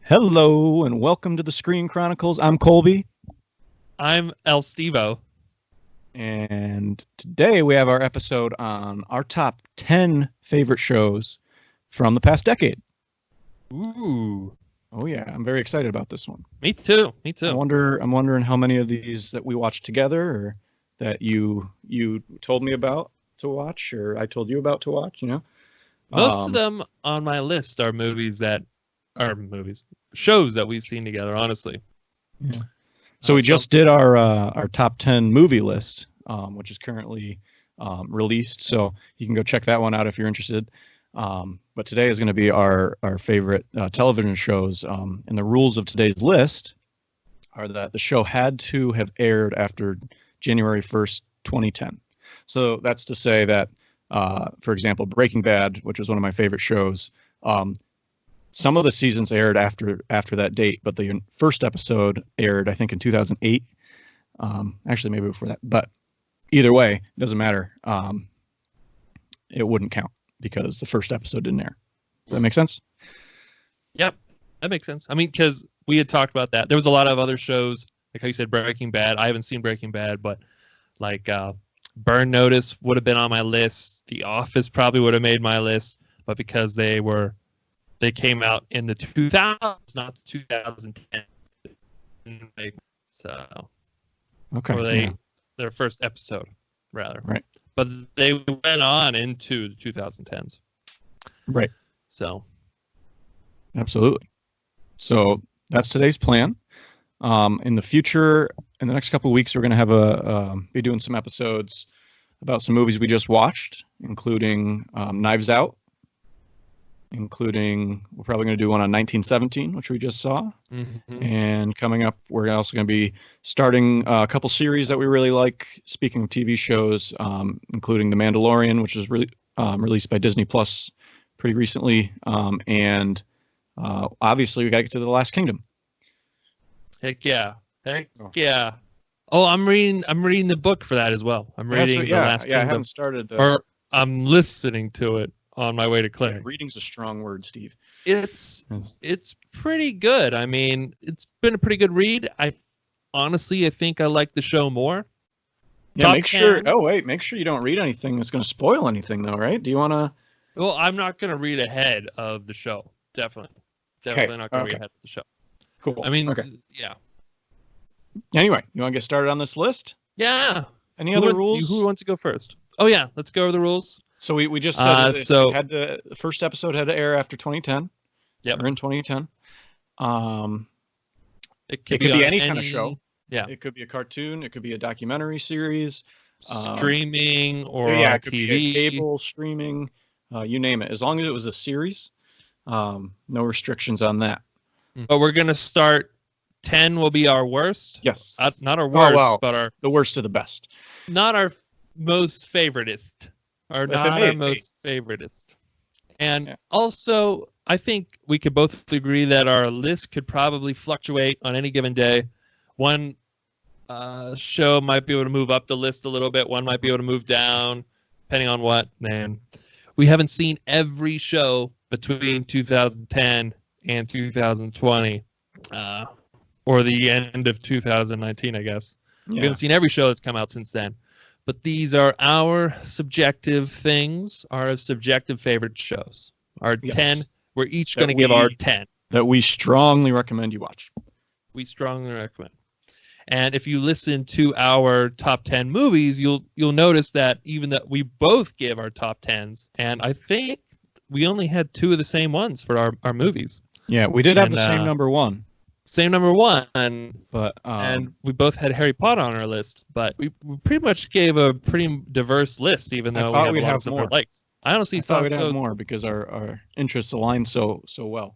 Hello and welcome to the Screen Chronicles. I'm Colby, I'm El Stevo. and today we have our episode on our top 10 favorite shows from the past decade. Ooh, Oh yeah, I'm very excited about this one. me too. Me too. I'm wondering how many of these that we watched together or that you told me about to watch or I told you about to watch, Most of them on my list are shows that we've seen together. Honestly. Yeah. So we just did our top 10 movie list, which is currently released. So you can go check that one out if you're interested. But today is going to be our favorite television shows. And the rules of today's list are that the show had to have aired after January 1st, 2010. So that's to say that, for example, Breaking Bad, which was one of my favorite shows, some of the seasons aired after that date, but the first episode aired, I think, in 2008. Actually, maybe before that. But either way, it doesn't matter. It wouldn't count because the first episode didn't air. Does that make sense? Yep, that makes sense. I mean, because we had talked about that. There was a lot of other shows, like how you said, Breaking Bad. I haven't seen Breaking Bad, but like Burn Notice would have been on my list. The Office probably would have made my list, but because they came out in the 2000s, not 2010. So, okay, their first episode, rather. Right. But they went on into the 2010s. Right. So, absolutely. So that's today's plan. In the future, in the next couple of weeks, we're going to have be doing some episodes about some movies we just watched, including Knives Out. We're probably going to do one on 1917, which we just saw. Mm-hmm. And coming up, we're also going to be starting a couple series that we really like. Speaking of TV shows, including The Mandalorian, which was released by Disney Plus pretty recently. And obviously, we got to get to The Last Kingdom. Heck yeah. Yeah. Oh, I'm reading the book for that as well. I'm reading The Last Kingdom. Yeah, I haven't started. Or I'm listening to it on my way to clinic. Yeah, reading's a strong word, Steve. It's pretty good. I mean, it's been a pretty good read. I think I like the show more. Yeah, make sure you don't read anything that's going to spoil anything, though, right? Do you want to? Well, I'm not going to read ahead of the show. Definitely not going to read ahead of the show. Cool. I mean, okay. Yeah. Anyway, you want to get started on this list? Yeah. Any other rules? Who wants to go first? Oh yeah, let's go over the rules. So we just said the first episode had to air after 2010. Yep. Or in 2010. It could be any kind of show. Yeah. It could be a cartoon. It could be a documentary series. Streaming or it could TV. be a cable streaming. You name it. As long as it was a series, no restrictions on that. But we're gonna start. 10 will be our worst. Yes. Not our worst, but the worst of the best. Not our most favoritist. Favoritist. And also, I think we could both agree that our list could probably fluctuate on any given day. One show might be able to move up the list a little bit. One might be able to move down, depending on what. Man, we haven't seen every show between 2010 and 2020. Or the end of 2019, I guess. Yeah. We haven't seen every show that's come out since then. But these are our subjective things, our subjective favorite shows. Our 10, we're each going to give our 10. That we strongly recommend you watch. We strongly recommend. And if you listen to our top 10 movies, you'll notice that even that we both give our top 10s. And I think we only had 2 of the same ones for our movies. Yeah, we did have the same number 1. Same number 1, but and we both had Harry Potter on our list, but we pretty much gave a pretty diverse list, even though we had a lot of similar likes. I honestly thought we'd have more because our interests aligned so well.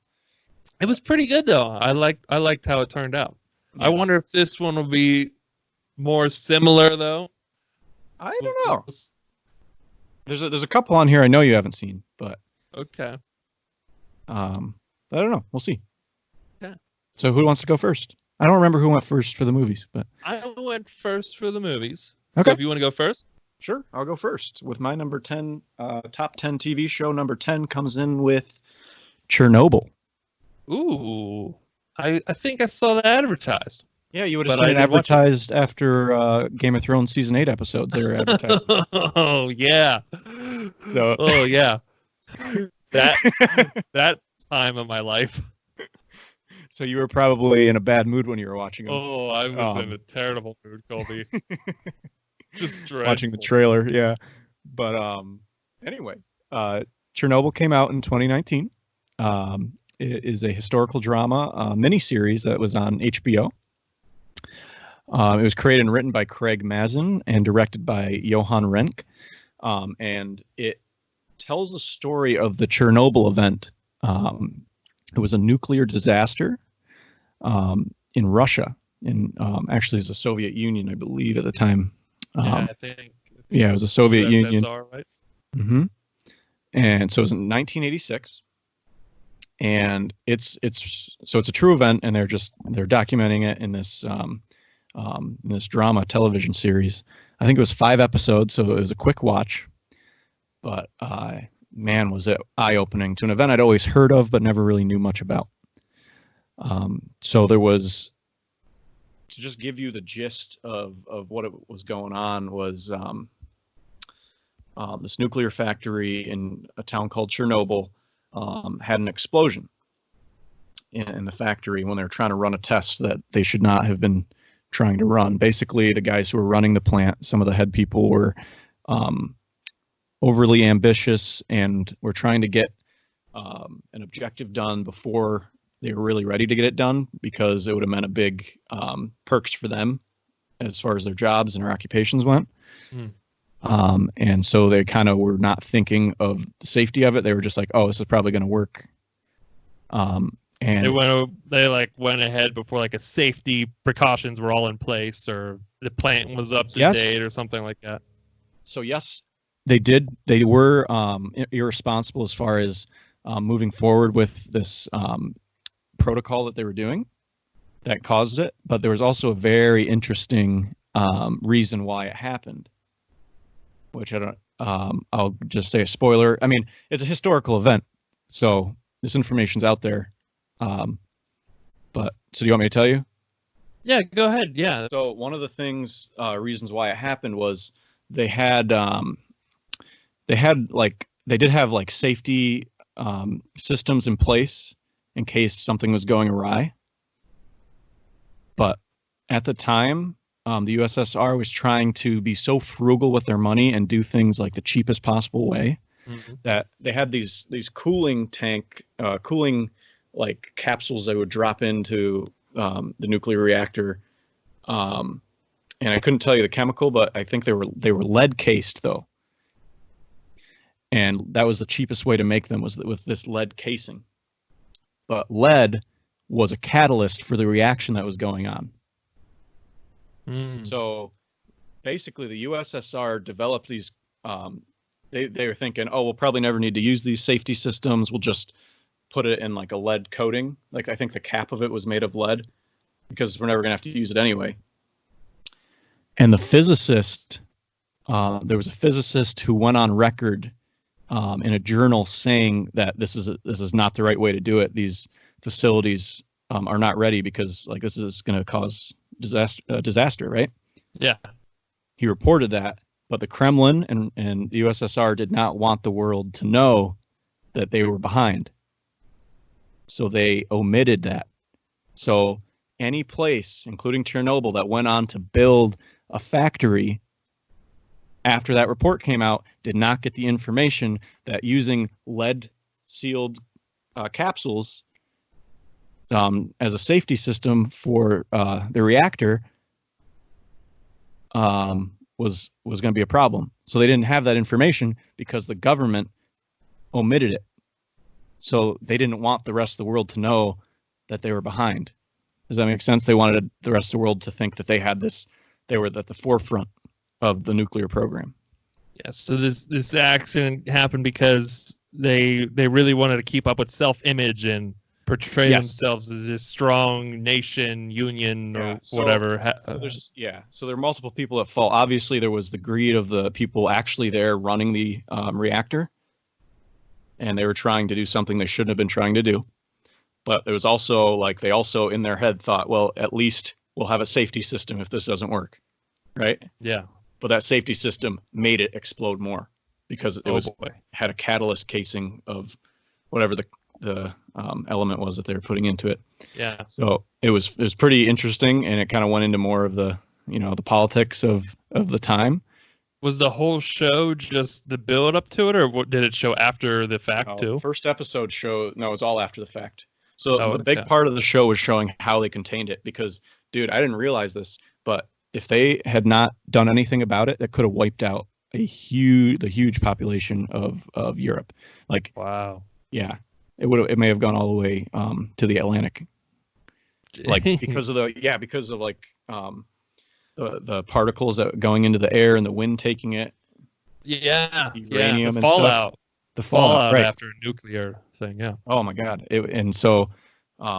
It was pretty good though. I liked how it turned out. Yeah. I wonder if this one will be more similar though. I don't know. There's a couple on here I know you haven't seen, but okay. I don't know. We'll see. Yeah. So who wants to go first? I don't remember who went first for the movies, but I went first for the movies. Okay. So if you want to go first? Sure, I'll go first with my number 10, top 10 TV show. Number 10 comes in with Chernobyl. Ooh, I think I saw that advertised. Yeah, you would have But seen I it didn't watch it. advertised after Game of Thrones season 8 episodes. They were advertised. Oh yeah. So, Oh yeah. That that time of my life. so you were probably in a bad mood when you were watching them. Oh, I was in a terrible mood, Colby. Just watching the dreadful. trailer. Yeah, but anyway, Chernobyl came out in 2019. It is a historical drama miniseries that was on HBO. It was created and written by Craig Mazin and directed by Johan Renck. And it tells the story of the Chernobyl event. It was a nuclear disaster in Russia, in actually it was the Soviet Union, I believe, at the time. Yeah, I think Yeah, it was the Soviet Union. USSR, right? Mm-hmm. And so it was in 1986. And it's a true event, and they're documenting it in this drama television series. I think it was 5 episodes, so it was a quick watch. But man, was it eye-opening to an event I'd always heard of but never really knew much about. So there was, to just give you the gist of what it was going on, was this nuclear factory in a town called Chernobyl had an explosion in the factory when they were trying to run a test that they should not have been trying to run. Basically, the guys who were running the plant, some of the head people, were overly ambitious and were trying to get an objective done before they were really ready to get it done, because it would have meant a big perks for them as far as their jobs and their occupations went. And so they kind of were not thinking of the safety of it. They were just like, oh, this is probably going to work. And they went ahead before like a safety precautions were all in place, or the plant was up to date or something like that. So yes, they did. They were irresponsible as far as moving forward with this protocol that they were doing that caused it. But there was also a very interesting reason why it happened, which I don't. I'll just say a spoiler. I mean, it's a historical event, so this information's out there. But so do you want me to tell you? Yeah, go ahead. Yeah. So one of the things, reasons why it happened was they did have like safety systems in place in case something was going awry. But at the time, the USSR was trying to be so frugal with their money and do things like the cheapest possible way, that they had these cooling like capsules that would drop into the nuclear reactor. And I couldn't tell you the chemical, but I think they were lead cased though. And that was the cheapest way to make them, was with this lead casing. But lead was a catalyst for the reaction that was going on. So basically the USSR developed these, they were thinking, oh, we'll probably never need to use these safety systems. We'll just put it in like a lead coating. Like I think the cap of it was made of lead, because we're never going to have to use it anyway. And the physicist, there was a physicist who went on record in a journal saying that this is not the right way to do it. These facilities are not ready, because like this is going to cause disaster, right? Yeah. He reported that, but the Kremlin and the USSR did not want the world to know that they were behind. So they omitted that. So any place, including Chernobyl, that went on to build a factory after that report came out did not get the information that using lead sealed capsules as a safety system for the reactor was going to be a problem. So they didn't have that information because the government omitted it. So they didn't want the rest of the world to know that they were behind. Does that make sense? They wanted the rest of the world to think that they had this, they were at the forefront of the nuclear program. Yeah, so this accident happened because they really wanted to keep up with self-image and portray themselves as this strong nation, union, or whatever. So there are multiple people at fault. Obviously, there was the greed of the people actually there running the reactor, and they were trying to do something they shouldn't have been trying to do. But it was also like they also in their head thought, well, at least we'll have a safety system if this doesn't work, right? Yeah. But that safety system made it explode more because it had a catalyst casing of whatever the element was that they were putting into it. Yeah. So it was pretty interesting, and it kind of went into more of the the politics of the time. Was the whole show just the build up to it, or what, did it show after the fact too? The first episode it was all after the fact. So the big part of the show was showing how they contained it, because, dude, I didn't realize this, but if they had not done anything about it, that could have wiped out the huge population of Europe. Like, wow. Yeah, it may have gone all the way to the Atlantic. Like because of the particles that going into the air and the wind taking it. Yeah, uranium the and fallout. Stuff. The fallout right. After a nuclear thing, yeah. Oh my God! And so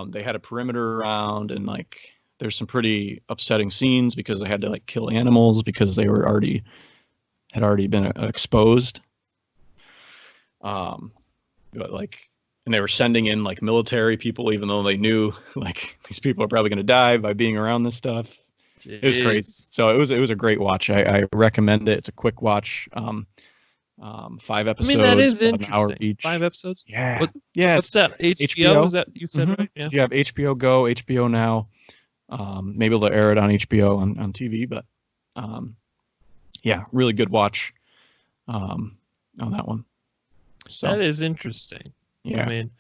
they had a perimeter around, and like there's some pretty upsetting scenes because they had to like kill animals because they were had already been exposed. But like, and they were sending in like military people, even though they knew like these people are probably going to die by being around this stuff. Jeez. It was crazy. So it was a great watch. I recommend it. It's a quick watch. 5 episodes. I mean, that is interesting. An hour each. 5 episodes. Yeah. What's that? HBO? Is that you said right? Yeah. You have HBO Go, HBO Now. Maybe they'll air it on HBO on TV, but yeah, really good watch on that one. So that is interesting. Yeah. I mean,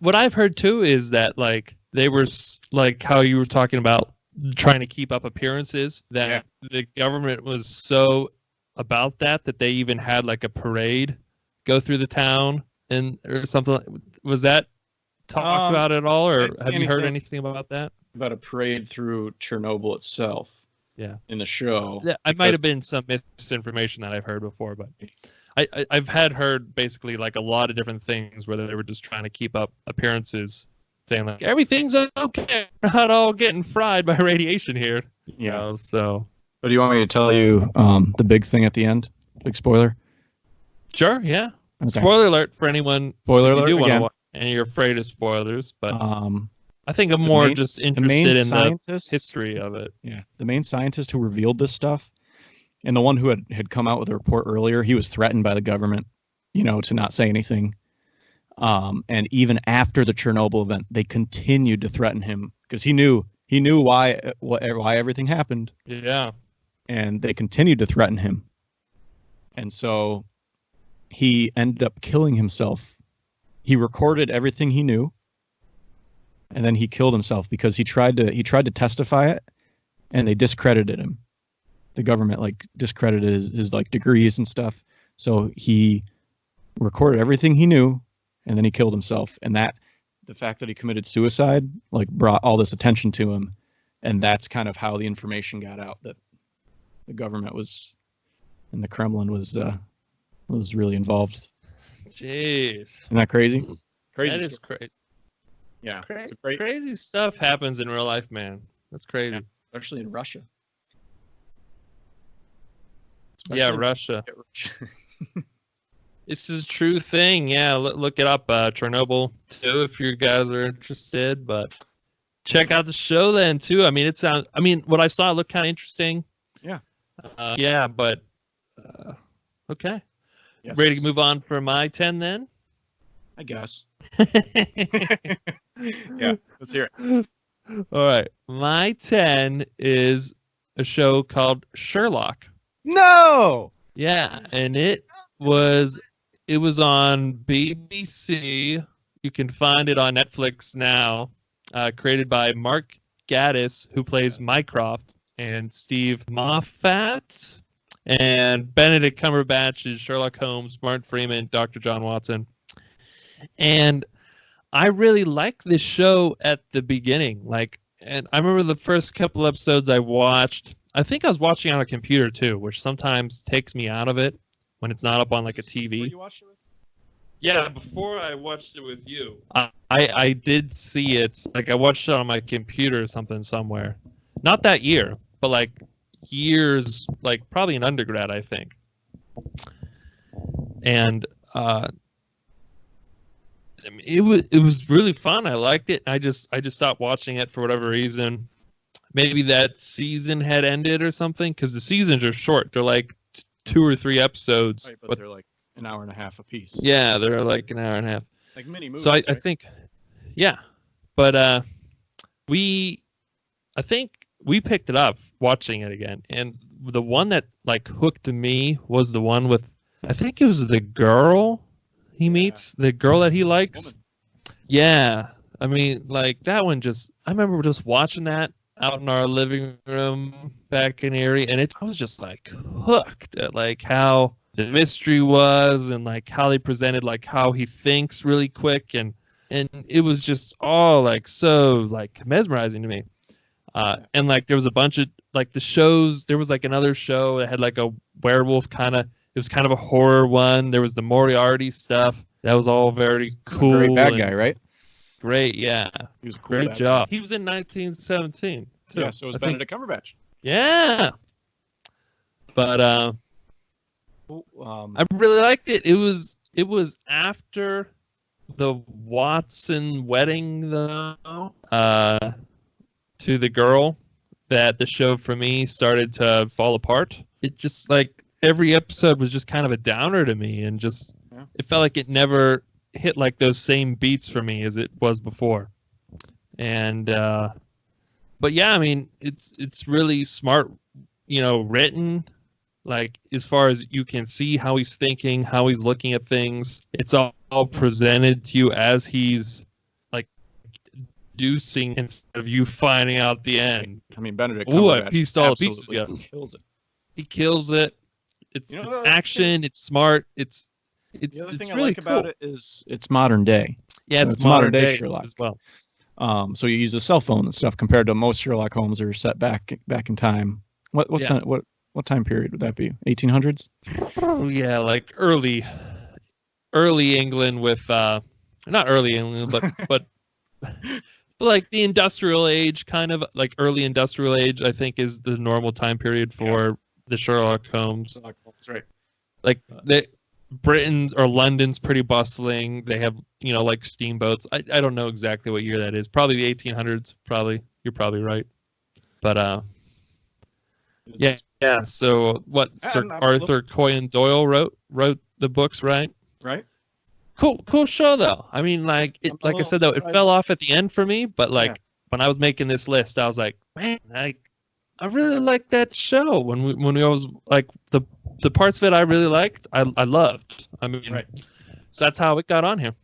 what I've heard too is that like they were like how you were talking about trying to keep up appearances, that the government was so about that they even had like a parade go through the town or something. Was that talked about at all, or have you heard anything about that? About a parade through Chernobyl itself. Yeah. In the show. Yeah, I might have been some misinformation that I've heard before, but I've heard basically like a lot of different things where they were just trying to keep up appearances, saying like everything's okay, we're not all getting fried by radiation here. Yeah. So. But do you want me to tell you the big thing at the end? Big spoiler? Sure, yeah. Okay. Spoiler alert for anyone. Spoiler alert again. And you're afraid of spoilers, but I think I'm just interested in the history of it. Yeah, the main scientist who revealed this stuff, and the one who had come out with a report earlier, he was threatened by the government, to not say anything. And even after the Chernobyl event, they continued to threaten him because he knew why everything happened. Yeah. And they continued to threaten him. And so he ended up killing himself. He recorded everything he knew, and then he killed himself because he tried to testify it, and they discredited him. The government like discredited his like degrees and stuff. So he recorded everything he knew, and then he killed himself. And that the fact that he committed suicide like brought all this attention to him, and that's kind of how the information got out that the government and the Kremlin was really involved. Jeez. Isn't that crazy? Crazy. That is crazy. Yeah. Crazy stuff happens in real life, man. That's crazy. Yeah, especially in Russia. Russia. This is a true thing. Yeah, look it up. Chernobyl too, if you guys are interested. But check out the show then too. I mean, what I saw looked kind of interesting. Yeah. But okay. Yes. Ready to move on for my 10 then? I guess. Yeah, let's hear it. All right. My 10 is a show called Sherlock. No! Yeah, and it was on BBC. You can find it on Netflix now. Created by Mark Gatiss, who plays Mycroft, and Steve Moffat. And Benedict Cumberbatch is Sherlock Holmes, Martin Freeman, Dr. John Watson. And I really liked this show at the beginning. And I remember the first couple episodes I watched. I think I was watching on a computer too, which sometimes takes me out of it when it's not up on like a TV. You watched it with? Yeah, before I watched it with you. I did see it. Like I watched it on my computer or something somewhere. Not that year, but like years, like probably in undergrad, I think. And I mean, it was really fun. I liked it. I just stopped watching it for whatever reason. Maybe that season had ended or something, because the seasons are short. They're like 2 or 3 episodes. Right, but they're like an hour and a half a piece. Yeah, they're like an hour and a half. Like mini movies. So I right? think, yeah, but I think we picked it up watching it again, and the one that like hooked me was the one with, I think it was the girl he meets, the girl that he likes. Woman. Yeah, I mean, like that one I remember just watching that out in our living room back in Erie, and I was just like hooked at like how the mystery was, and like how they presented like how he thinks really quick, and it was just all like so like mesmerizing to me. And like there was a bunch of like the shows. There was like another show that had like a werewolf kind of. It was kind of a horror one. There was the Moriarty stuff. That was all very cool. Great bad guy, right? Great, yeah. He was a cool great job. Guy. He was in 1917 too. Yeah, so it was Benedict Cumberbatch. Yeah. But I really liked it. It was after the Watson wedding though. To the girl that the show for me started to fall apart. It just like every episode was just kind of a downer to me, and just it felt like it never hit like those same beats for me as it was before. And but yeah, I mean it's really smart, written, like as far as you can see how he's thinking, how he's looking at things. It's all presented to you as he's deducing instead of you finding out the end. I mean, Benedict Cumberbatch I pieced all the pieces together. Kills it. He kills it. It's action. It's smart. It's the other thing I really like about it is it's modern day. Yeah, it's modern day Sherlock as well. So you use a cell phone and stuff compared to most Sherlock Holmes are set back in time. What time period would that be? 1800s? Oh yeah, like early England with not early England, but like the industrial age, kind of like early industrial age, I think is the normal time period for the Sherlock Holmes. That's right. Like Britain or London's pretty bustling. They have, like steamboats. I don't know exactly what year that is. Probably the 1800s. Probably. You're probably right. But yeah. So what Sir Arthur Conan Doyle wrote the books, right? Right. Cool show though. I mean, like I said though, it fell off at the end for me. But like when I was making this list, I was like, man, I really liked that show. When we always like the parts of it I really liked, I loved. I mean, right. So that's how it got on here.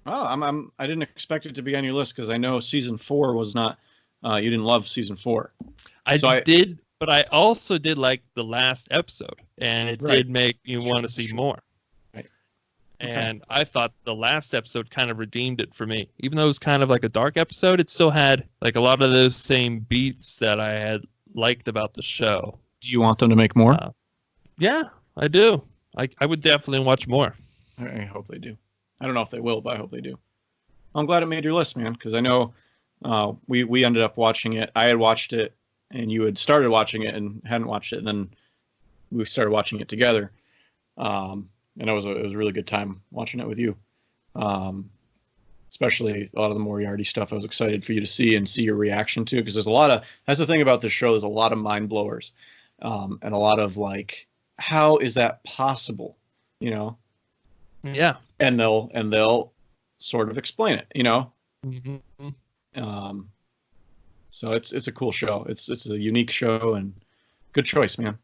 Oh, I didn't expect it to be on your list because I know season 4 was not. You didn't love season 4. I did, but I also did like the last episode, and it did make me want to see more. And I thought the last episode kind of redeemed it for me. Even though it was kind of like a dark episode, it still had like a lot of those same beats that I had liked about the show. Do you want them to make more? Yeah, I do. I would definitely watch more. I hope they do. I don't know if they will, but I hope they do. I'm glad it made your list, man, because I know we ended up watching it. I had watched it, and you had started watching it and hadn't watched it, and then we started watching it together. And it was a really good time watching it with you. Especially a lot of the Moriarty stuff. I was excited for you to see your reaction to, because that's the thing about this show. There's a lot of mind blowers, and a lot of like, how is that possible? Yeah. And they'll sort of explain it, Mm-hmm. So it's a cool show. It's a unique show, and good choice, man.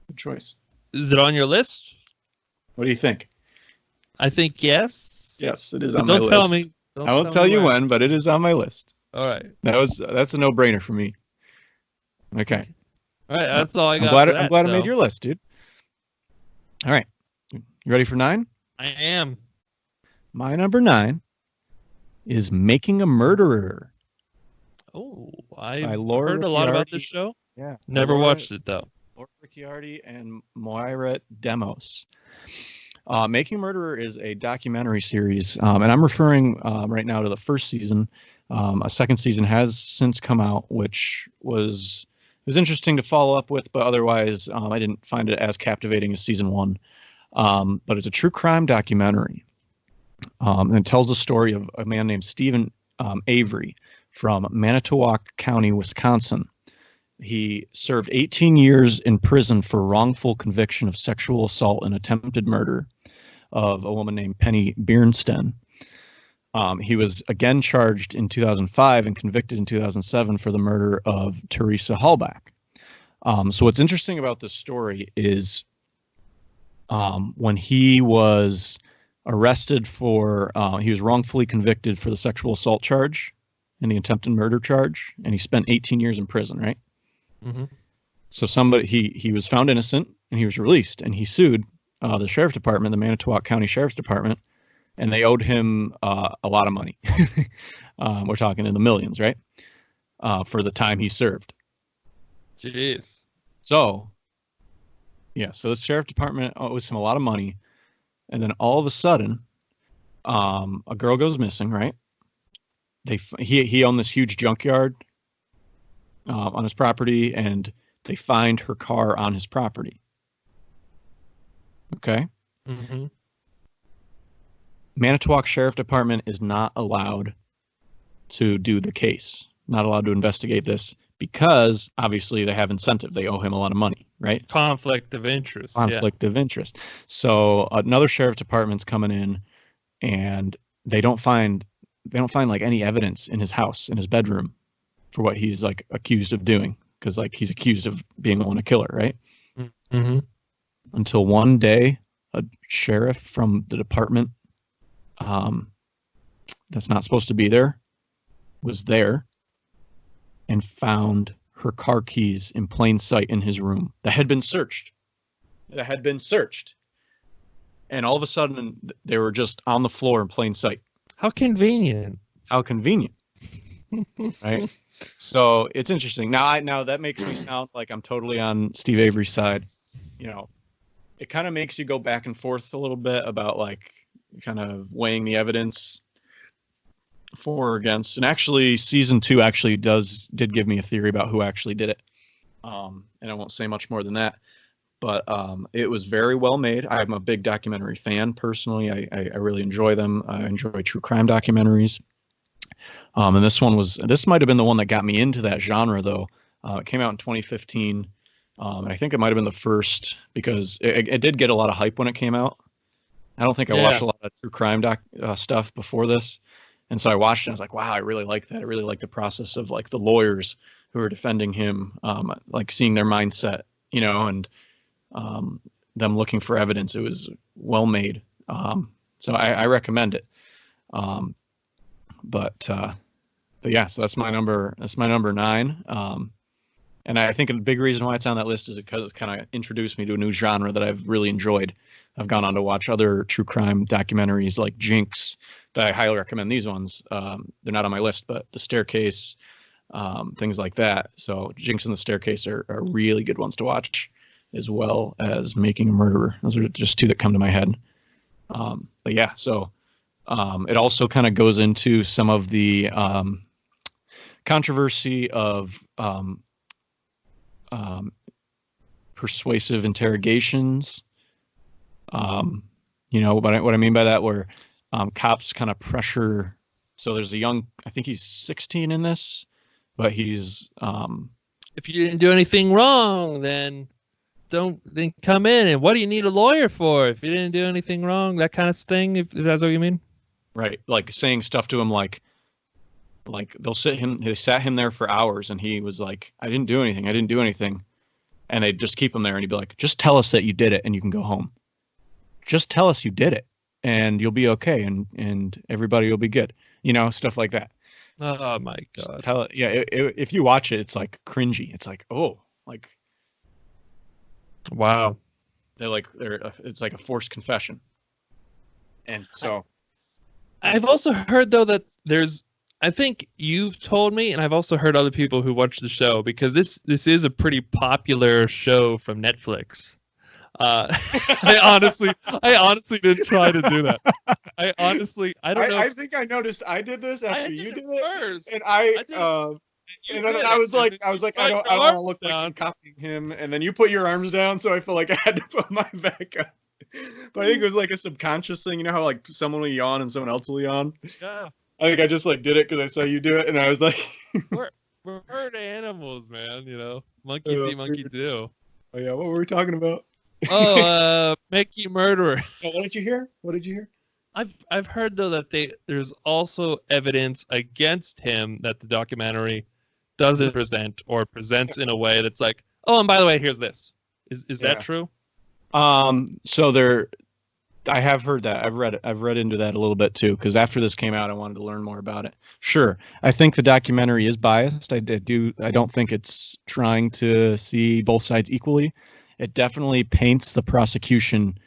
Good choice. Is it on your list? What do you think? I think yes. Yes, it is on my list. Don't tell me. I won't tell you when, but it is on my list. All right. That's a no-brainer for me. Okay. All right, that's all I got. I'm glad I made your list, dude. All right. You ready for 9? I am. My number 9 is Making a Murderer. Oh, I heard Ricciardi. a lot about this show. Yeah. Never watched it though. Laura Ricciardi and Moira Demos. Making a Murderer is a documentary series, and I'm referring right now to the first season. A second season has since come out, which was interesting to follow up with, but otherwise I didn't find it as captivating as season 1. But it's a true crime documentary, And it tells the story of a man named Stephen Avery from Manitowoc County, Wisconsin. He served 18 years in prison for wrongful conviction of sexual assault and attempted murder of a woman named Penny Biersten. He was again charged in 2005 and convicted in 2007 for the murder of Teresa Hallback. So what's interesting about this story is when he was arrested for, he was wrongfully convicted for the sexual assault charge and the attempted murder charge, and he spent 18 years in prison, right? Mm-hmm. So he was found innocent and he was released, and he sued the sheriff's department, the Manitowoc County Sheriff's Department, and they owed him a lot of money. We're talking in the millions, right? For the time he served. Jeez. So, yeah, so the sheriff department owes him a lot of money, and then all of a sudden, a girl goes missing, right? He owned this huge junkyard on his property, and they find her car on his property. Okay? Mm-hmm. Manitowoc Sheriff Department is not allowed to do the case, not allowed to investigate this, because obviously they have incentive. They owe him a lot of money, right? Conflict of interest. Conflict of interest. So another sheriff department's coming in, and they don't find like any evidence in his house, in his bedroom, for what he's like accused of doing, because like he's accused of being the one to kill her, right? Mm-hmm. Until one day, a sheriff from the department that's not supposed to be there was there and found her car keys in plain sight in his room that had been searched. And all of a sudden, they were just on the floor in plain sight. How convenient. How convenient. Right? So it's interesting. Now that makes me sound like I'm totally on Steve Avery's side. You know, it kind of makes you go back and forth a little bit about like kind of weighing the evidence for or against. And actually, season 2 actually did give me a theory about who actually did it. And I won't say much more than that. But it was very well made. I'm a big documentary fan personally. I really enjoy them. I enjoy true crime documentaries. And this might have been the one that got me into that genre, though. It came out in 2015. And I think it might have been the first, because it did get a lot of hype when it came out. I don't think I watched a lot of true crime stuff before this. And so I watched it and I was like, wow, I really like that. I really like the process of like the lawyers who are defending him, like seeing their mindset, you know, and them looking for evidence. It was well made. So I recommend it. But yeah, so that's my number 9. And I think a big reason why it's on that list is because it's kind of introduced me to a new genre that I've really enjoyed. I've gone on to watch other true crime documentaries like Jinx, that I highly recommend these ones. They're not on my list, but The Staircase, things like that. So Jinx and The Staircase are really good ones to watch, as well as Making a Murderer. Those are just 2 that come to my head. But yeah, so it also kind of goes into some of the controversy of persuasive interrogations. You know what I mean by that, where cops kind of pressure. So there's a young, I think he's 16 in this, but he's if you didn't do anything wrong, then come in. And what do you need a lawyer for if you didn't do anything wrong? That kind of thing. If that's what you mean. Right, like saying stuff to him like they sat him there for hours, and he was like, I didn't do anything, and they'd just keep him there, and he'd be like, just tell us that you did it and you can go home. Just tell us you did it and you'll be okay, and everybody will be good, you know, stuff like that. Oh my God. If you watch it, it's like cringy. It's like, oh, like, wow. It's like a forced confession. And so I've also heard, though, that I think you've told me, and I've also heard other people who watch the show, because this is a pretty popular show from Netflix. I honestly didn't try to do that. I don't know. I think I noticed I did this after you did it first. And I was like, I don't want to look like I'm copying him. And then you put your arms down, so I feel like I had to put mine back up. But I think it was like a subconscious thing. You know how like someone will yawn and someone else will yawn? Yeah. I think I just like did it because I saw you do it, and I was like, We're herd animals, man. Monkey see, monkey do. Oh yeah, what were we talking about? Mickey murderer. Oh, what did you hear? What did you hear? I've heard though that there's also evidence against him that the documentary doesn't present or presents in a way that's like, oh, and by the way, here's this. Is that true? So I have heard that. I've read into that a little bit too, because after this came out, I wanted to learn more about it. Sure, I think the documentary is biased. I don't think it's trying to see both sides equally. It definitely paints the prosecution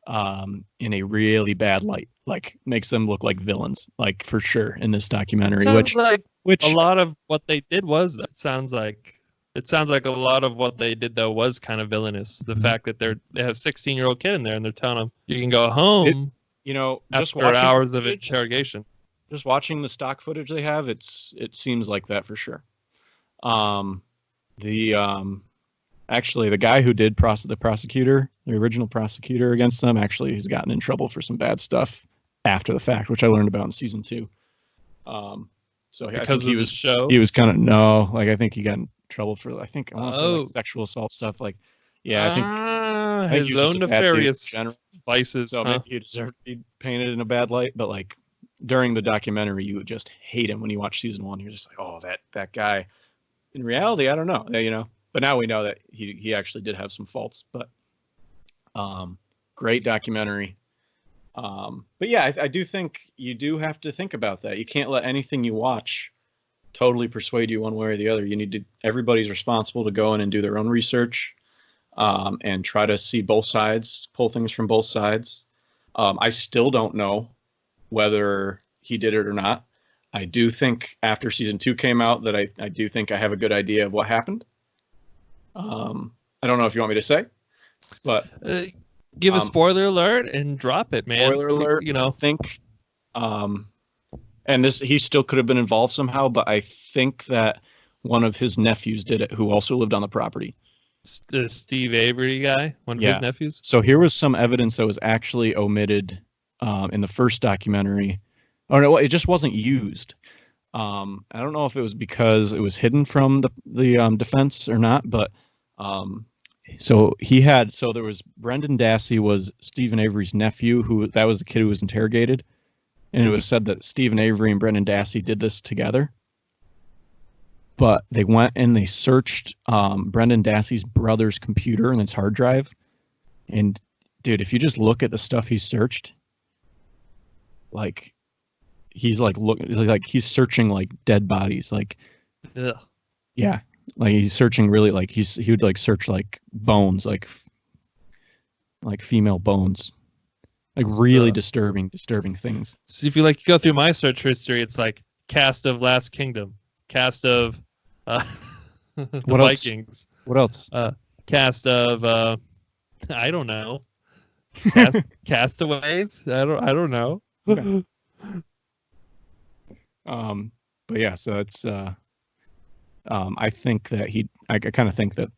in a really bad light, like makes them look like villains, like for sure in this documentary. Which a lot of what they did was that. It sounds like a lot of what they did though was kind of villainous. The fact that they have a 16-year-old kid in there and they're telling them you can go home. Just after hours of interrogation. Just watching the stock footage they have, it seems like that for sure. Actually, the guy who did the original prosecutor against them, actually, he's gotten in trouble for some bad stuff after the fact, which I learned about in season 2. So I think he was kind of I think he got in trouble for I want to say like sexual assault stuff. Like, yeah, I think his own nefarious vices. So maybe he deserved to be painted in a bad light, but like during the documentary, you would just hate him when you watch season 1. You're just like, oh, that guy. In reality, I don't know, But now we know that he actually did have some faults. But great documentary. But yeah, I do think you do have to think about that. You can't let anything you watch totally persuade you one way or the other. Everybody's responsible to go in and do their own research and try to see both sides, pull things from both sides. I still don't know whether he did it or not. I do think after season 2 came out that I do think I have a good idea of what happened. I don't know if you want me to say, but give a spoiler alert and drop it, man. Spoiler alert. I think, and he still could have been involved somehow, but I think that one of his nephews did it, who also lived on the property. The Steve Avery guy, one of his nephews. So here was some evidence that was actually omitted in the first documentary. Oh no, it just wasn't used. I don't know if it was because it was hidden from the defense or not, but so there was Brendan Dassey was Stephen Avery's nephew, that was the kid who was interrogated, and it was said that Stephen Avery and Brendan Dassey did this together. But they went and they searched Brendan Dassey's brother's computer and his hard drive, and dude, if you just look at the stuff he searched, like he's he's searching like dead bodies, like ugh. Yeah, like he's searching really like he would like search like bones, like female bones, like really disturbing things. So if you go through my search history, it's like cast of Last Kingdom, cast of the Vikings. What else? Cast of I don't know. Castaways. I don't know. Okay. But yeah, so it's I think that I kind of think that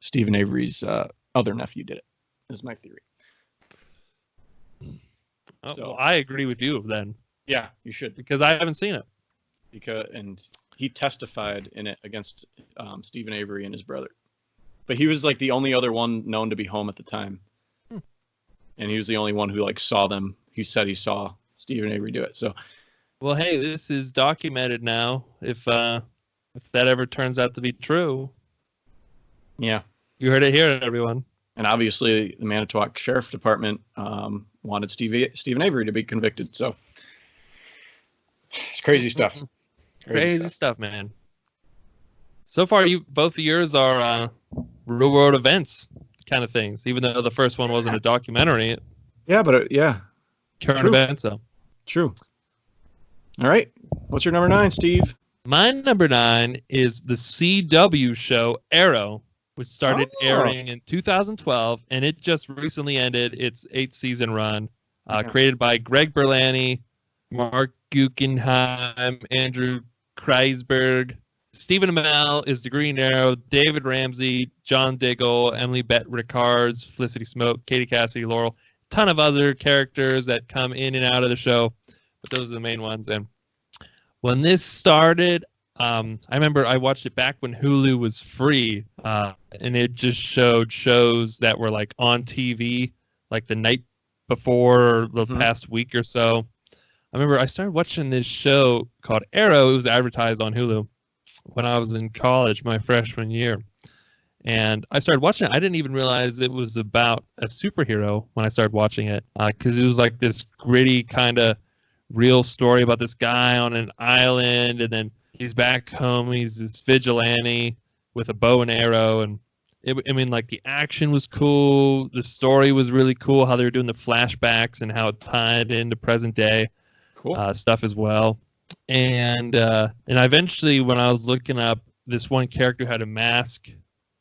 Stephen Avery's other nephew did it, is my theory. Well, I agree with you then. Yeah, you should, because I haven't seen it. And he testified in it against Stephen Avery and his brother, but he was like the only other one known to be home at the time, and he was the only one who saw them. He said he saw Stephen Avery do it. So, well, hey, this is documented now. If that ever turns out to be true, yeah, you heard it here, everyone. And obviously, the Manitowoc Sheriff Department wanted Stephen Avery to be convicted. So it's crazy stuff. Crazy stuff, man. So far, both of yours are real world events kind of things, even though the first one wasn't a documentary. Yeah, but current events. So true. All right, what's your number 9, Steve? My number 9 is the CW show Arrow, which started airing in 2012, and it just recently ended its 8-season run. Created by Greg Berlanti, Mark Guggenheim, Andrew Kreisberg, Stephen Amell is the Green Arrow, David Ramsey, John Diggle, Emily Bett Rickards, Felicity Smoke, Katie Cassidy, Laurel, a ton of other characters that come in and out of the show, but those are the main ones. And when this started, I remember I watched it back when Hulu was free, and it just showed shows that were like on TV, like the night before the past week or so. I remember I started watching this show called Arrow. It was advertised on Hulu when I was in college, my freshman year. And I started watching it. I didn't even realize it was about a superhero when I started watching it, because it was like this gritty kind of real story about this guy on an island, and then he's back home. He's this vigilante with a bow and arrow, and like the action was cool. The story was really cool. How they were doing the flashbacks and how it tied into present day stuff as well. And eventually, when I was looking up, this one character had a mask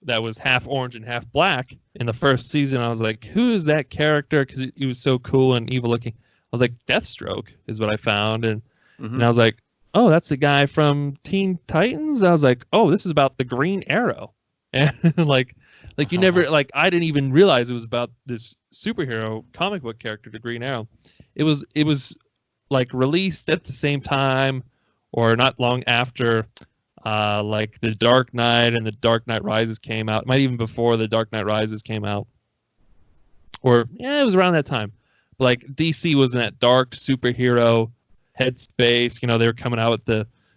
that was half orange and half black in the first season. I was like, who is that character? Because he was so cool and evil looking. I was like, Deathstroke is what I found, and I was like, oh, that's the guy from Teen Titans. I was like, oh, this is about the Green Arrow, and like you never like I didn't even realize it was about this superhero comic book character, the Green Arrow. It was like released at the same time or not long after like the Dark Knight and the Dark Knight Rises came out. It might even before the Dark Knight Rises came out, or it was around that time. Like DC was in that dark superhero headspace. They were coming out with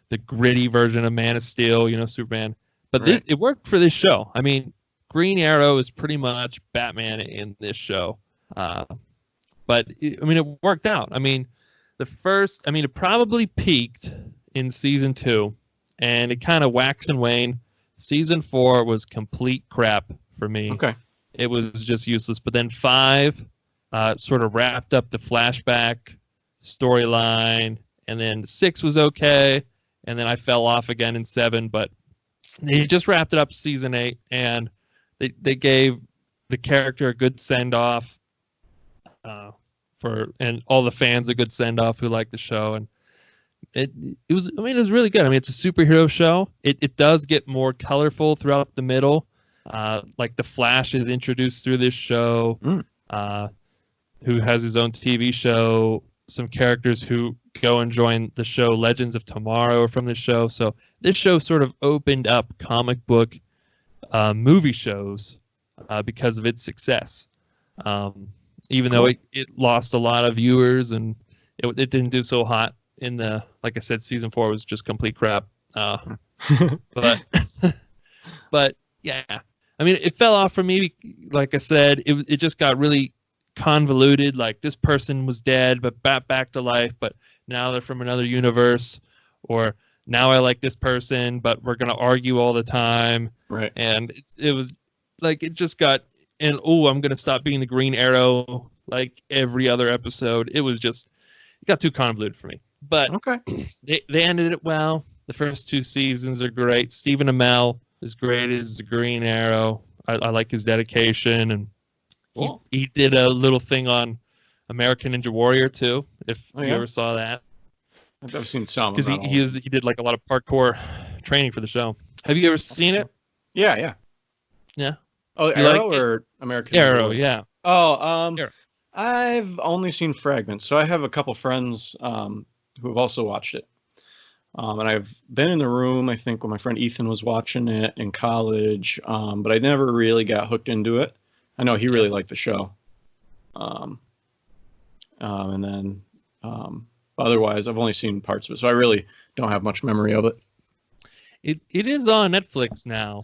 the gritty version of Man of Steel, Superman. But it worked for this show. I mean, Green Arrow is pretty much Batman in this show. But it worked out. I mean, it probably peaked in season 2, and it kind of waxed and waned. Season 4 was complete crap for me. Okay. It was just useless. But then 5 sort of wrapped up the flashback storyline, and then 6 was okay, and then I fell off again in 7. But they just wrapped it up season 8, and they gave the character a good send off. And all the fans a good send off who liked the show, and it was really good. I mean, it's a superhero show. It does get more colorful throughout the middle. Like the Flash is introduced through this show, who has his own TV show. Some characters who go and join the show Legends of Tomorrow are from this show. So this show sort of opened up comic book movie shows because of its success. Even though it lost a lot of viewers and it didn't do so hot in the, like I said, season 4 was just complete crap. But yeah, I mean, it fell off for me. Like I said, it just got really convoluted. Like this person was dead, but back to life, but now they're from another universe, or now I like this person, but we're going to argue all the time. Right. And it was like, it just got, and I'm going to stop being the Green Arrow like every other episode. It got too convoluted for me. But they ended it well. The first 2 seasons are great. Stephen Amell is great as the Green Arrow. I like his dedication, and he did a little thing on American Ninja Warrior too. If you ever saw that, I've seen some. Because he did like a lot of parkour training for the show. Have you ever seen it? Yeah. Oh, You Arrow liked it? or American Arrow, Ninja? yeah. Oh, Arrow. I've only seen fragments, so I have a couple friends who have also watched it. And I've been in the room, I think, when my friend Ethan was watching it in college, but I never really got hooked into it. I know he really liked the show. And then otherwise, I've only seen parts of it, so I really don't have much memory of it. It is on Netflix now.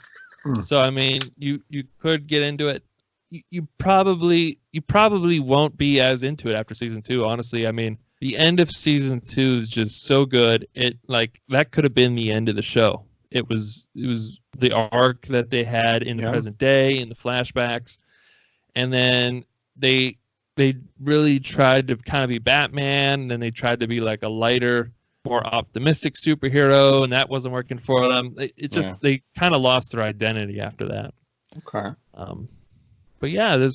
So I mean, you could get into it. You probably won't be as into it after season 2. Honestly, I mean, the end of season 2 is just so good. It like that could have been the end of the show. It was the arc that they had in the present day, in the flashbacks, and then they really tried to kind of be Batman, and then they tried to be like a lighter, more optimistic superhero, and that wasn't working for them. They kind of lost their identity after that. Okay. But yeah,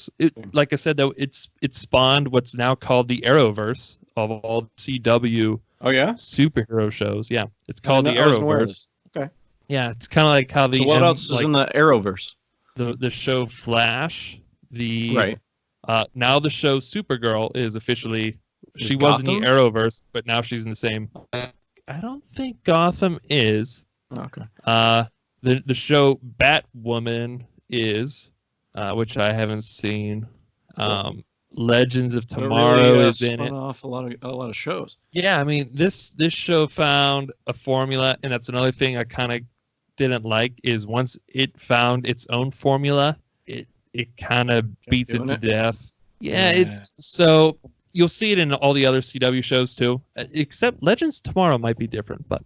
like I said, though, it spawned what's now called the Arrowverse of all CW superhero shows. Yeah, it's called the Arrowverse. Okay. Yeah, it's kind of like how the So what else is in the Arrowverse? The show Flash, Right. now the show Supergirl is officially she was in the Gotham? Arrowverse, but now she's in the same. I don't think Gotham is. Okay. The show Batwoman is, which I haven't seen. Legends of Tomorrow is in it. Off a lot of shows. Yeah, I mean this show found a formula, and that's another thing I kind of didn't like is once it found its own formula, it kind of beats it to death. Yeah, it's so you'll see it in all the other CW shows too, except Legends Tomorrow might be different, but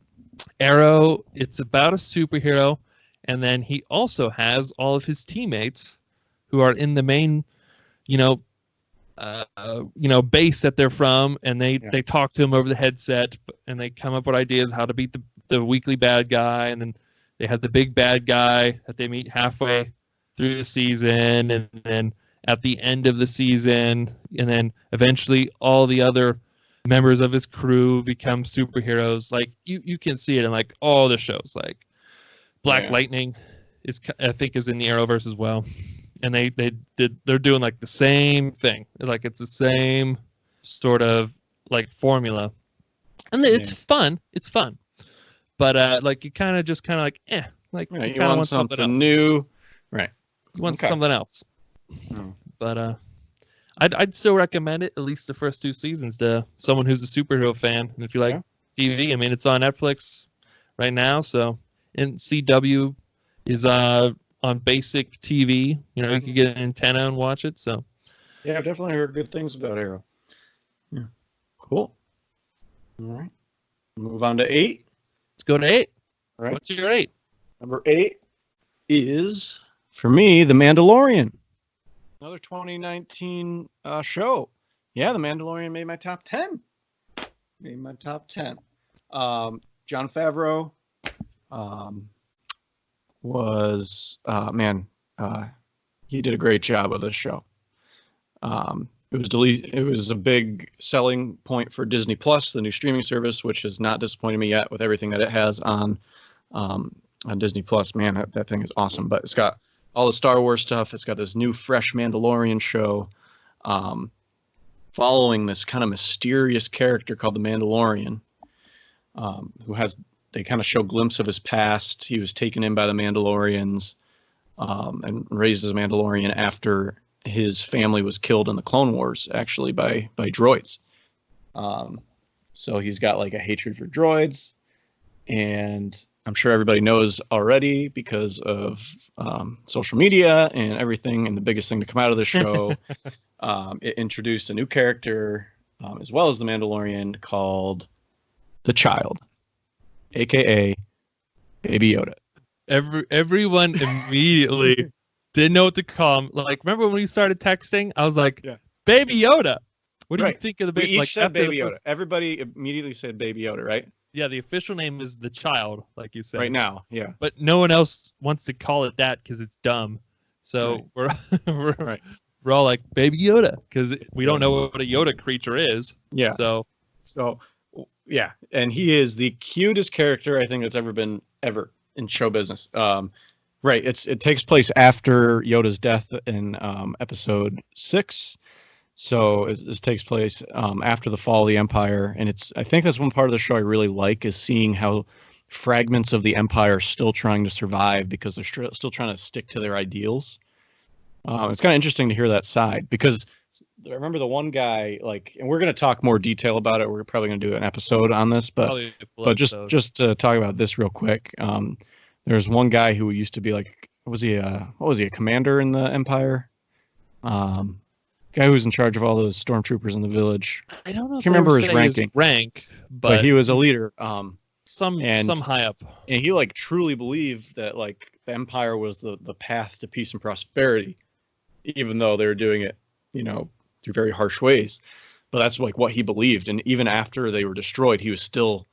Arrow, it's about a superhero, and then he also has all of his teammates who are in the main, base that they're from, and they talk to him over the headset, and they come up with ideas how to beat the weekly bad guy, and then they have the big bad guy that they meet halfway through the season, and then at the end of the season, and then eventually all the other members of his crew become superheroes. Like you can see it in like all the shows. Like Black Lightning I think is in the Arrowverse as well, and they're doing like the same thing. Like it's the same sort of like formula, and it's fun. It's fun, but like you kind of like like you kind of want something new, right? You want something else, but I'd still recommend it, at least the first 2 seasons, to someone who's a superhero fan. And if you like TV, I mean, it's on Netflix right now. So, and CW is on basic TV. You can get an antenna and watch it. So, yeah, I've definitely heard good things about Arrow. Yeah, cool. All right, move on to 8. Let's go to 8. All right, what's your 8? Number 8 is for me The Mandalorian. Another 2019 show. Yeah, The Mandalorian made my top 10. Jon Favreau he did a great job with this show. It was a big selling point for Disney Plus, the new streaming service, which has not disappointed me yet with everything that it has on Disney Plus. Man, that thing is awesome. But it's got all the Star Wars stuff. It's got this new fresh Mandalorian show following this kind of mysterious character called the Mandalorian, they kind of show a glimpse of his past. He was taken in by the Mandalorians and raised as a Mandalorian after his family was killed in the Clone Wars, actually, by droids. So he's got like a hatred for droids, and I'm sure everybody knows already because of social media and everything. And the biggest thing to come out of the show, it introduced a new character, as well as the Mandalorian, called the Child, aka Baby Yoda. Everyone immediately didn't know what to call him. Like, remember when we started texting? I was like, Baby Yoda. What do you think of the baby? We each said Baby Yoda. Everybody immediately said Baby Yoda, right? Yeah, the official name is the Child, like you said. Right now, yeah. But no one else wants to call it that because it's dumb. So we're all like Baby Yoda because we don't know what a Yoda creature is. Yeah. So yeah, and he is the cutest character I think that's ever been in show business. Right. It takes place after Yoda's death in episode 6. So it takes place after the fall of the Empire, and I think that's one part of the show I really like, is seeing how fragments of the Empire are still trying to survive because they're still trying to stick to their ideals. It's kind of interesting to hear that side, because I remember the one guy, and we're going to talk more detail about it. We're probably going to do an episode on this, but just to talk about this real quick, there's one guy who used to be what was he, a commander in the Empire? Guy who was in charge of all those stormtroopers in the village. I don't know. I can't remember his rank, but he was a leader. Some high up, and he truly believed that the Empire was the path to peace and prosperity, even though they were doing it, through very harsh ways. But that's what he believed, and even after they were destroyed, he was still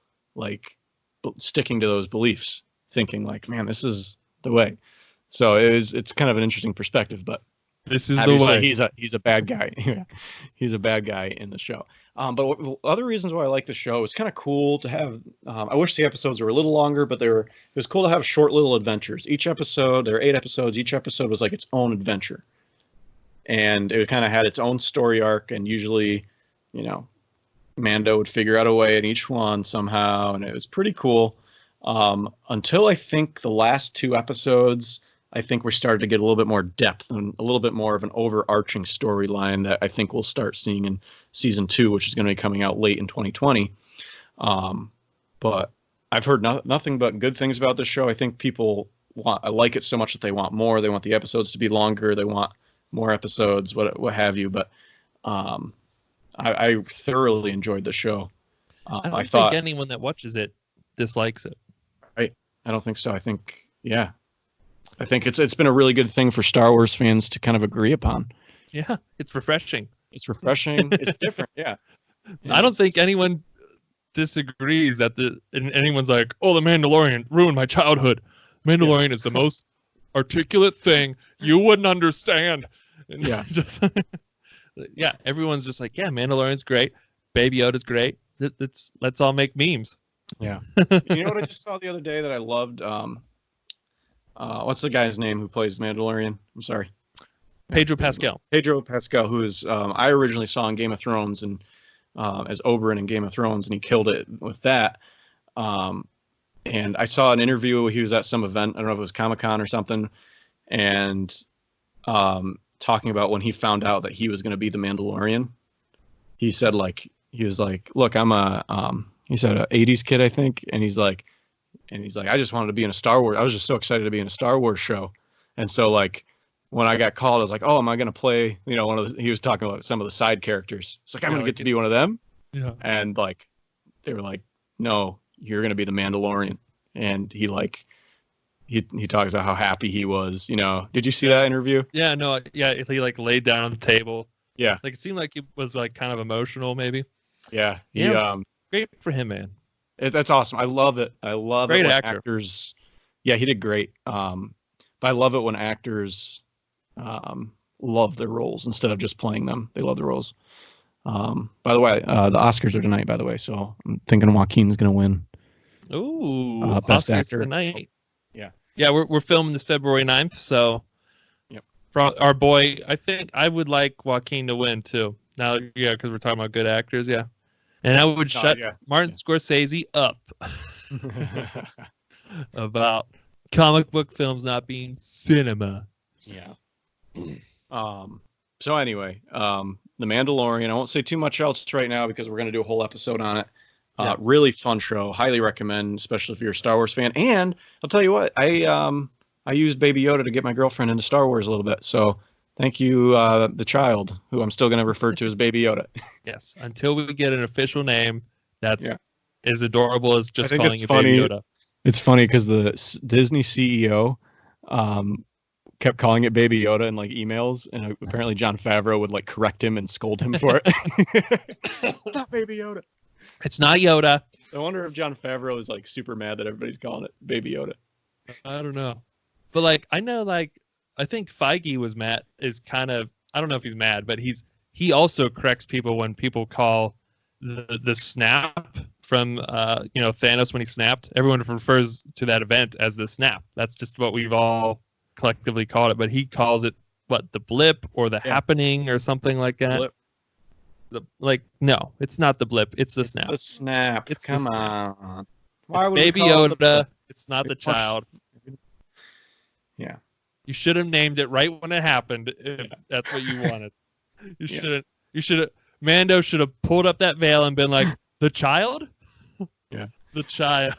sticking to those beliefs, thinking man, this is the way. So it's kind of an interesting perspective, but This is obviously the way. he's a bad guy. He's a bad guy in the show. But other reasons why I like the show, it's kind of cool to have. I wish the episodes were a little longer, but it was cool to have short little adventures. Each episode, there are 8 episodes. Each episode was like its own adventure, and it kind of had its own story arc. And usually, you know, Mando would figure out a way in each one somehow, and it was pretty cool. Until I think the last 2 episodes, I think we're starting to get a little bit more depth and a little bit more of an overarching storyline that I think we'll start seeing in season 2, which is going to be coming out late in 2020. But I've heard nothing but good things about this show. I think people I like it so much that they want more. They want the episodes to be longer. They want more episodes, what have you. But I thoroughly enjoyed the show. I don't think anyone that watches it dislikes it. Right. I don't think so. I think it's been a really good thing for Star Wars fans to kind of agree upon. Yeah, it's refreshing. It's refreshing. It's different. Yeah. I don't think anyone disagrees that anyone's like, "Oh, the Mandalorian ruined my childhood." Mandalorian is the most articulate thing you wouldn't understand. And yeah. Yeah, everyone's just like, "Yeah, Mandalorian's great. Baby Yoda's great. Let's all make memes." Yeah. You know what I just saw the other day that I loved? What's the guy's name who plays Mandalorian? I'm sorry. Pedro Pascal. Pedro Pascal, who is I originally saw in Game of Thrones and as Oberyn in Game of Thrones, and he killed it with that. And I saw an interview. He was at some event. I don't know if it was Comic-Con or something, and talking about when he found out that he was going to be the Mandalorian. He said he was like, "Look, I'm a 80s kid, I think," and he's like, I just wanted to be in a Star Wars. I was just so excited to be in a Star Wars show. And so when I got called, I was like, oh, am I going to play, he was talking about some of the side characters. It's like, I'm going to get to be one of them. Yeah. And they were like, no, you're going to be the Mandalorian. And he talked about how happy he was, Did you see that interview? Yeah, no. Yeah. He laid down on the table. Yeah. It seemed like it was kind of emotional maybe. Yeah. Great for him, man. That's awesome. I love it. Great when actor. Actors. Yeah, he did great. But I love it when actors love their roles instead of just playing them. They love the roles. By the way, the Oscars are tonight, by the way, so I'm thinking Joaquin's going to win. Ooh, Best Oscars actor tonight. Yeah. Yeah, we're filming this February 9th, so yep. For our boy, I think I would like Joaquin to win too. Now, yeah, because we're talking about good actors, yeah. And I would shut Martin Scorsese up about comic book films not being cinema. Yeah. So anyway, The Mandalorian. I won't say too much else right now because we're going to do a whole episode on it. Really fun show. Highly recommend, especially if you're a Star Wars fan. And I'll tell you what, I used Baby Yoda to get my girlfriend into Star Wars a little bit. So thank you, the child, who I'm still going to refer to as Baby Yoda. Yes, until we get an official name that's as adorable as just calling you funny. Baby Yoda. It's funny because the Disney CEO kept calling it Baby Yoda in emails, and apparently Jon Favreau would correct him and scold him for it. It's not Baby Yoda. It's not Yoda. I wonder if Jon Favreau is super mad that everybody's calling it Baby Yoda. I don't know, but I know I think Feige was mad. Is kind of, I don't know if he's mad, but he also corrects people when people call the snap from Thanos when he snapped. Everyone refers to that event as the snap. That's just what we've all collectively called it. But he calls it the blip or the happening or something like that. No, it's not the blip. It's the snap. The snap. Come on. Why would Baby Yoda? It's not the child. Yeah. You should have named it right when it happened if that's what you wanted. You should have. Mando should have pulled up that veil and been like, the child? Yeah. The child.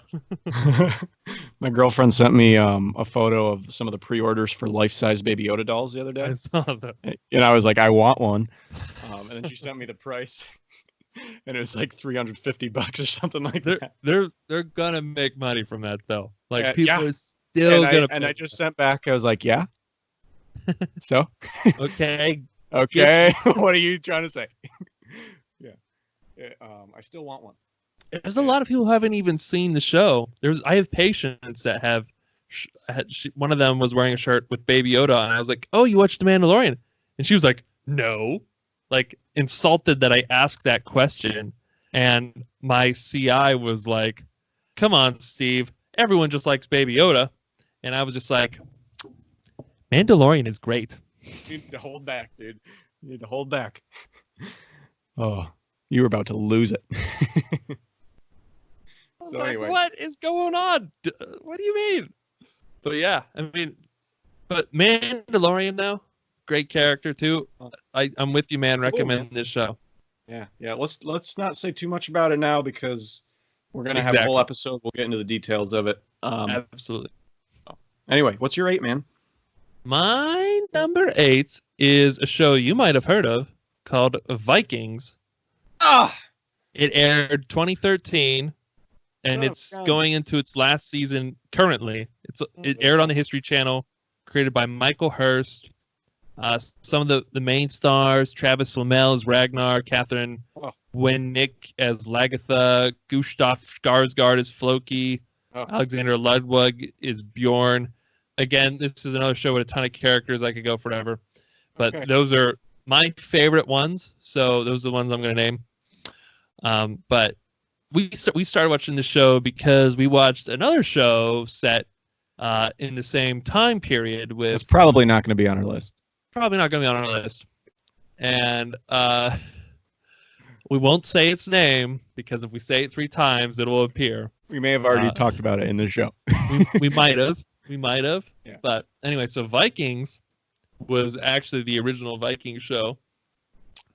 My girlfriend sent me a photo of some of the pre-orders for life-size Baby Yoda dolls the other day. I saw that. And I was like, I want one. And then she sent me the price. And it was $350 or something like that. They're gonna make money from that though. People are still gonna. And I just sent back. I was like, yeah. So. Okay. Okay. What are you trying to say? I still want one. There's a lot of people who haven't even seen the show. I have patients that have. One of them was wearing a shirt with Baby Yoda, and I was like, "Oh, you watched The Mandalorian?" And she was like, no. Like, insulted that I asked that question. And my CI was like, come on, Steve. Everyone just likes Baby Yoda. And I was just like, Mandalorian is great. You need to hold back, dude. You need to hold back. Oh, you were about to lose it. So like, anyway. what is going on? What do you mean? But yeah, I mean, but Mandalorian now, great character too. I'm with you, man. Recommend this show. Yeah. Let's not say too much about it now because we're gonna have a whole episode. We'll get into the details of it. Absolutely. Anyway, what's your 8, man? My number 8 is a show you might have heard of called Vikings. It aired 2013, and it's going into its last season currently. It aired on the History Channel, created by Michael Hurst. Some of the main stars: Travis Flamel as Ragnar, Catherine Winnick as Lagatha, Gustav Skarsgård as Floki, Alexander Ludwig is Bjorn. Again, this is another show with a ton of characters. I could go forever, but those are my favorite ones. So those are the ones I'm going to name. But we started watching the show because we watched another show set in the same time period with. It's probably not going to be on our list. Probably not going to be on our list, and we won't say its name because if we say it 3 times, it will appear. We may have already talked about it in the show. we might have. We might have. Yeah. But anyway, so Vikings was actually the original Viking show.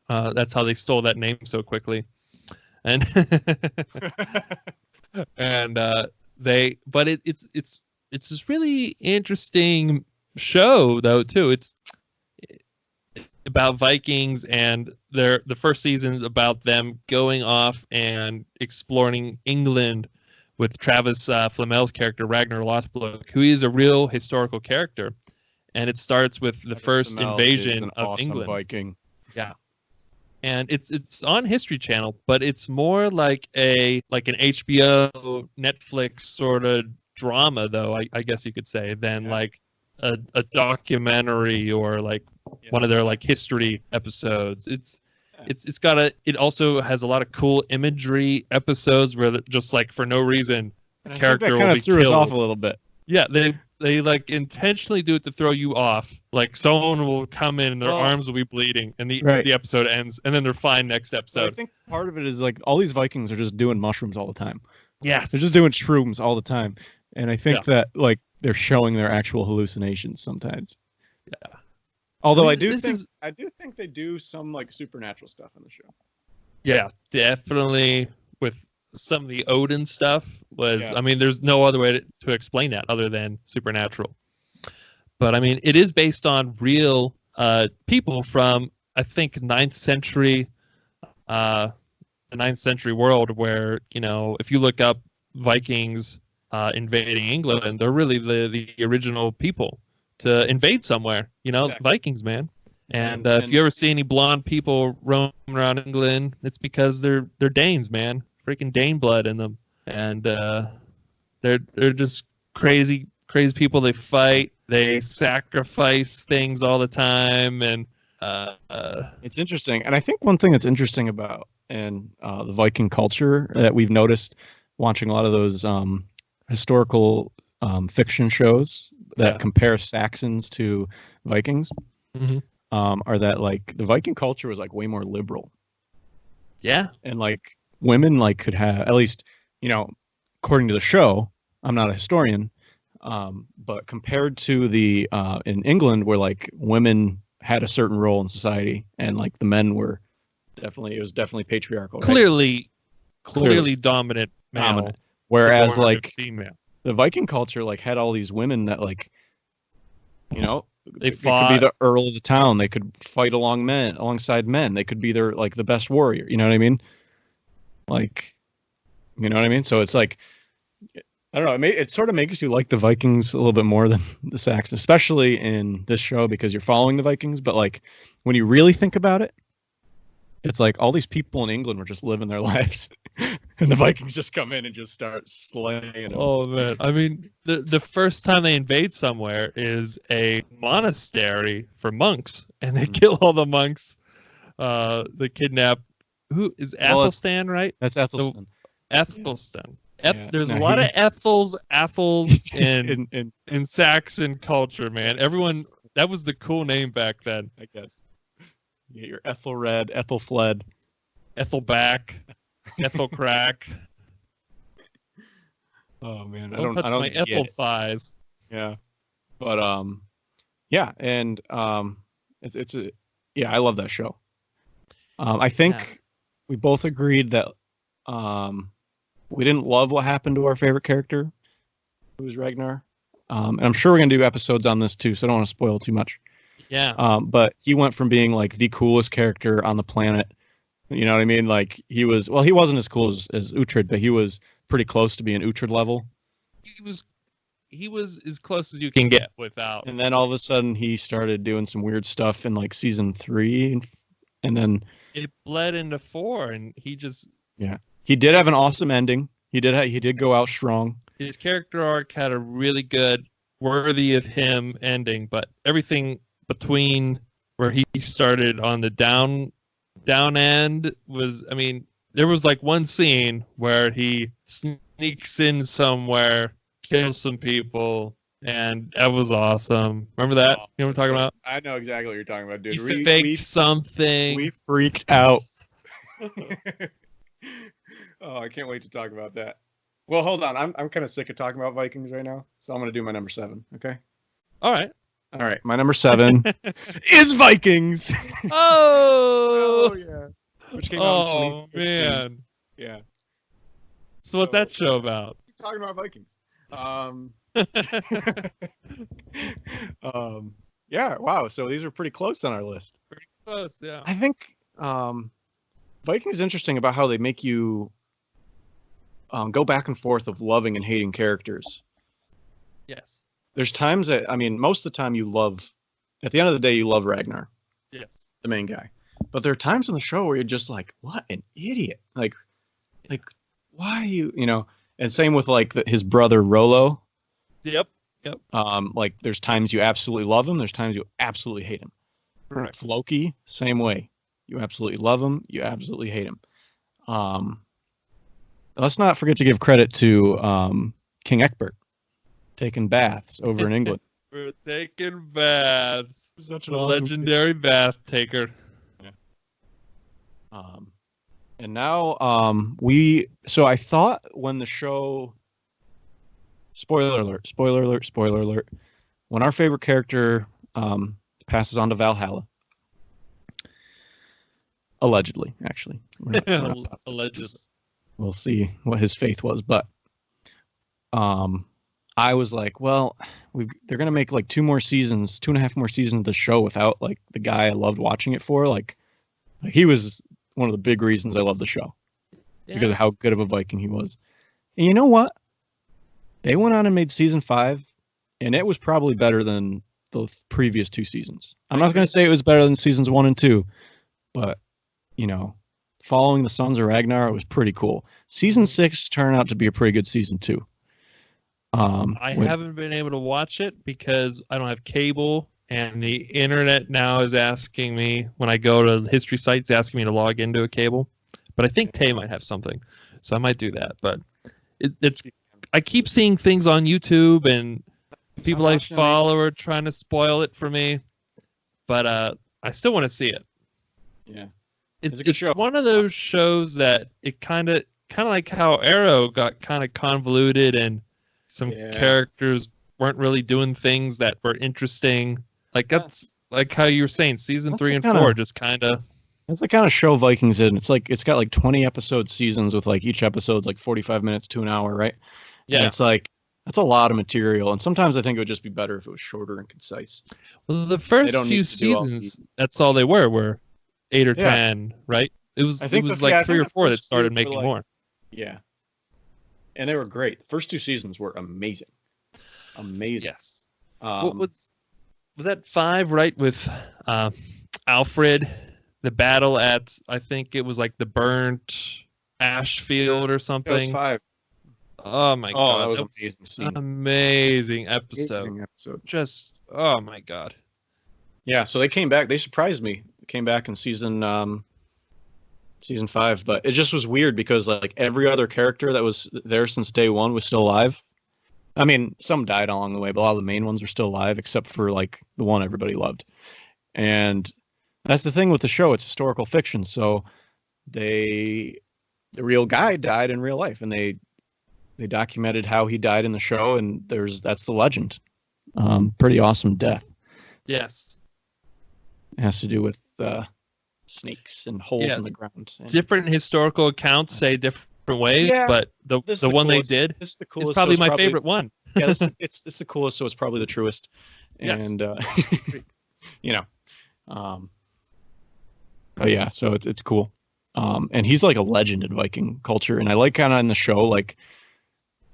That's how they stole that name so quickly. And and it's this really interesting show though too. It's about Vikings, and the first season is about them going off and exploring England with Travis Flamel's character Ragnar Lothbrok, who is a real historical character, and it starts with the first invasion of awesome England. Viking. Yeah, and it's on History Channel, but it's more like an HBO Netflix sort of drama, though I guess you could say, than like a documentary or like one of their like history episodes. It also has a lot of cool imagery episodes where just like for no reason a character will be threw killed. us off a little bit. Yeah, they like intentionally do it to throw you off. Like someone will come in and their arms will be bleeding, and the episode ends, and then they're fine next episode. But I think part of it is like all these Vikings are just doing mushrooms all the time. Yes, they're just doing shrooms all the time, and I think that like they're showing their actual hallucinations sometimes. Yeah. Although I do think they do some like supernatural stuff in the show. Yeah, definitely with some of the Odin stuff I mean, there's no other way to explain that other than supernatural. But I mean, it is based on real people from, I think, the 9th century world where, you know, if you look up Vikings invading England, they're really the original people to invade somewhere, you know, Vikings, man. And if you ever see any blonde people roaming around England, it's because they're Danes, man. Freaking Dane blood in them. And they're just crazy people. They fight, they sacrifice things all the time, and it's interesting. And I think one thing that's interesting about the Viking culture that we've noticed watching a lot of those historical fiction shows that compare Saxons to Vikings, are that like the Viking culture was like way more liberal. Yeah. And like women like could have, at least, you know, according to the show, I'm not a historian, but compared to the in England where like women had a certain role in society and like the men were definitely patriarchal. Clearly dominant male. Whereas like female. The Viking culture like had all these women that like, you know, they fought. Could be the earl of the town. They could fight alongside men. They could be like the best warrior. You know what I mean? Like, you know what I mean? So it's like, I don't know. It sort of makes you like the Vikings a little bit more than the Saxons, especially in this show because you're following the Vikings. But like when you really think about it, it's like all these people in England were just living their lives. And the Vikings just come in and just start slaying them. Oh man, I mean, the first time they invade somewhere is a monastery for monks, and they kill all the monks. They kidnap. Who is Athelstan, right? That's Athelstan. Athelstan. Yeah. There's No, a lot of Athels in Saxon culture, man. Everyone, that was the cool name back then. I guess. You get your Ethelred, Ethelfled, Ethelback, Ethelcrack. Oh man, Don't touch my Ethel thighs. Yeah, but yeah, and it's a yeah, I love that show. I think we both agreed that we didn't love what happened to our favorite character, who was Ragnar. And I'm sure we're gonna do episodes on this too, so I don't want to spoil too much. Yeah. But he went from being like the coolest character on the planet. You know what I mean? Like he wasn't as cool as Uhtred, but he was pretty close to being Uhtred level. He was as close as you can get without. And then all of a sudden he started doing some weird stuff in like season 3, and then it bled into 4, and he just he did have an awesome ending. He did go out strong. His character arc had a really good, worthy of him ending, but everything between where he started on the down end was, I mean, there was like one scene where he sneaks in somewhere, kills some people, and that was awesome. Remember that? You know what I'm talking about? I know exactly what you're talking about, dude. He faked something. We freaked out. Oh, I can't wait to talk about that. Well, hold on. I'm kind of sick of talking about Vikings right now, so I'm going to do my number 7, okay? All right. All right, my number 7 is Vikings. Oh, yeah. Which came out in 2015. Man. Yeah. So what's that show about? Talking about Vikings. Yeah, wow. So these are pretty close on our list. Pretty close, yeah. I think Vikings is interesting about how they make you go back and forth of loving and hating characters. Yes. There's times that, I mean, most of the time at the end of the day, you love Ragnar. Yes. The main guy. But there are times in the show where you're just like, what an idiot. Like, why are you, and same with like his brother Rollo. Yep. Like there's times you absolutely love him. There's times you absolutely hate him. Right. Floki, same way. You absolutely love him. You absolutely hate him. Let's not forget to give credit to King Egbert taking baths over in England. We're taking baths. Such an awesome legendary bath taker. Yeah. And now so I thought when the show, spoiler alert, when our favorite character passes on to Valhalla, allegedly, actually. We're not allegedly. We'll see what his faith was, but I was like, well, they're gonna make like 2.5 more seasons of the show without like the guy I loved watching it for. Like he was one of the big reasons I love the show because of how good of a Viking he was. And you know what? They went on and made season 5, and it was probably better than the previous 2 seasons. I'm not going to say it was better than seasons 1 and 2, but following the Sons of Ragnar, it was pretty cool. Season 6 turned out to be a pretty good season too. I haven't been able to watch it because I don't have cable, and the internet now is asking me when I go to history sites, asking me to log into a cable. But I think Tay might have something, so I might do that. But I keep seeing things on YouTube, and people I follow are trying to spoil it for me. But I still want to see it. Yeah, it's one of those shows that it kind of like how Arrow got kind of convoluted, and some characters weren't really doing things that were interesting. Like that's like how you were saying, season 3 and 4 just kind of. That's the kind of show Vikings in. It's like it's got like 20 episode seasons with like each episode's like 45 minutes to an hour, right? Yeah. And it's like that's a lot of material, and sometimes I think it would just be better if it was shorter and concise. Well, the first few seasons, that's all they were 8 or 10, right? It was like 3 or 4 that started making more. Yeah. And they were great. The first 2 seasons were amazing. Amazing. Yes. What was that 5, right? With Alfred, the battle at, I think it was like the burnt Ashfield or It was something. 5. Oh my God. That was an amazing scene. Amazing episode. Amazing episode. Just, oh my God. Yeah, so they came back. They surprised me. They came back in season 5, but it just was weird because like every other character that was there since day one was still alive. I mean, some died along the way, but a lot of the main ones were still alive, except for like the one everybody loved. And that's the thing with the show; it's historical fiction. So the real guy died in real life, and they documented how he died in the show, and that's the legend. Pretty awesome death. Yes. It has to do with snakes and holes in the ground. And different historical accounts say different ways, but the one they did is probably my favorite one. Yeah, it's the coolest, so it's probably the truest. And you know, but yeah, so it's cool. And he's like a legend in Viking culture, and I like kind of in the show, like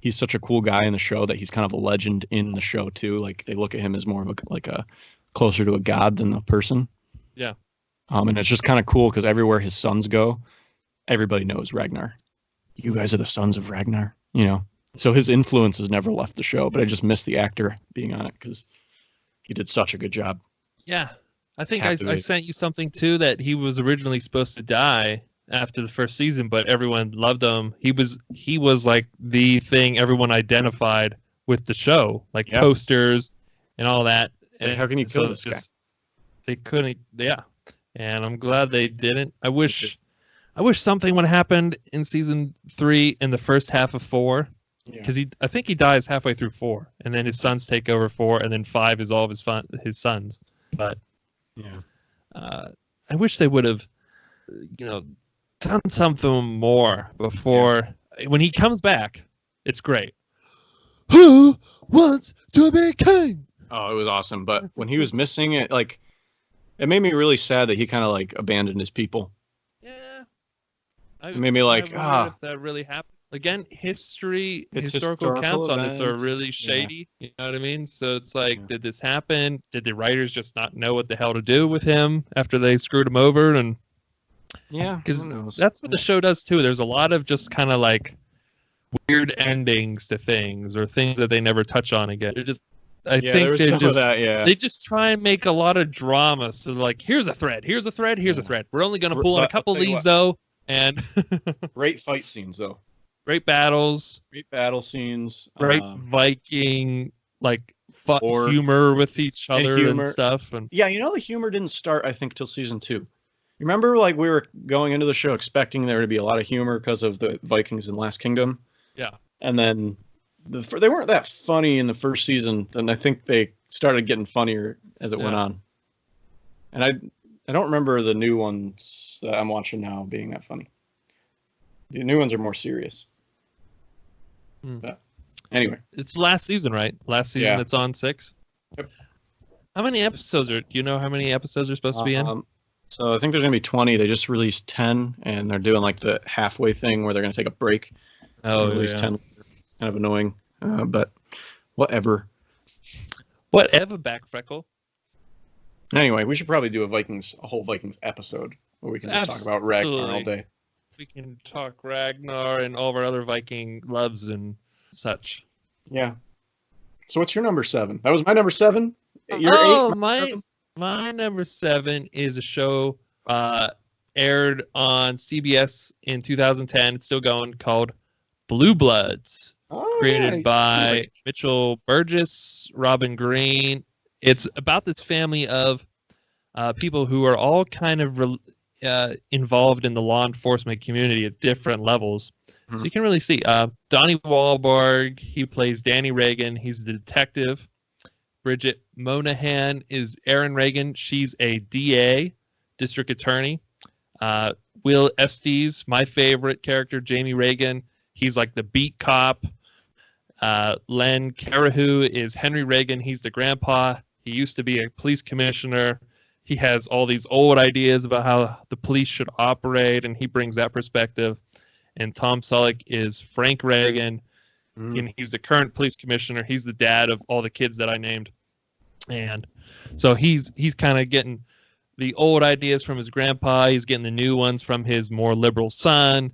he's such a cool guy in the show that he's kind of a legend in the show too. Like they look at him as more of a closer to a god than a person. Yeah. And it's just kind of cool because everywhere his sons go, everybody knows Ragnar. You guys are the sons of Ragnar, you know. So his influence has never left the show, but I just miss the actor being on it because he did such a good job. Yeah. I think I sent you something too, that he was originally supposed to die after the first season, but everyone loved him. He was like the thing everyone identified with the show, like posters and all that. And how can you kill this guy? They couldn't. Yeah. And I'm glad they didn't. I wish something would have happened in season 3 in the first half of 4. Because I think he dies halfway through 4, and then his sons take over 4, and then 5 is all of his sons. But I wish they would have, done something more before. When he comes back, it's great. Who wants to be king? Oh, it was awesome. But when he was missing it, like, it made me really sad that he kind of like abandoned his people. Yeah, it made me like, if that really happened. Again, historical accounts on this are really shady. You know what I mean? So it's like, did this happen? Did the writers just not know what the hell to do with him after they screwed him over? And because that's what the show does too. There's a lot of just kind of like weird endings to things, or things that they never touch on again. I think they just try and make a lot of drama. So like, here's a thread. We're only going to pull on a couple of these though. And great fight scenes though. Great battles. Great battle scenes. Great Viking humor with each other and stuff. And the humor didn't start, I think, till season 2. You remember, like, we were going into the show expecting there to be a lot of humor because of the Vikings in Last Kingdom. Yeah. And then they weren't that funny in the first season. Then I think they started getting funnier as it went on. And I don't remember the new ones that I'm watching now being that funny. The new ones are more serious. But anyway, it's last season, right? Last season, it's on 6. Yep. How many episodes do you know how many episodes are supposed to be in? So I think there's gonna be 20. They just released 10, and they're doing like the halfway thing where they're gonna take a break. Oh, release 10. Kind of annoying, but whatever. Whatever, back freckle. Anyway, we should probably do a whole Vikings episode where we can just talk about Ragnar all day. We can talk Ragnar and all of our other Viking loves and such. Yeah. So what's your number 7? That was my number 7. Your 8. My number 7 is a show aired on CBS in 2010. It's still going, called Blue Bloods, created by Mitchell Burgess, Robin Green. It's about this family of people who are all kind of involved in the law enforcement community at different levels. So you can really see Donnie Wahlberg, he plays Danny Reagan. He's the detective. Bridget Monahan is Erin Reagan. She's a DA, district attorney. Will Estes, my favorite character, Jamie Reagan. He's like the beat cop. Len Carahu is Henry Reagan. He's the grandpa. He used to be a police commissioner. He has all these old ideas about how the police should operate, and he brings that perspective. And Tom Selleck is Frank Reagan, and he's the current police commissioner. He's the dad of all the kids that I named. And so he's kind of getting the old ideas from his grandpa. He's getting the new ones from his more liberal son.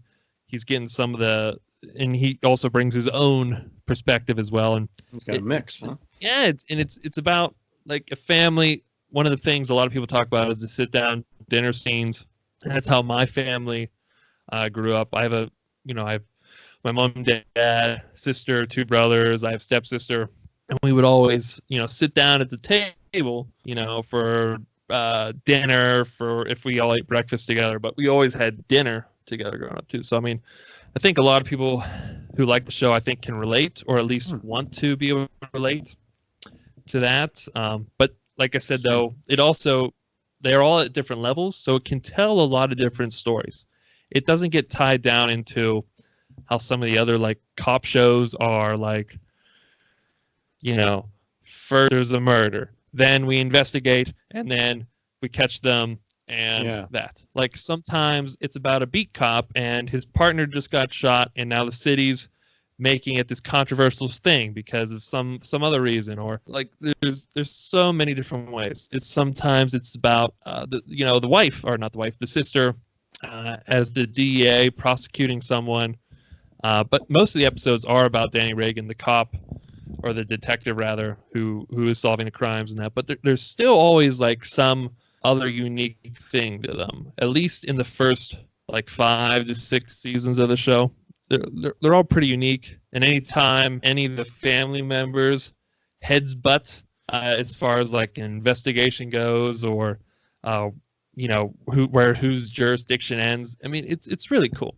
he's getting some of the, and he also brings his own perspective as well. And he's got a mix, huh? Yeah, it's about like a family. One of the things a lot of people talk about is the sit down dinner scenes. And that's how my family grew up. I have my mom, dad, sister, 2 brothers. I have stepsister, and we would always, sit down at the table, for dinner, for if we all ate breakfast together. But we always had dinner together growing up too. So I mean, I think a lot of people who like the show, I think, can relate, or at least want to be able to relate to that. But like I said, though, they're all at different levels, so it can tell a lot of different stories. It doesn't get tied down into how some of the other like cop shows are like, first there's a murder, then we investigate, and then we catch them, and that. Like sometimes it's about a beat cop and his partner just got shot, and now the city's making it this controversial thing because of some other reason, or like there's so many different ways. Sometimes it's about the wife, or not the wife, the sister, as the DEA prosecuting someone. But most of the episodes are about Danny Reagan, the cop, or the detective rather, who is solving the crimes and that. But there's still always like some other unique thing to them. At least in the first like 5 to 6 seasons of the show, they're all pretty unique. And anytime any of the family members heads butt as far as like an investigation goes, or whose jurisdiction ends, I mean, it's really cool.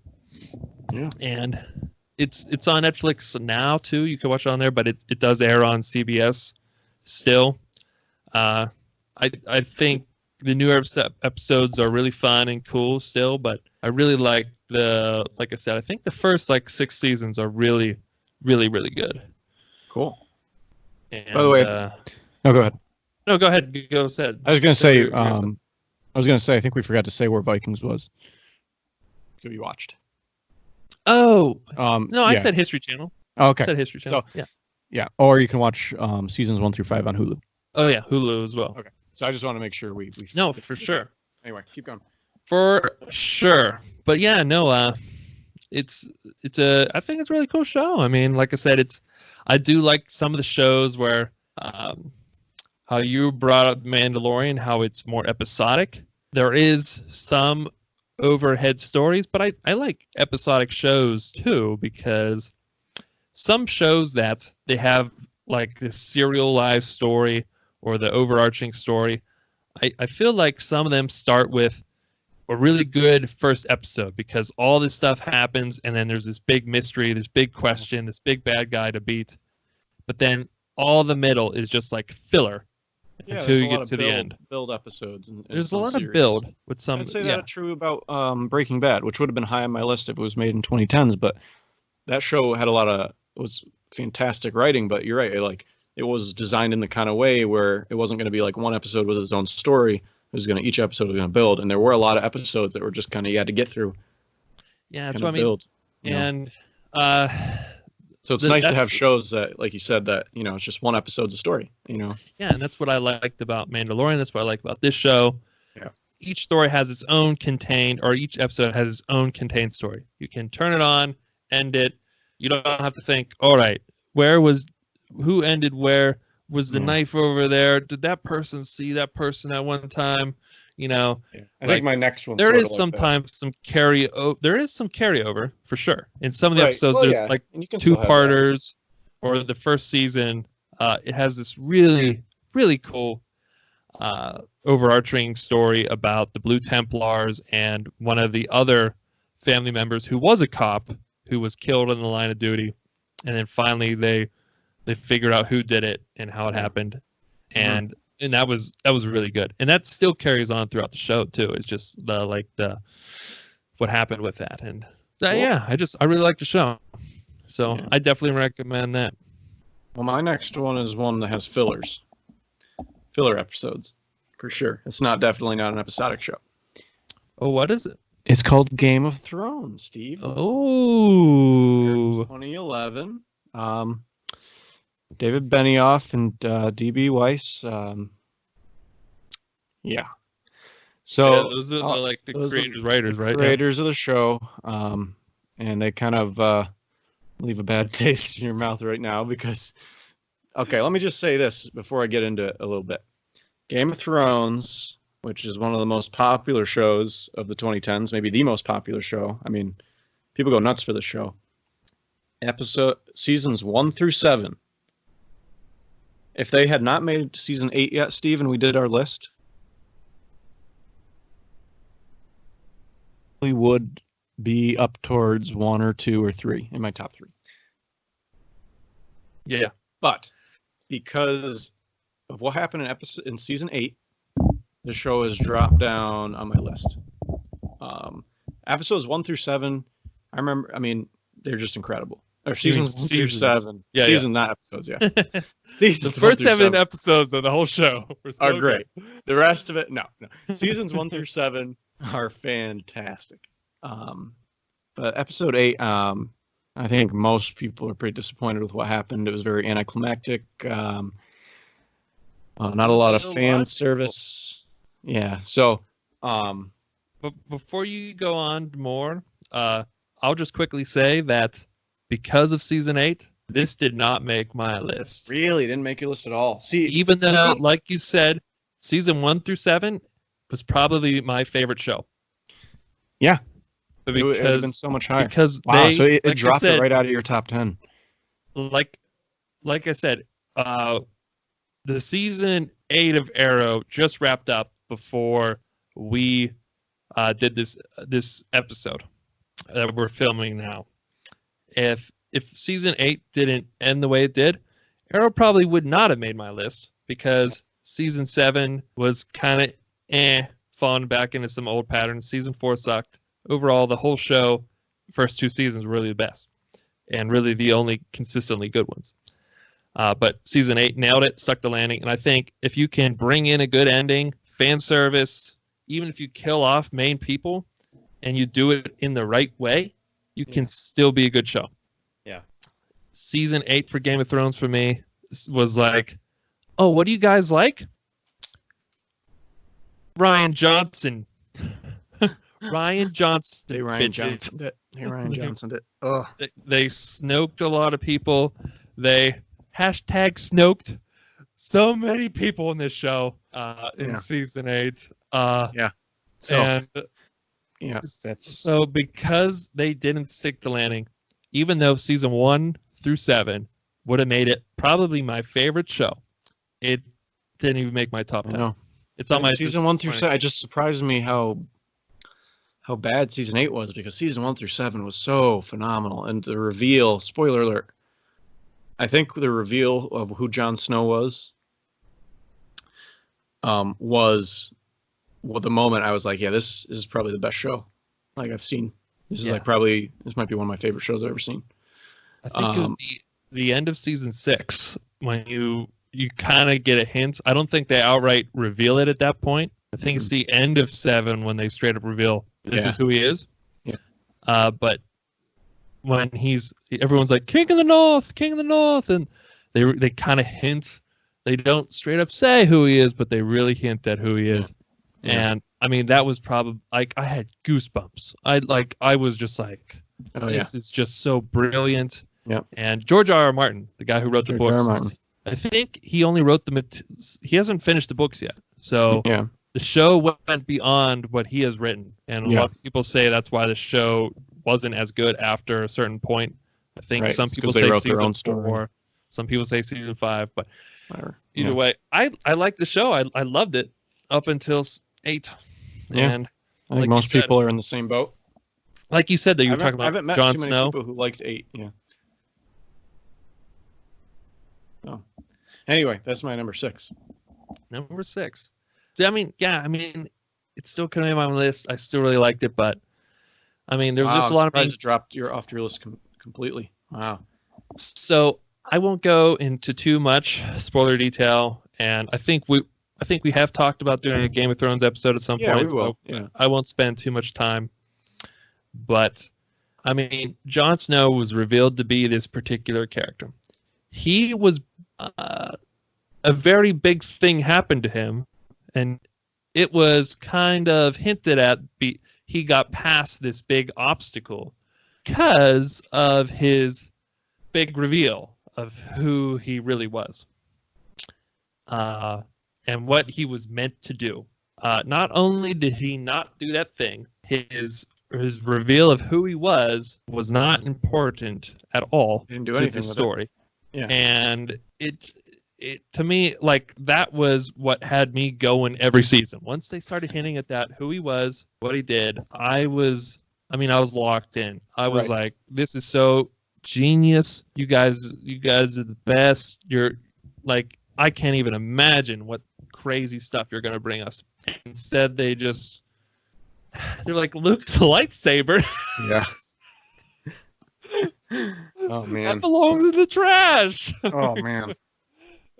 Yeah. And it's on Netflix now too. You can watch it on there, but it does air on CBS still. I think the newer episodes are really fun and cool still, but I really like like I said, I think the first like 6 seasons are really, really, really good. Cool. And, by the way, go ahead. No, go ahead. Go ahead. I was going to say, I think we forgot to say where Vikings was. Who you watched? Oh, no, I said History Channel. Oh, okay. I said History Channel. So, yeah. Or you can watch seasons 1 through 5 on Hulu. Oh yeah, Hulu as well. Okay. So I just want to make sure we No, for sure. Anyway, keep going. For sure. But yeah, no, it's I think it's a really cool show. I mean, like I said, I do like some of the shows where how you brought up Mandalorian, how it's more episodic. There is some overhead stories, but I like episodic shows too, because some shows that they have like this serialized story or the overarching story, I feel like some of them start with a really good first episode, because all this stuff happens and then there's this big mystery, this big question, this big bad guy to beat, but then all the middle is just like filler until you get to the end. Build episodes. There's a lot of build with some. I'd say that's true about Breaking Bad, which would have been high on my list if it was made in 2010s. But that show had was fantastic writing. But you're right, it was designed in the kind of way where it wasn't going to be like one episode was its own story. Each episode was going to build, and there were a lot of episodes that were just kind of you had to get through. Yeah, that's what I mean. Build, and so it's nice to have shows that, like you said, that it's just one episode's a story. Yeah, and that's what I liked about Mandalorian. That's what I like about this show. Yeah. Each story has its own contained, or each episode has its own contained story. You can turn it on, end it. You don't have to think, all right, who ended where? Was the knife over there? Did that person see that person at one time? I think my next one. There is sometimes some carryover. There is some carryover for sure. In some of the episodes, there's like 2-parters, or the first season. It has this really, really cool overarching story about the Blue Templars and one of the other family members who was a cop who was killed in the line of duty, and then finally they figured out who did it and how it happened, and that was really good, and that still carries on throughout the show too. It's just the what happened with that, and so, I really like the show, so I definitely recommend that. Well, my next one is one that has filler episodes, for sure. It's definitely not an episodic show. Oh, what is it? It's called Game of Thrones, Steve. Oh, 2011. David Benioff and D.B. Weiss. So those are the creators, writers, right? Creators of the show. and they kind of leave a bad taste in your mouth right now because, okay, let me just say this before I get into it a little bit. Game of Thrones, which is one of the most popular shows of the 2010s, maybe the most popular show. I mean, people go nuts for this show. Seasons 1 through 7. If they had not made season 8 yet, Steve, and we did our list, we would be up towards 1 or 2 or 3 in my top 3. Yeah. But because of what happened in season 8, the show has dropped down on my list. Episodes 1 through 7, they're just incredible. Or seasons 1 through 7. Yeah, not episodes, yeah. The first 7 episodes of the whole show are great. The rest of it, no. Seasons 1 through 7 are fantastic. But episode 8, I think most people are pretty disappointed with what happened. It was very anticlimactic. Not a lot of fan service. Yeah. So, but before you go on more, I'll just quickly say that because of season 8, this did not make my list. Really? Didn't make your list at all? See, even though, like you said, season 1 through 7 was probably my favorite show. Yeah. But it would have been so much higher. Because so it like dropped it right out of your top 10. Like I said, the season 8 of Arrow just wrapped up before we did this episode that we're filming now. If season 8 didn't end the way it did, Arrow probably would not have made my list because season 7 was kind of falling back into some old patterns. Season 4 sucked. Overall, the whole show, first 2 seasons were really the best and really the only consistently good ones. But season 8 nailed it, stuck the landing. And I think if you can bring in a good ending, fan service, even if you kill off main people and you do it in the right way, you can still be a good show. Yeah. Season 8 for Game of Thrones for me was like, oh, what do you guys like? Ryan Johnson. Ryan Johnson. They Ryan Johnson it. Ugh. They snoked a lot of people. They #snoked so many people in this show in season 8. Yeah. So because they didn't stick the landing, even though season 1 through 7 would have made it probably my favorite show, it didn't even make my top 10. No. It's on my season 1 through 7. It just surprised me how bad season 8 was because season 1 through 7 was so phenomenal. And the reveal, spoiler alert, I think the reveal of who Jon Snow was the moment I was like, yeah, this is probably the best show like I've seen. This is this might be one of my favorite shows I've ever seen. I think it was the end of season 6 when you kind of get a hint. I don't think they outright reveal it at that point. I think it's the end of 7 when they straight up reveal this is who he is. Yeah. But when everyone's like King of the North, and they kind of hint. They don't straight up say who he is, but they really hint at who he is. Yeah. And I mean, that was probably like I had goosebumps. I was just like, this is just so brilliant. Yeah. And George R.R. Martin, the guy who wrote the books, I think he only wrote he hasn't finished the books yet. So the show went beyond what he has written. And a lot of people say that's why the show wasn't as good after a certain point. I think some people say season 4. Some people say season 5. But either way, I liked the show. I loved it up until 8. Yeah. And I think most people are in the same boat. Like you said, that you were talking about I haven't met Jon too many Snow. people who liked 8. Yeah. Oh. Anyway, that's my number 6. Number 6. See, I mean, it still couldn't be on my list. I still really liked it, but I mean, there was just a lot of it dropped off your list completely. Wow. So I won't go into too much spoiler detail, and I think we have talked about doing a Game of Thrones episode at some point. We will. So I won't spend too much time. But I mean, Jon Snow was revealed to be this particular character. He was a very big thing happened to him, and it was kind of hinted at. He got past this big obstacle, because of his big reveal of who he really was, and what he was meant to do. Not only did he not do that thing, his reveal of who he was not important at all Didn't do to anything the with story. Yeah. And it to me, like, that was what had me going every season. Once they started hinting at that, who he was, what he did, I was locked in. I was like, this is so genius. You guys are the best. You're like, I can't even imagine what crazy stuff you're going to bring us. Instead, they're like, Luke's lightsaber. Yeah. Oh man, that belongs in the trash. Oh man.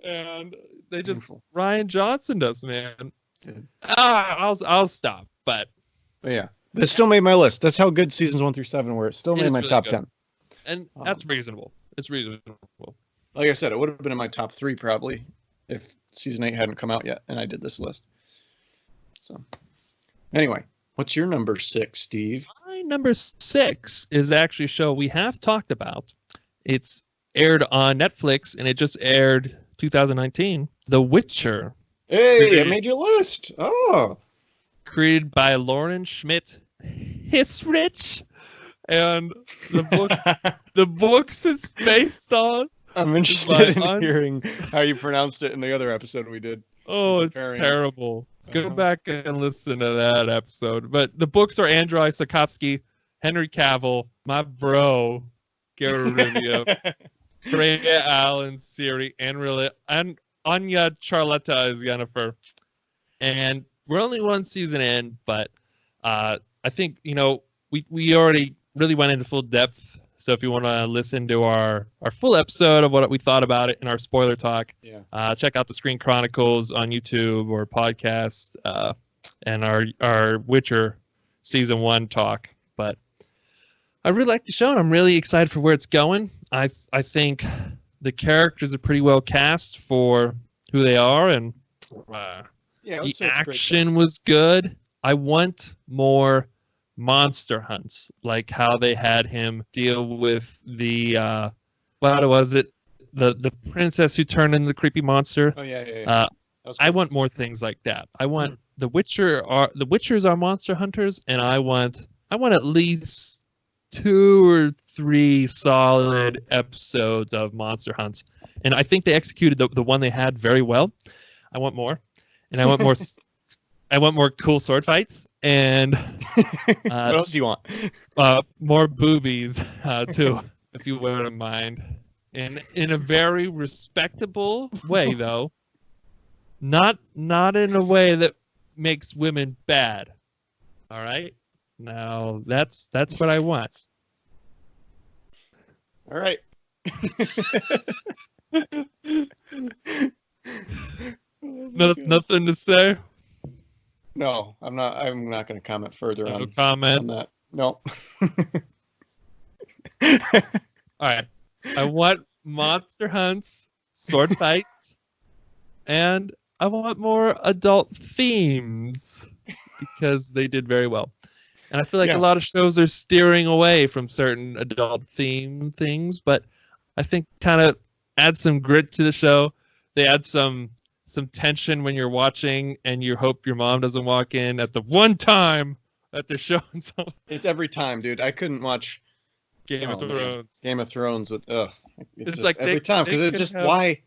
And they just Painful. Ryan Johnson does, man. Good. I'll stop, but yeah, it still made my list. That's how good seasons 1 through 7 were. It still made my really top good. 10, and that's reasonable. It's reasonable. Like I said, it would have been in my top 3 probably if season 8 hadn't come out yet and I did this list. So, anyway, what's your number 6, Steve? My number 6 is actually a show we have talked about. It's aired on Netflix, and it just aired 2019. The Witcher. Hey, I made your list. Oh. Created by Lauren Schmidt Hissrich. And the books is based on. I'm interested in hearing how you pronounced it in the other episode we did. Oh, it's terrible. Go back and listen to that episode. But the books are Andrei Sapkowski, Henry Cavill, my bro, Geralt Rivia, Freya Allen, Siri, and Anya Charlotta is Yennefer. And we're only one season in, but I think, we already really went into full depth. So if you want to listen to our full episode of what we thought about it in our spoiler talk, check out the Screen Chronicles on YouTube or podcast, and our Witcher season 1 talk. But I really like the show, and I'm really excited for where it's going. I think the characters are pretty well cast for who they are, and the action was good. I want more monster hunts, like how they had him deal with the what was it, the princess who turned into the creepy monster. I want more things like that. I want the Witchers are monster hunters, and I want at least 2 or 3 solid episodes of monster hunts, and I think they executed the one they had very well. I want more, and I want more. I want more cool sword fights, and what else do you want? More boobies too, if you wouldn't mind. In a very respectable way, though. Not in a way that makes women bad. All right? Now that's what I want. All right. Nothing to say? No, I'm not going to comment further on that. No. All right. I want monster hunts, sword fights, and I want more adult themes because they did very well. And I feel like a lot of shows are steering away from certain adult theme things, but I think kind of add some grit to the show. They add some tension when you're watching, and you hope your mom doesn't walk in at the one time that they're showing something. It's every time, dude. I couldn't watch Game of Thrones. Game of Thrones with it's like every time because it's just why.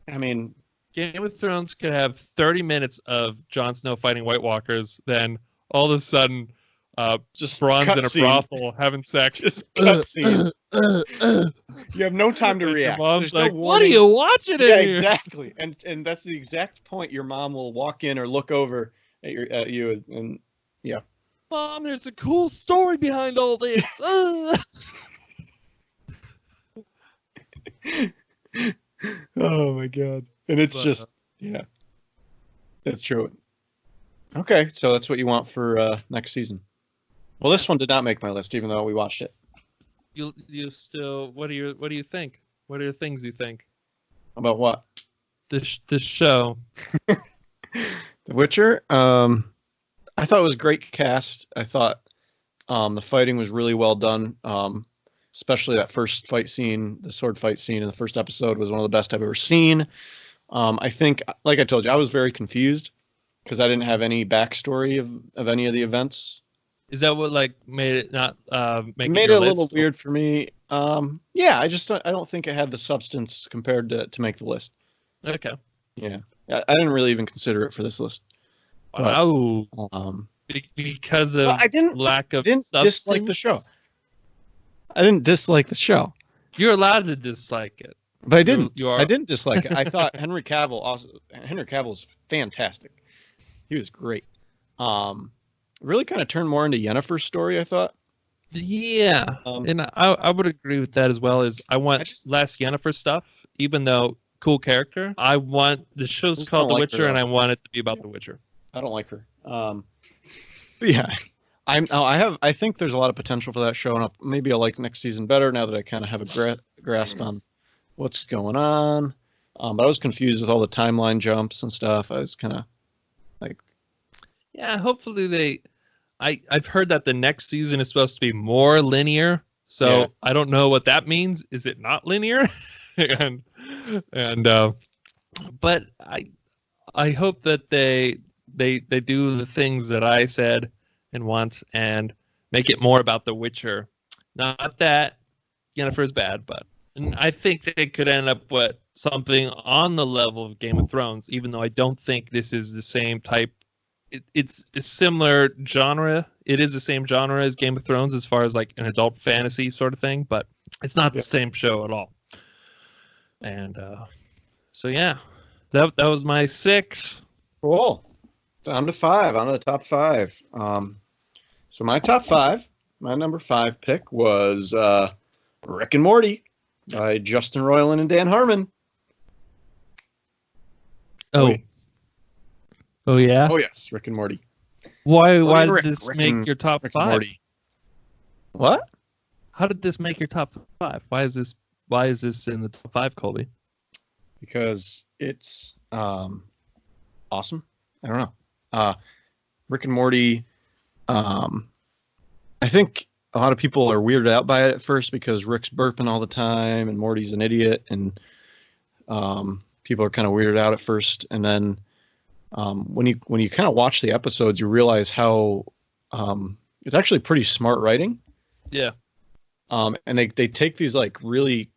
I mean, Game of Thrones could have 30 minutes of Jon Snow fighting White Walkers, then all of a sudden, just Bronn's in a brothel having sex. Just cutscene. You have no time to react. Your mom's like, what are you watching in here? Exactly. And that's the exact point. Your mom will walk in or look over at you and yeah. Mom, there's a cool story behind all this. Oh my god. And it's just that's true. Okay, so that's what you want for next season. Well, this one did not make my list, even though we watched it. You still? What do you think? What are the things you think about what? This show, The Witcher. I thought it was a great cast. I thought The fighting was really well done. Especially that first fight scene, the sword fight scene in the first episode was one of the best I've ever seen. I think, like I told you, I was very confused because I didn't have any backstory of any of the events. Is that what like made it not make Made it it your a little list? weird for me. Yeah, I don't think it had the substance compared to make the list. Okay. Yeah, I didn't really even consider it for this list. Wow. Um, Because of I didn't lack of dislike the show. I didn't dislike the show. You're allowed to dislike it. But I didn't. You are. I didn't dislike it. I thought Henry Cavill was fantastic. He was great. Really kind of turned more into Yennefer's story, I thought. Yeah, and I would agree with that as well. Is I want less Yennefer stuff, even though cool character. I want the show's called The Witcher, and I want it to be about The Witcher. I don't like her. But yeah, I think there's a lot of potential for that show, and maybe I'll like next season better now that I kind of have a grasp on what's going on. But I was confused with all the timeline jumps and stuff. I was kind of like, yeah. Hopefully I've heard that the next season is supposed to be more linear, so yeah. I don't know what that means. Is it not linear? But I hope that they do the things that I said and want and make it more about The Witcher. Not that Yennefer is bad, but and I think they could end up with something on the level of Game of Thrones, even though I don't think this is the same type. It's a similar genre. It is the same genre as Game of Thrones as far as like an adult fantasy sort of thing, but it's not the same show at all. And so yeah, that was my 6. Cool. Down to 5. On to the top 5. So my top 5, my number 5 pick was Rick and Morty by Justin Roiland and Dan Harmon. Oh yeah. Oh yes, Rick and Morty. Why did this make your top 5? What? How did this make your top 5? Why is this in the top 5, Colby? Because it's awesome. I don't know. Rick and Morty. I think a lot of people are weirded out by it at first because Rick's burping all the time and Morty's an idiot, and people are kind of weirded out at first, and then when you kind of watch the episodes, you realize how it's actually pretty smart writing. Yeah. And they take these like really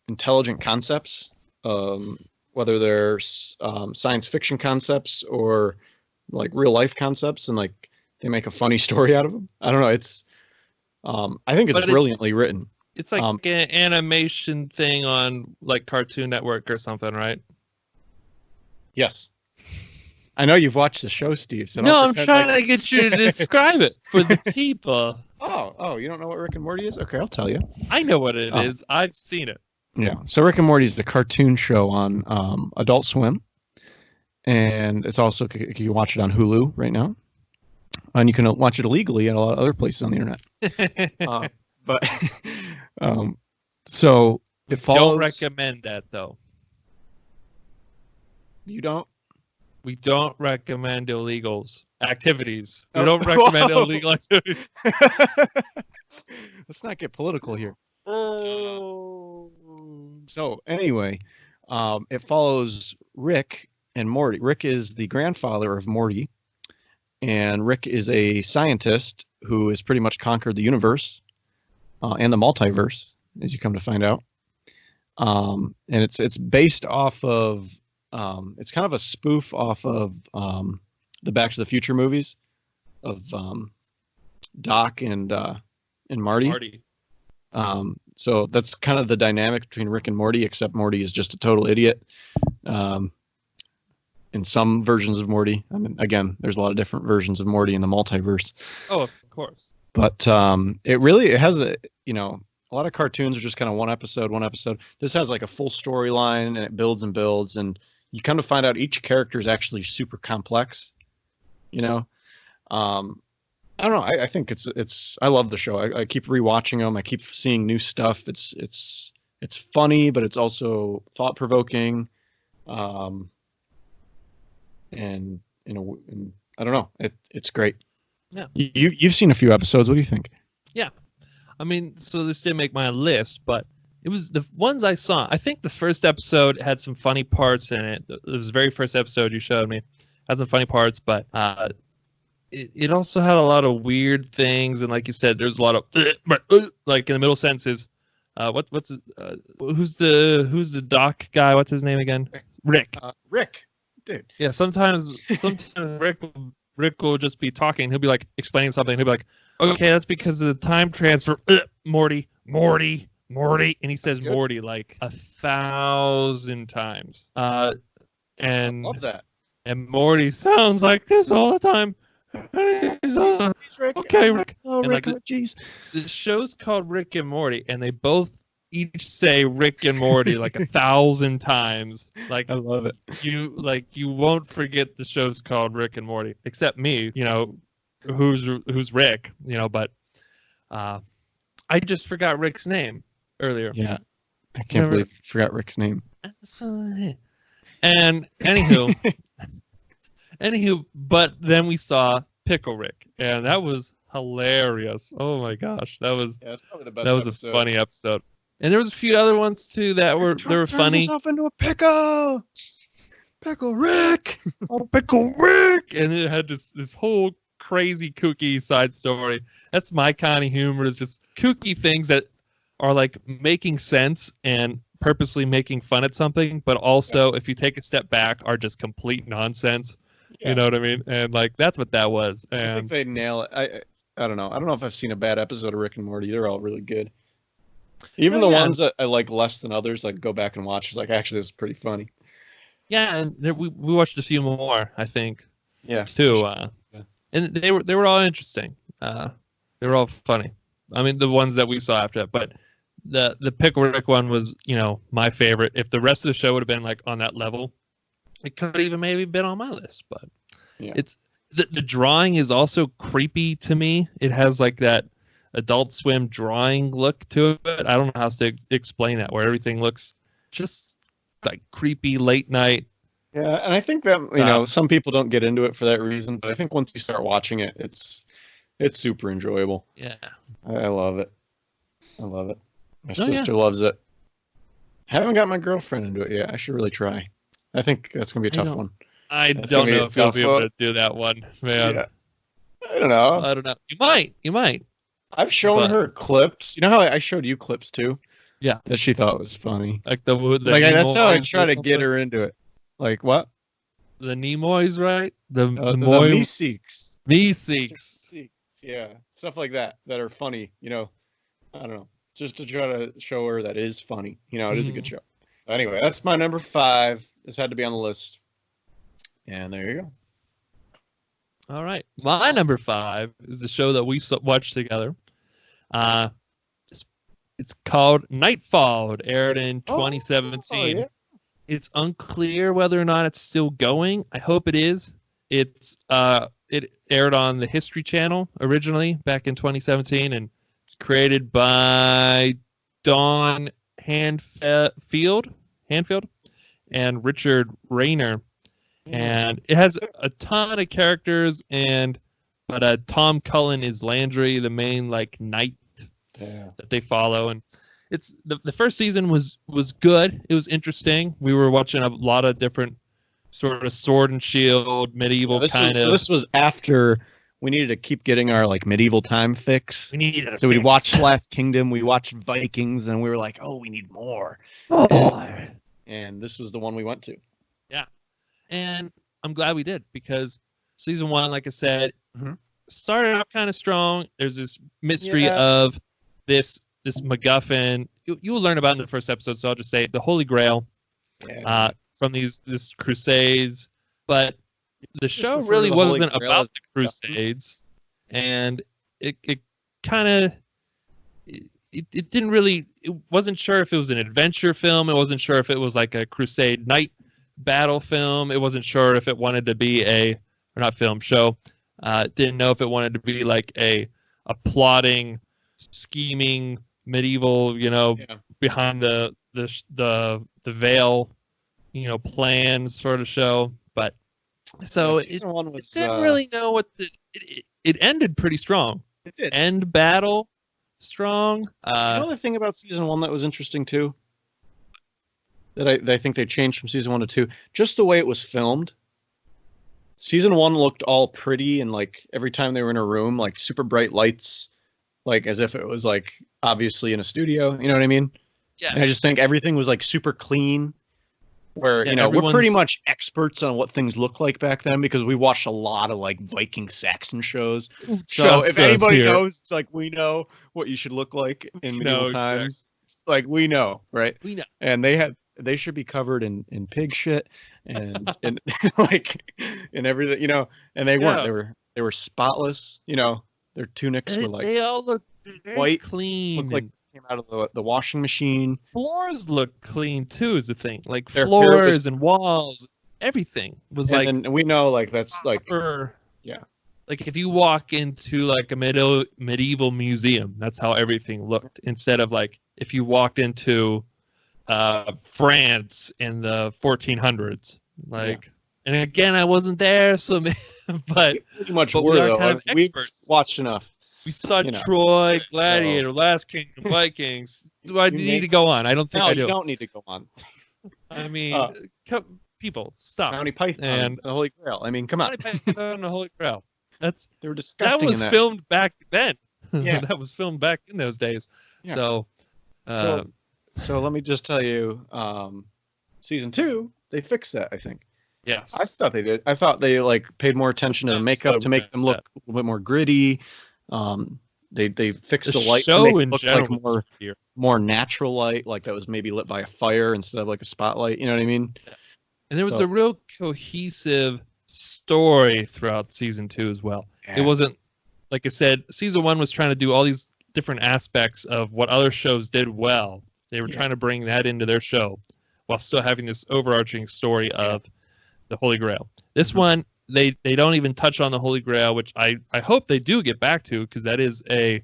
intelligent concepts, whether they're science fiction concepts or like real life concepts, and like they make a funny story out of them. I don't know. It's I think it's brilliantly written. It's like an animation thing on like Cartoon Network or something, right? Yes. I know you've watched the show, Steve. So no, I'm trying to get you to describe it for the people. Oh, you don't know what Rick and Morty is? Okay, I'll tell you. I know what it is. I've seen it. Yeah. So Rick and Morty is the cartoon show on Adult Swim, and it's also you can watch it on Hulu right now, and you can watch it illegally at a lot of other places on the internet. But so it follows. Don't recommend that though. You don't. We don't recommend illegal activities. We don't recommend illegal activities. Let's not get political here. So anyway, it follows Rick and Morty. Rick is the grandfather of Morty, and Rick is a scientist who has pretty much conquered the universe and the multiverse, as you come to find out. And it's based off of. It's kind of a spoof off of the Back to the Future movies of Doc and Marty. So that's kind of the dynamic between Rick and Morty, except Morty is just a total idiot. In some versions of Morty, I mean, again, there's a lot of different versions of Morty in the multiverse. Oh, of course. But it has a lot of cartoons are just kind of one episode. This has like a full storyline, and it builds and builds, and you kind of find out each character is actually super complex. I don't know. I think it's. I love the show. I keep rewatching them. I keep seeing new stuff. It's funny, but it's also thought provoking. And I don't know. It's great. Yeah. You've seen a few episodes. What do you think? Yeah. I mean, so this didn't make my list, but it was the ones I saw. I think the first episode had some funny parts in it. It was the very first episode you showed me. Had some funny parts, but it also had a lot of weird things, and like you said, there's a lot of like in the middle sentences. Who's the doc guy? What's his name again? Rick. Rick, dude. Yeah, sometimes Rick will just be talking. He'll be like explaining something. He'll be like, "Okay, that's because of the time transfer." Morty, and he says Morty like 1,000 times. And I love that. And Morty sounds like this all the time. Okay, Rick. Oh, Rick, jeez. The show's called Rick and Morty, and they both each say Rick and Morty like 1,000 times. Like, I love it. You won't forget the show's called Rick and Morty, except me. Who's Rick? But I just forgot Rick's name earlier. Yeah, I can't believe you forgot Rick's name. And anywho, but then we saw Pickle Rick, and that was hilarious. Oh my gosh, that's probably the best. That was a funny episode. And there was a few other ones too that were funny. Turns himself into a pickle. Pickle Rick. Oh, Pickle Rick, and it had this whole crazy kooky side story. That's my kind of humor. Is just kooky things that are like making sense and purposely making fun at something, but also if you take a step back, are just complete nonsense. Yeah. You know what I mean? And like that's what that was. And I think they nail it. I don't know. I don't know if I've seen a bad episode of Rick and Morty. They're all really good. Even the ones that I like less than others, like go back and watch. It's like actually this is pretty funny. Yeah, and we watched a few more, I think. Yeah. Too. And they were all interesting. They were all funny. I mean, the ones that we saw after that, but the Pickle Rick one was, my favorite. If the rest of the show would have been like on that level, it could have even maybe been on my list. But it's the drawing is also creepy to me. It has like that Adult Swim drawing look to it. I don't know how to explain that, where everything looks just like creepy late night. Yeah, and I think that some people don't get into it for that reason, but I think once you start watching it, it's super enjoyable. Yeah, I love it. I love it. My sister loves it. Haven't got my girlfriend into it yet. I should really try. I think that's gonna be a tough one. I don't know if you'll be able to do that one, man. Yeah. I don't know. You might. I've shown her clips. You know how I showed you clips too? Yeah. That she thought was funny. Like that's how I try to get her into it. Like what? The Nimoys, right? The Meeseeks. Meeseeks. Yeah. Stuff like that are funny. I don't know. Just to try to show her that is funny. It is a good show. Anyway, that's my number 5. This had to be on the list. And there you go. All right. My number 5 is the show that we watched together. It's called Nightfall. It aired in 2017. Yeah. It's unclear whether or not it's still going. I hope it is. It aired on the History Channel originally back in 2017, and it's created by Don Hanfield and Richard Rayner. And it has a ton of characters, but Tom Cullen is Landry, the main knight that they follow. And it's the first season was good. It was interesting. We were watching a lot of different sort of sword and shield, medieval kind of. So this was after we needed to keep getting our medieval time fix. We watched Last Kingdom, we watched Vikings, and we were like, oh, we need more. And this was the one we went to. Yeah. And I'm glad we did, because season 1, like I said, started out kind of strong. There's this mystery of this MacGuffin. You will learn about it in the first episode, so I'll just say the Holy Grail from this Crusades. But the show really wasn't about the Crusades, and it kind of it didn't really. It wasn't sure if it was an adventure film. It wasn't sure if it was like a Crusade knight battle film. It wasn't sure if it wanted to be show. Didn't know if it wanted to be like a plotting, scheming medieval, behind the veil, plans sort of show. But so it didn't really know what it ended pretty strong. It did. End battle. strong. Another thing about season 1 that was interesting too, that I think they changed from season 1 to 2, just the way it was filmed. Season 1 looked all pretty, and like every time they were in a room, like super bright lights, like as if it was like obviously in a studio. You know what I mean? Yeah. And I just think everything was like super clean. Where, you know, we're pretty much experts on what things look like back then because we watched a lot of like Viking Saxon shows. So if anybody knows, it's like we know what you should look like in medieval times. Like we know, right? We know. And they should be covered in pig shit and like in everything, you know, and they weren't. They were spotless, you know. Their tunics were like they all look white, clean. looked like came out of the washing machine. Floors look clean too, is the thing. Like floors and walls, everything was like. And we know, like that's proper, yeah. Like if you walk into like a medieval museum, that's how everything looked. Instead of like if you walked into France in the 1400s, like. And again, I wasn't there, so but pretty much were though. Kind of we watched enough. We saw Troy, Gladiator, Last Kingdom, Vikings. Do I need to go on? I don't think I do. No, you don't need to go on. I mean, people, stop. Monty Python and the Holy Grail. I mean, come on. Monty Python and the Holy Grail. They were disgusting. That was filmed back then. Yeah, that was filmed back in those days. Yeah. So let me just tell you, season 2, they fixed that, I think. Yes. I thought they did. I thought they like paid more attention to the makeup to make them look a little bit more gritty. They fixed the light to make it look like more natural light, like that was maybe lit by a fire instead of like a spotlight. You know what I mean? And there was a real cohesive story throughout season 2 as well. Yeah. It wasn't, like I said, season 1 was trying to do all these different aspects of what other shows did well. They were trying to bring that into their show while still having this overarching story of the Holy Grail. This one, they don't even touch on the Holy Grail, which I hope they do get back to, because that is a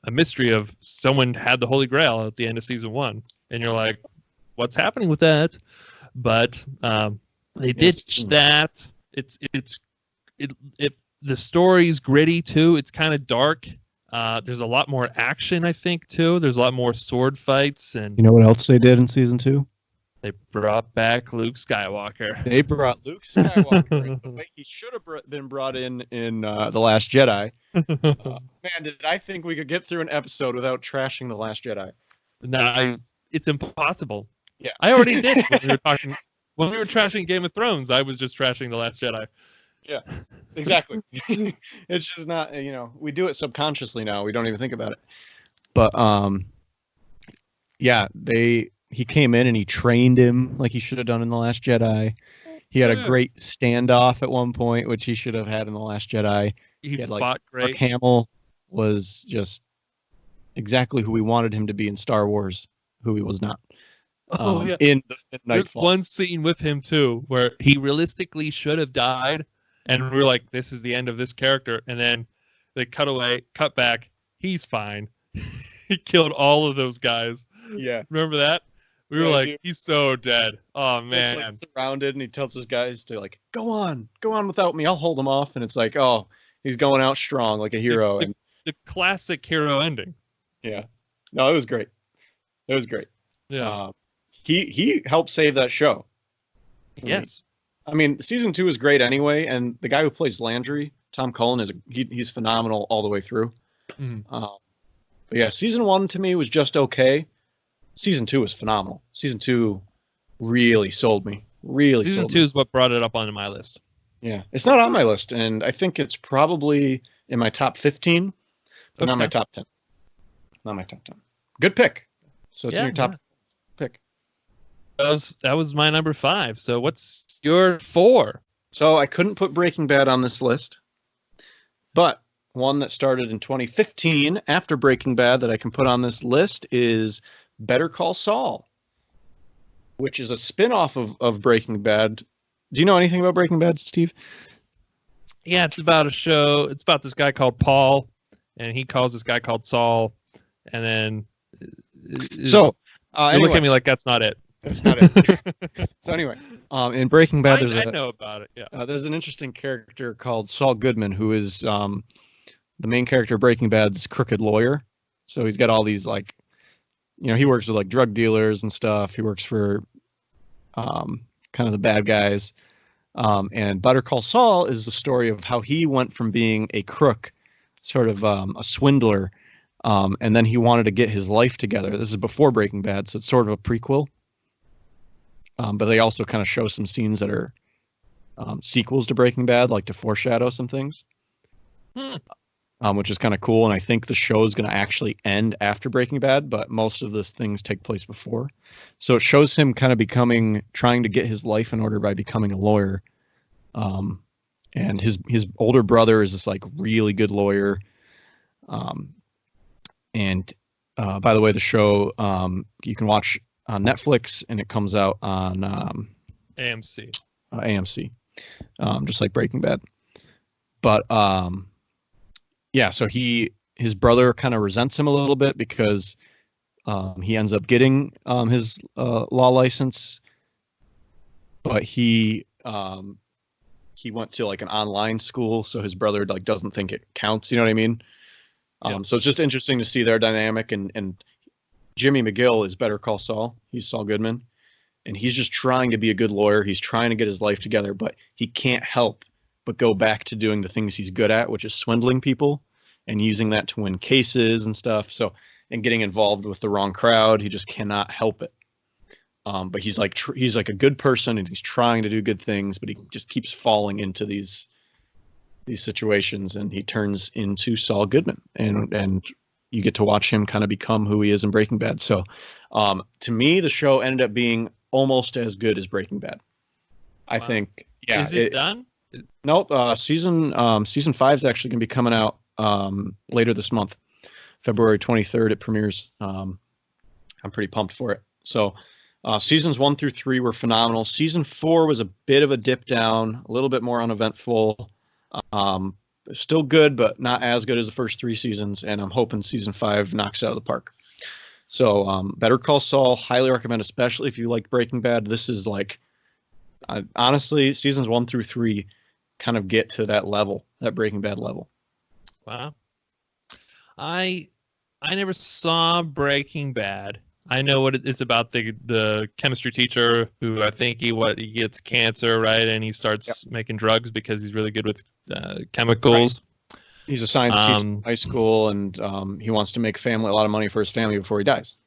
mystery of someone had the Holy Grail at the end of season 1, and you're like, what's happening with that? But they ditched that. The story's gritty too. It's kind of dark. There's a lot more action, I think, too. There's a lot more sword fights, and you know what else they did in season 2? They brought back Luke Skywalker. They brought Luke Skywalker the way he should have been brought in The Last Jedi. Man, did I think we could get through an episode without trashing The Last Jedi? No, it's impossible. Yeah, I already did when we were trashing Game of Thrones. I was just trashing The Last Jedi. Yeah, exactly. It's just not, we do it subconsciously now. We don't even think about it. But he came in and he trained him like he should have done in The Last Jedi. He had a great standoff at one point, which he should have had in The Last Jedi. He had, fought great. Mark Hamill was just exactly who we wanted him to be in Star Wars, who he was not. In Nightfall. There's one scene with him too where he realistically should have died, and we're like, this is the end of this character, and then they cut back. He's fine. He killed all of those guys. Yeah, remember that? We were like, he's so dead. Oh man, it's like surrounded, and he tells his guys to like, go on without me. I'll hold him off. And it's like, oh, he's going out strong like a hero. The classic hero ending. Yeah, no, it was great. It was great. Yeah, he helped save that show. Yes, I mean, season 2 is great anyway, and the guy who plays Landry, Tom Cullen, he's phenomenal all the way through. Mm. But yeah, season 1 to me was just okay. Season 2 was phenomenal. Season 2 really sold me. Season 2 is what brought it up onto my list. Yeah, it's not on my list, and I think it's probably in my top 15, but not my top 10. Not my top 10. Good pick. So it's in your top pick. That was my number 5. So what's your 4? So I couldn't put Breaking Bad on this list, but one that started in 2015 after Breaking Bad that I can put on this list is Better Call Saul, which is a spin-off of Breaking Bad. Do you know anything about Breaking Bad, Steve? Yeah, it's about a show. It's about this guy called Paul, and he calls this guy called Saul, and then you look at me like that's not it. That's not it. So anyway, in Breaking Bad, I know about it. Yeah, there's an interesting character called Saul Goodman, who is the main character of Breaking Bad's crooked lawyer. So he's got all these like, he works with like drug dealers and stuff. He works for kind of the bad guys. And Better Call Saul is the story of how he went from being a crook, sort of a swindler, and then he wanted to get his life together. This is before Breaking Bad, so it's sort of a prequel. But they also kind of show some scenes that are sequels to Breaking Bad, like to foreshadow some things, which is kind of cool. And I think the show is going to actually end after Breaking Bad, but most of those things take place before. So it shows him kind of trying to get his life in order by becoming a lawyer. And his older brother is this like really good lawyer. And by the way, the show you can watch on Netflix, and it comes out on AMC. AMC, just like Breaking Bad. But yeah, so his brother kind of resents him a little bit because he ends up getting his law license, but he went to like an online school, so his brother like doesn't think it counts. You know what I mean? Yeah. So it's just interesting to see their dynamic. And Jimmy McGill is Better Call Saul. He's Saul Goodman, and he's just trying to be a good lawyer. He's trying to get his life together, but he can't help but go back to doing the things he's good at, which is swindling people and using that to win cases and stuff. So, and getting involved with the wrong crowd, he just cannot help it. But he's like a good person, and he's trying to do good things, but he just keeps falling into these situations, and he turns into Saul Goodman, and you get to watch him kind of become who he is in Breaking Bad. So, to me, the show ended up being almost as good as Breaking Bad. I think. Yeah. Is it done? Nope. Season 5 is actually going to be coming out later this month, February 23rd. It premieres. I'm pretty pumped for it. So, seasons 1 through 3 were phenomenal. Season 4 was a bit of a dip down, a little bit more uneventful. Still good, but not as good as the first 3 seasons. And I'm hoping season 5 knocks it out of the park. So, Better Call Saul, highly recommend, especially if you like Breaking Bad. This is like, honestly, seasons 1 through 3 kind of get to that level, that Breaking Bad level. Wow. I never saw Breaking Bad. I know what it is about the chemistry teacher who I think he gets cancer, right? And he starts making drugs because he's really good with chemicals. Right. He's a science teacher in high school, and he wants to make a lot of money for his family before he dies.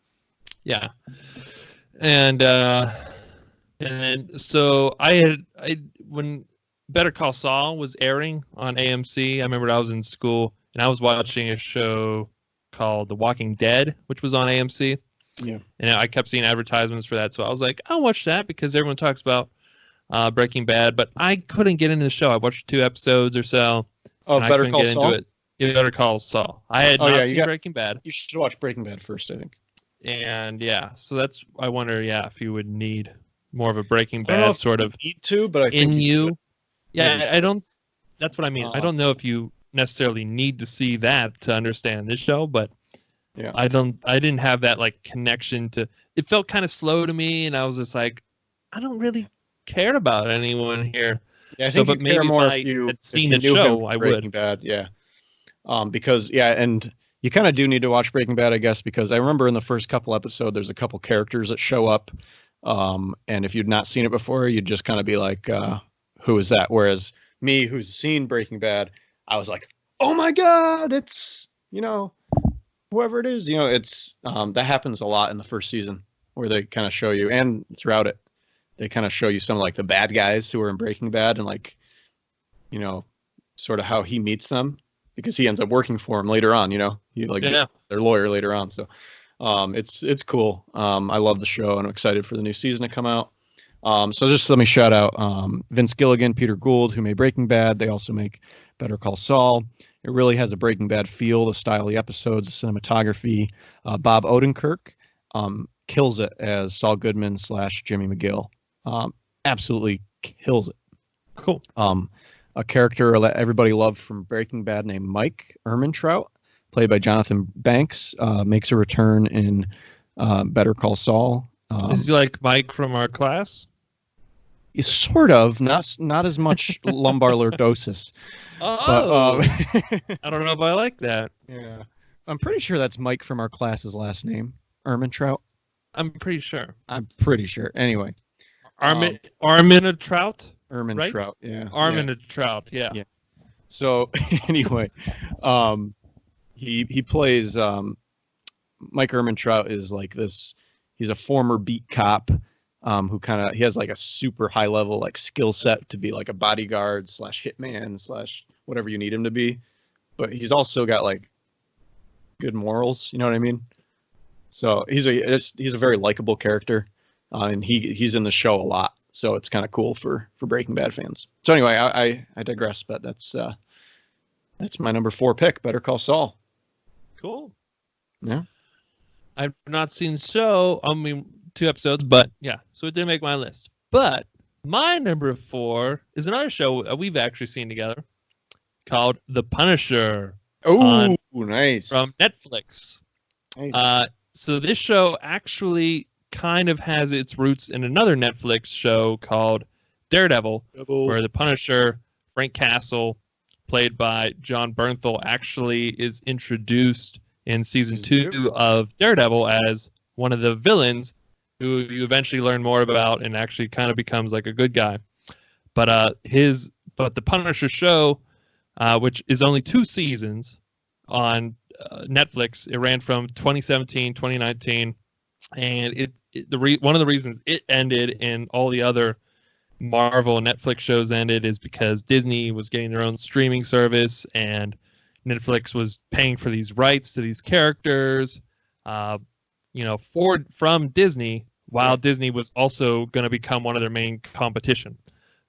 Yeah. And so when Better Call Saul was airing on AMC, I remember I was in school and I was watching a show called The Walking Dead, which was on AMC. Yeah. And I kept seeing advertisements for that. So I was like, I'll watch that because everyone talks about Breaking Bad, but I couldn't get into the show. I watched 2 episodes or so. Oh, Better Call Saul? Yeah, Better Call Saul. I had not seen Breaking Bad. You should watch Breaking Bad first, I think. And yeah, so that's, I wonder, if you would need more of a Breaking Bad sort of need to, but I think in you. Yeah, I don't, that's what I mean. I don't know if you necessarily need to see that to understand this show, but yeah, I didn't have that like connection to, it felt kind of slow to me, and I was just like, I don't really care about anyone here. Yeah, I think but maybe more if I had seen the show, I would. Breaking Bad, yeah. Because and you kind of do need to watch Breaking Bad, I guess, because I remember in the first couple episodes, there's a couple characters that show up, and if you'd not seen it before, you'd just kind of be like, who is that? Whereas me, who's seen Breaking Bad, I was like, oh my God, it's, whoever it is, it's, that happens a lot in the first season where they kind of show you, and throughout it, they kind of show you some of like the bad guys who are in Breaking Bad, and like, sort of how he meets them, because he ends up working for him later on, he their lawyer later on. So, it's cool. I love the show, and I'm excited for the new season to come out. So just let me shout out Vince Gilligan, Peter Gould, who made Breaking Bad. They also make Better Call Saul. It really has a Breaking Bad feel, the style of the episodes, the cinematography. Bob Odenkirk kills it as Saul Goodman / Jimmy McGill. Absolutely kills it. Cool. A character that everybody loved from Breaking Bad named Mike Ehrmantraut, played by Jonathan Banks, makes a return in Better Call Saul. Is he like Mike from our class? Sort of, not as much lumbar lordosis. Oh, but, I don't know if I like that. Yeah, I'm pretty sure that's Mike from our class's last name, Ermintrout. I'm pretty sure. I'm pretty sure. Anyway, Armin a Trout, right? Ermintrout. Yeah. Armin a Trout. Yeah. Yeah. So anyway, he plays Mike Ermintrout is like this. He's a former beat cop who he has like a super high level like skill set to be like a bodyguard / hitman / whatever you need him to be, but he's also got like good morals. You know what I mean? So he's a very likable character, and he's in the show a lot. So it's kind of cool for Breaking Bad fans. So anyway, I digress, but that's my number 4 pick, Better Call Saul. Cool. Yeah. I've not seen the show. I mean, 2 episodes, but yeah, so it didn't make my list. But my number 4 is another show we've actually seen together called The Punisher. Oh, nice. From Netflix. Nice. So this show actually kind of has its roots in another Netflix show called Daredevil, where the Punisher, Frank Castle, played by John Bernthal, actually is introduced in season 2 of Daredevil as one of the villains who you eventually learn more about and actually kind of becomes like a good guy. But the Punisher show, which is only 2 seasons on Netflix, it ran from 2017, 2019, and one of the reasons it ended and all the other Marvel and Netflix shows ended is because Disney was getting their own streaming service and Netflix was paying for these rights to these characters, from Disney, while Disney was also going to become one of their main competition.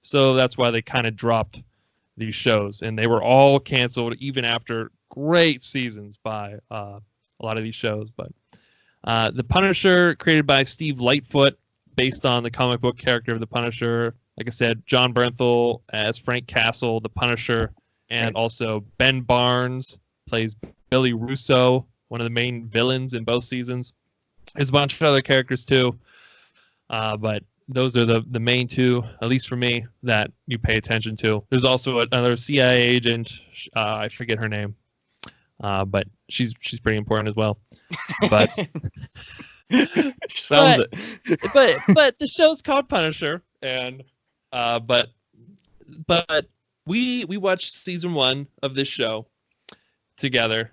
So that's why they kind of dropped these shows, and they were all canceled even after great seasons by a lot of these shows. But The Punisher, created by Steve Lightfoot, based on the comic book character of the Punisher. Like I said, John Bernthal as Frank Castle, the Punisher, and also Ben Barnes plays Billy Russo, one of the main villains in both seasons. There's a bunch of other characters too, but those are the main 2, at least for me, that you pay attention to. There's also another CIA agent. I forget her name, but she's pretty important as well. But sounds it. but the show's called Punisher, and but we watched season 1 of this show together,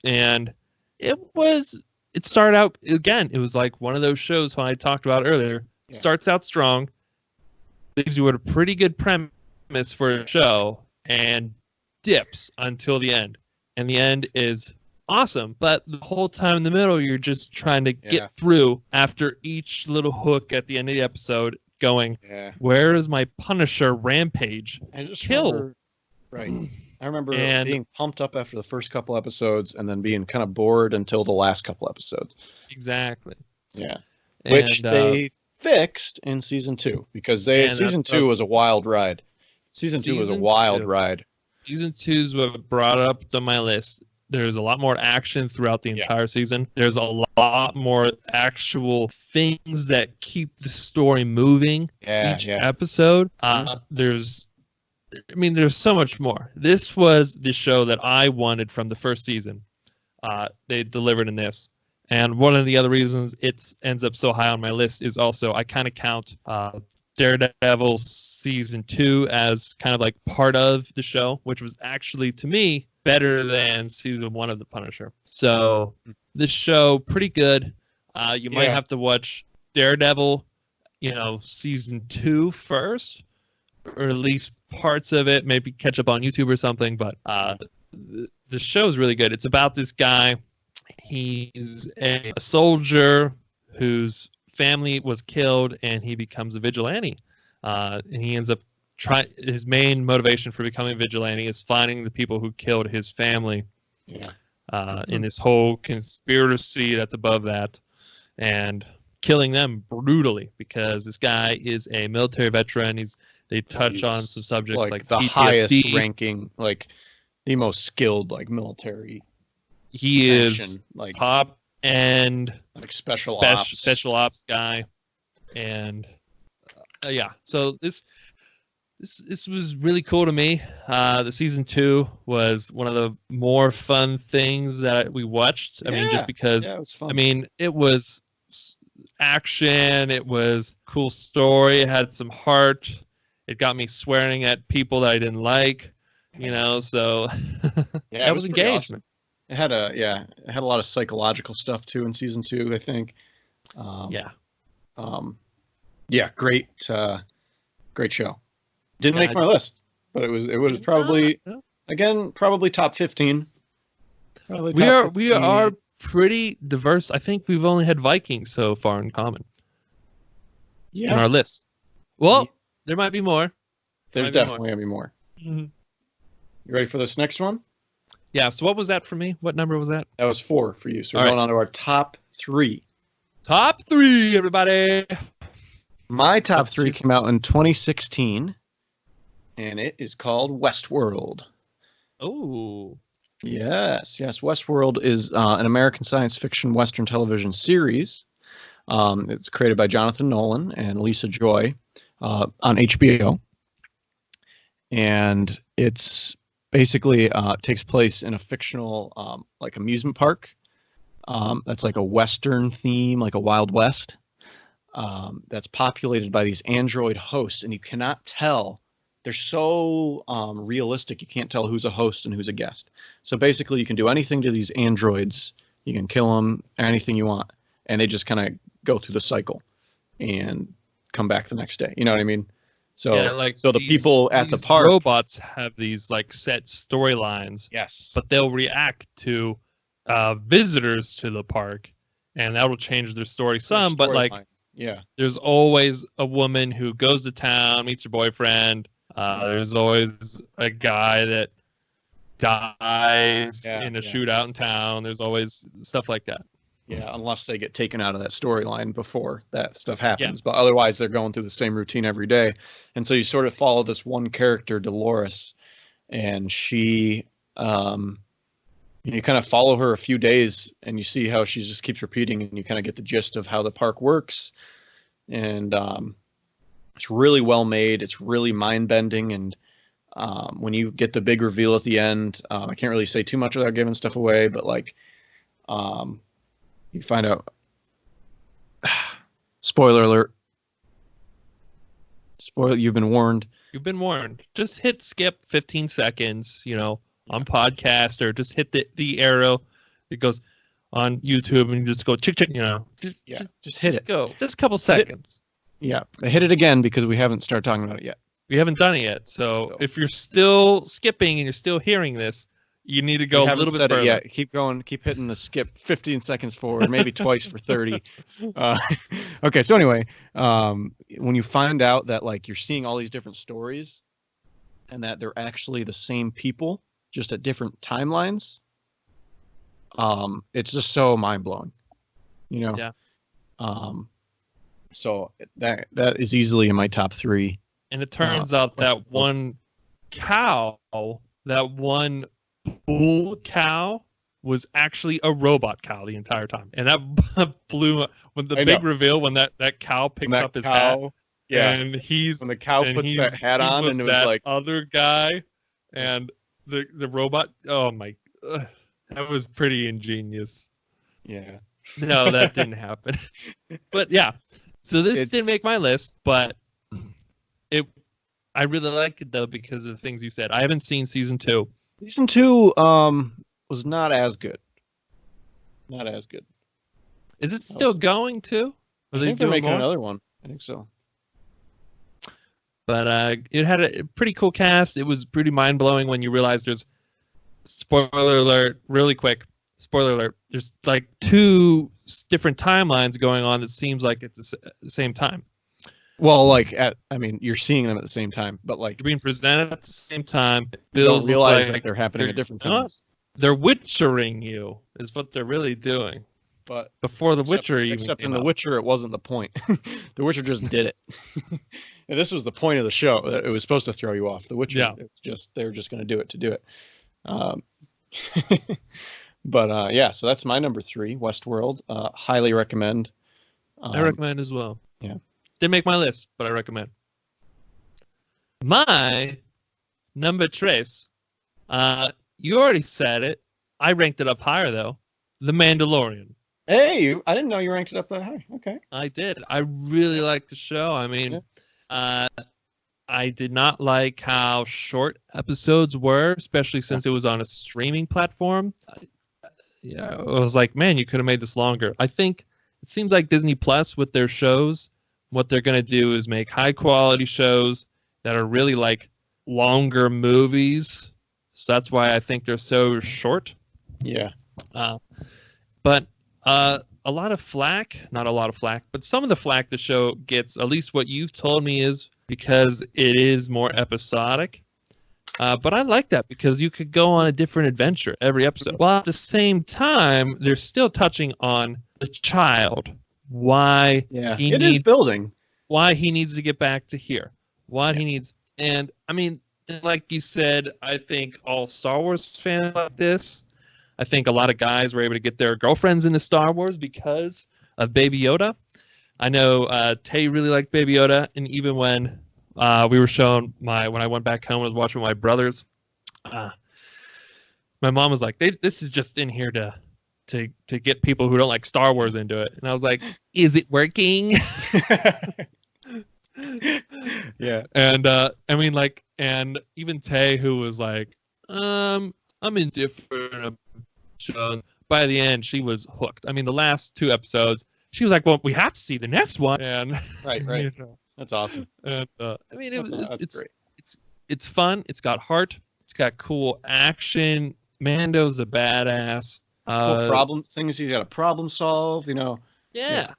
and it started out, again, it was like one of those shows when I talked about earlier. Yeah. Starts out strong, leaves you with a pretty good premise for a show, and dips until the end. And the end is awesome, but the whole time in the middle, you're just trying to get through after each little hook at the end of the episode, going, where is my Punisher rampage? I just kill. I remember being pumped up after the first couple episodes and then being kind of bored until the last couple episodes. Exactly. Yeah. Which they fixed in season 2, because season 2 was a wild ride. Season 2 was a wild ride. Season 2 is what brought it up to my list. There's a lot more action throughout the entire season. There's a lot more actual things that keep the story moving each episode. There's so much more. This was the show that I wanted from the first season. They delivered in this. And one of the other reasons it ends up so high on my list is also I kind of count Daredevil season 2 as kind of like part of the show, which was actually, to me, better than season 1 of The Punisher. So this show, pretty good. You might have to watch Daredevil, season 2 first, or at least parts of it, maybe catch up on YouTube or something. But the show is really good. It's about this guy. He's a soldier whose family was killed, and he becomes a vigilante. And he ends up his main motivation for becoming a vigilante is finding the people who killed his family. In this whole conspiracy that's above that, and killing them brutally, because this guy is a military veteran. They touch on some subjects like the PTSD. Highest ranking, like the most skilled, like military. He is like top end, like special ops guy, and so this this was really cool to me. The season 2 was one of the more fun things that we watched. I mean, just because it was fun. I mean, it was action, it was cool story, it had some heart. It got me swearing at people that I didn't like, so Yeah, I was engaged. Awesome. It had a lot of psychological stuff too in season 2, I think. Great show. Didn't make my list, but it was probably probably top 15. We are pretty diverse. I think we've only had Vikings so far in common. Yeah. In our list. Well, there might be more. There's definitely gonna be more. Mm-hmm. You ready for this next one? Yeah. So what was that for me? What number was that? That was 4 for you. So we're going on to our top 3. Top 3, everybody. My top 3 came out in 2016, and it is called Westworld. Oh. Yes. Westworld is an American science fiction Western television series. It's created by Jonathan Nolan and Lisa Joy on HBO. And it's basically takes place in a fictional like amusement park. That's like a Western theme, like a Wild West. That's populated by these android hosts, and you cannot tell. They're so realistic, you can't tell who's a host and who's a guest. So basically, you can do anything to these androids. You can kill them, anything you want, and they just kind of go through the cycle and come back the next day. You know what I mean? So, so the people at the park, robots have these like set storylines. Yes, but they'll react to visitors to the park, and that will change their story some. But like, there's always a woman who goes to town, meets her boyfriend. There's always a guy that dies in a shootout in town. There's always stuff like that. Yeah, unless they get taken out of that storyline before that stuff happens. But otherwise, they're going through the same routine every day. And so you sort of follow this one character, Dolores, and she, you kind of follow her a few days, and you see how she just keeps repeating, and you kind of get the gist of how the park works. And it's really well made. It's really mind-bending. And when you get the big reveal at the end, I can't really say too much without giving stuff away, but like, you find out. Spoiler alert. You've been warned. You've been warned. Just hit skip 15 seconds, on podcast, or just hit the arrow. It goes on YouTube, and you just go chick. Just hit it. Go. Just a couple seconds. Yeah. Hit it again because we haven't started talking about it yet. We haven't done it yet. So if you're still skipping and you're still hearing this, you need to go a little bit further. Yeah, keep going. Keep hitting the skip 15 seconds forward, maybe twice for 30. Okay, so anyway, when you find out that like you're seeing all these different stories, and that they're actually the same people, just at different timelines, it's just so mind blowing. Yeah. So that is easily in my top 3. And it turns out that one cow, that one bull cow, was actually a robot cow the entire time, and that blew up when the big reveal when that cow picks up his hat. Yeah, and when the cow puts that hat on, and it was like other guy, and the robot. Oh my, that was pretty ingenious. Yeah. No, that didn't happen. But yeah, so this didn't make my list, but I really like it though because of the things you said. I haven't seen season 2. Season 2 was not as good. Not as good. Is it still going too? I think they're making another one. I think so. But it had a pretty cool cast. It was pretty mind-blowing when you realize there's, spoiler alert, really quick, spoiler alert, there's like 2 different timelines going on that seems like it's the same time. Well, you're seeing them at the same time, but like you're being presented at the same time. You don't realize that they're happening at different times. They're Witchering you is what they're really doing. But before the Witcher, except in the Witcher, it wasn't the point. The Witcher just did it. And this was the point of the show. It was supposed to throw you off. The Witcher, they're just going to do it to do it. But so that's my number 3, Westworld. Highly recommend. I recommend as well. Yeah. Didn't make my list, but I recommend. My number tres. You already said it. I ranked it up higher though. The Mandalorian. Hey, I didn't know you ranked it up that high. Okay. I did. I really liked the show. I mean, I did not like how short episodes were, especially since it was on a streaming platform. Yeah, I was like, man, you could have made this longer. I think it seems like Disney Plus with their shows, what they're going to do is make high quality shows that are really like longer movies. So that's why I think they're so short. Yeah. But a lot of flack, not a lot of flack, but some of the flack the show gets, at least what you've told me, is because it is more episodic. But I like that because you could go on a different adventure every episode. While at the same time, they're still touching on the child. Why he it needs, is building. Why he needs to get back to here. Why he needs, and I mean, like you said, I think all Star Wars fans like this. I think a lot of guys were able to get their girlfriends into Star Wars because of Baby Yoda. I know Tay really liked Baby Yoda, and even when we were shown when I went back home and was watching with my brothers, my mom was like, "This is just in here to get people who don't like Star Wars into it," and I was like, "Is it working?" Yeah. And I mean, like, and even Tay, who was like, I'm indifferent. By the end, she was hooked. I mean, the last 2 episodes, she was like, "Well, we have to see the next one." And right. You know, That's awesome. and I mean, it's great. It's fun. It's got heart. It's got cool action. Mando's a badass. Cool things you got to problem solve. You know. Yeah.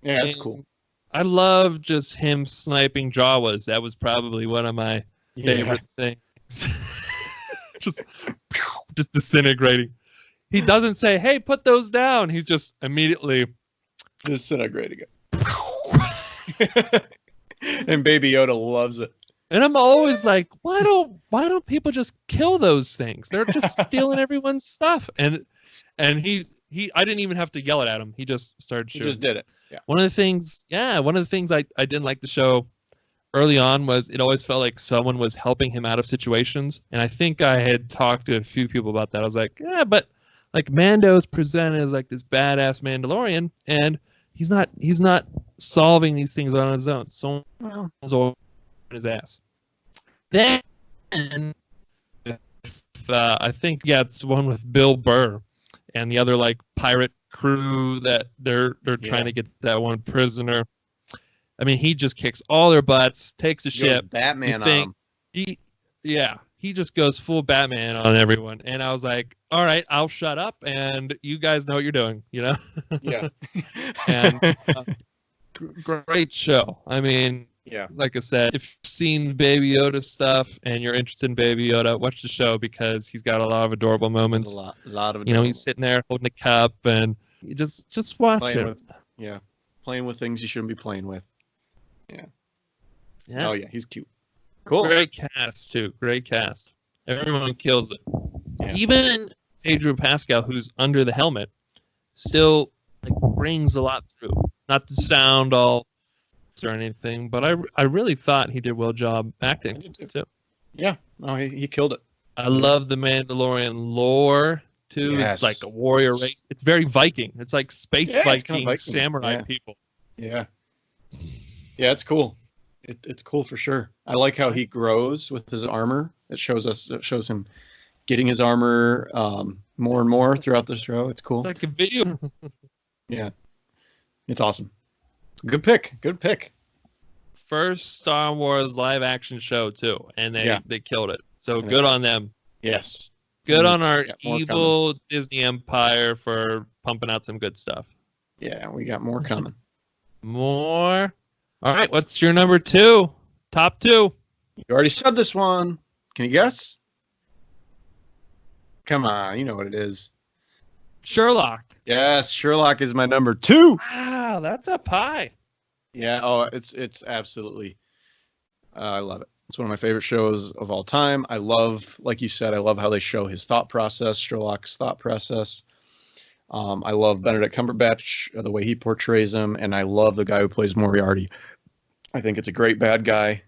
Yeah, that's cool. I love just him sniping Jawas. That was probably one of my favorite things. just disintegrating. He doesn't say, "Hey, put those down." He's just immediately disintegrating it. And Baby Yoda loves it. And I'm always like, why don't people just kill those things? They're just stealing everyone's stuff. And he I didn't even have to yell it at him. He just started shooting. He just did it. Yeah. One of the things I didn't like the show early on was it always felt like someone was helping him out of situations. And I think I had talked to a few people about that. I was like, yeah, but like Mando's presented as like this badass Mandalorian, and he's not solving these things on his own. Someone's over his ass. Then I think it's one with Bill Burr and the other like pirate crew that they're trying to get that one prisoner. I mean, he just kicks all their butts, takes the ship. Batman on him. He just goes full Batman on everyone. And I was like, all right, I'll shut up and you guys know what you're doing, you know? Yeah. And great show. I mean, yeah, like I said, if you've seen Baby Yoda stuff and you're interested in Baby Yoda, watch the show because he's got a lot of adorable moments. A lot of adorable. You know, he's sitting there holding a cup and you just watch it. Playing with things you shouldn't be playing with. Yeah. Oh yeah, he's cute. Cool. Great cast too. Great cast. Everyone kills it. Yeah. Even Pedro Pascal, who's under the helmet, still like brings a lot through. Not to sound all or anything, but I really thought he did a well job acting too. Yeah. No, he killed it. I love the Mandalorian lore too. Yes. It's like a warrior race. It's very Viking. It's like space Viking samurai people. Yeah. Yeah, it's cool. It's cool for sure. I like how he grows with his armor. It shows him getting his armor more and more throughout the show. It's cool. It's like a video. Yeah. It's awesome. Good pick. Good pick. First Star Wars live action show too, and they killed it. So good on them. Yes. Good on our evil Disney empire for pumping out some good stuff. Yeah, we got more coming. More. All right, what's your number 2? Top 2. You already said this one. Can you guess? Come on, you know what it is. Sherlock. Yes, Sherlock is my number 2. Wow, that's up high. Yeah, it's absolutely. I love it. It's one of my favorite shows of all time. I love, like you said, I love how they show his thought process, Sherlock's thought process. I love Benedict Cumberbatch, the way he portrays him, and I love the guy who plays Moriarty. I think it's a great bad guy.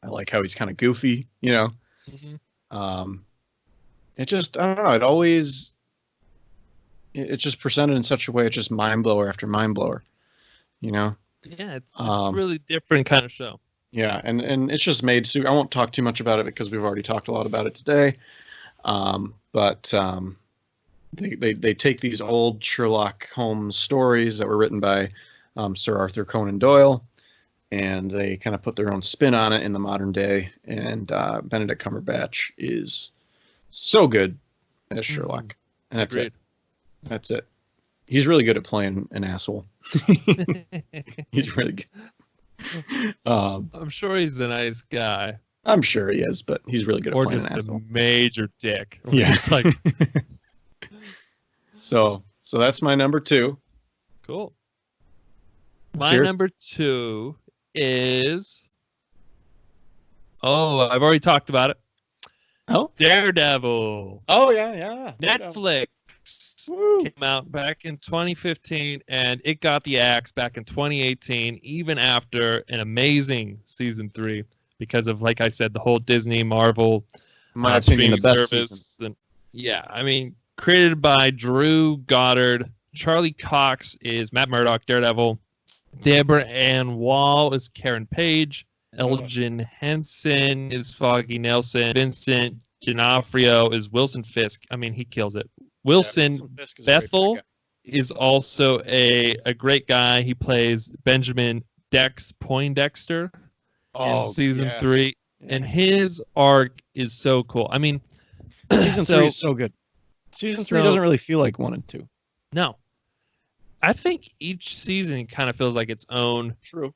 I like how he's kind of goofy, you know. Mm-hmm. It just, I don't know. It's just presented in such a way. It's just mind blower after mind blower, you know. Yeah, it's really different kind of show. Yeah, and it's just made. I won't talk too much about it because we've already talked a lot about it today. But they take these old Sherlock Holmes stories that were written by Sir Arthur Conan Doyle, and they kind of put their own spin on it in the modern day. And Benedict Cumberbatch is so good as Sherlock, and that's Agreed. it. That's it. He's really good at playing an asshole. He's really good. I'm sure he's a nice guy. I'm sure he is, but he's really good at playing an asshole. Or just a major dick. Yeah. Like... So that's my number 2. Cool. My number 2 is... Oh, I've already talked about it. Oh? Daredevil. Oh, yeah. Netflix. Woo. Came out back in 2015, and it got the axe back in 2018, even after an amazing season 3, because of, like I said, the whole Disney Marvel streaming service. And yeah, I mean, created by Drew Goddard. Charlie Cox is Matt Murdock, Daredevil. Deborah Ann Wall is Karen Page. Elgin Henson is Foggy Nelson. Vincent D'Onofrio is Wilson Fisk. I mean, he kills it. Wilson Bethel is also a great guy. He plays Benjamin Dex Poindexter in season 3, and his arc is so cool. I mean, season 3 is so good. Season 3 doesn't really feel like 1 and 2. No, I think each season kind of feels like its own. True.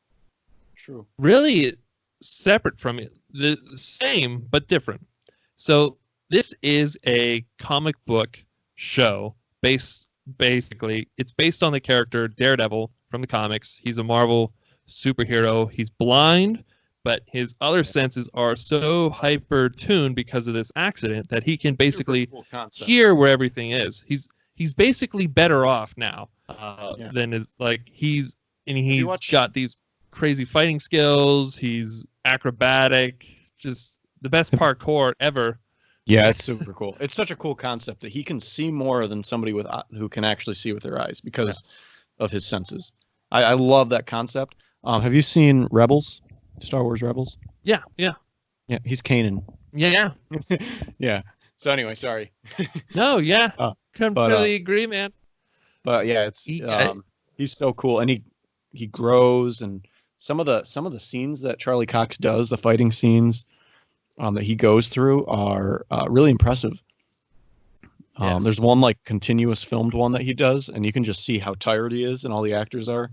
Really separate from it, the same but different. So this is a comic book show basically it's based on the character Daredevil from the comics. He's a Marvel superhero. He's blind, but his other senses are so hyper tuned because of this accident that he can basically hear where everything is. He's basically better off now than is like he's got these crazy fighting skills. He's acrobatic, just the best parkour ever. Yeah, it's super cool. It's such a cool concept that he can see more than somebody who can actually see with their eyes because of his senses. I love that concept. Have you seen Rebels? Star Wars Rebels? Yeah. He's Kanan. Yeah. Yeah. So anyway, sorry. No, yeah. Completely agree, man. But yeah, it's he's so cool, and he grows, and some of the scenes that Charlie Cox does, the fighting scenes that he goes through are really impressive. There's one like continuous filmed one that he does, and you can just see how tired he is and all the actors are.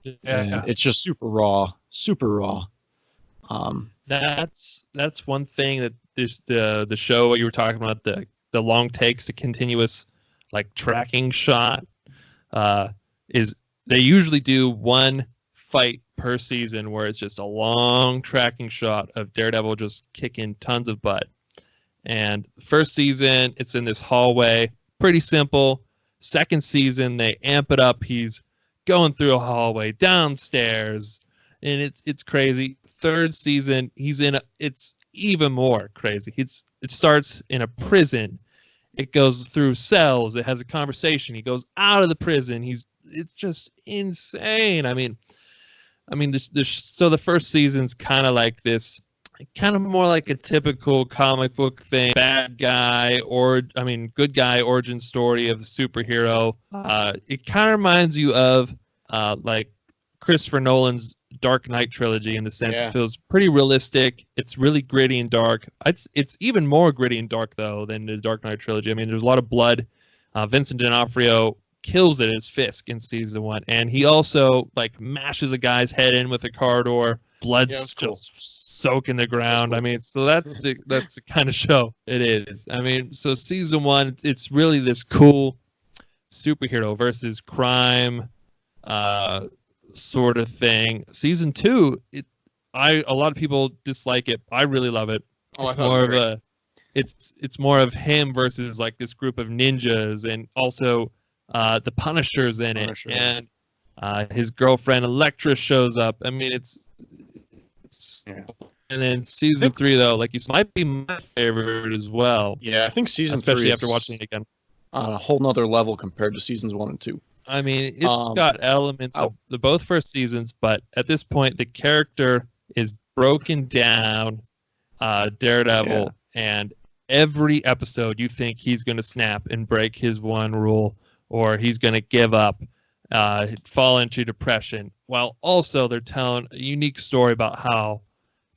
Yeah. And it's just super raw. That's one thing that this the show, what you were talking about, the long takes, the continuous like tracking shot, is they usually do one fight per season where it's just a long tracking shot of Daredevil just kicking tons of butt. And first season, it's in this hallway, pretty simple. Second season, they amp it up. He's going through a hallway, downstairs, and it's crazy. Third season, it's even more crazy. It starts in a prison. It goes through cells. It has a conversation. He goes out of the prison. It's just insane. I mean, so the first season's kind of like this, kind of more like a typical comic book thing, good guy origin story of the superhero. It kind of reminds you of like Christopher Nolan's Dark Knight trilogy in the sense it feels pretty realistic. It's really gritty and dark. It's even more gritty and dark though than the Dark Knight trilogy. I mean, there's a lot of blood. Vincent D'Onofrio kills it as Fisk in season 1, and he also like mashes a guy's head in with a car door. Blood's just soaking the ground. Cool. I mean, so that's the kind of show it is. I mean, so season 1, it's really this cool superhero versus crime sort of thing. Season 2, a lot of people dislike it. I really love it. It's more of him versus like this group of ninjas, and also the Punisher's in it, and his girlfriend Elektra shows up. I mean, And then season 3, though, like you said, might be my favorite as well. Yeah, I think season 3 especially after watching it again, on a whole nother level compared to seasons 1 and 2. I mean, it's got elements of the both first seasons, but at this point, the character is broken down, Daredevil, and every episode you think he's going to snap and break his one rule, or he's going to give up, fall into depression, while also they're telling a unique story about how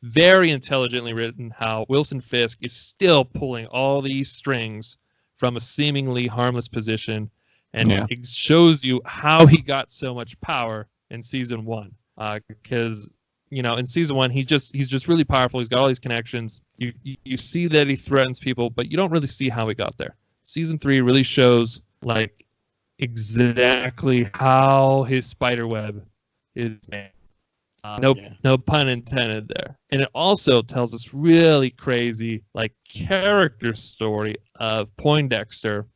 very intelligently written, how Wilson Fisk is still pulling all these strings from a seemingly harmless position. And it shows you how he got so much power in season 1. Because in season 1, he's just really powerful. He's got all these connections. You see that he threatens people, but you don't really see how he got there. Season 3 really shows like exactly how his spider web is made. No pun intended there. And it also tells this really crazy like character story of Poindexter.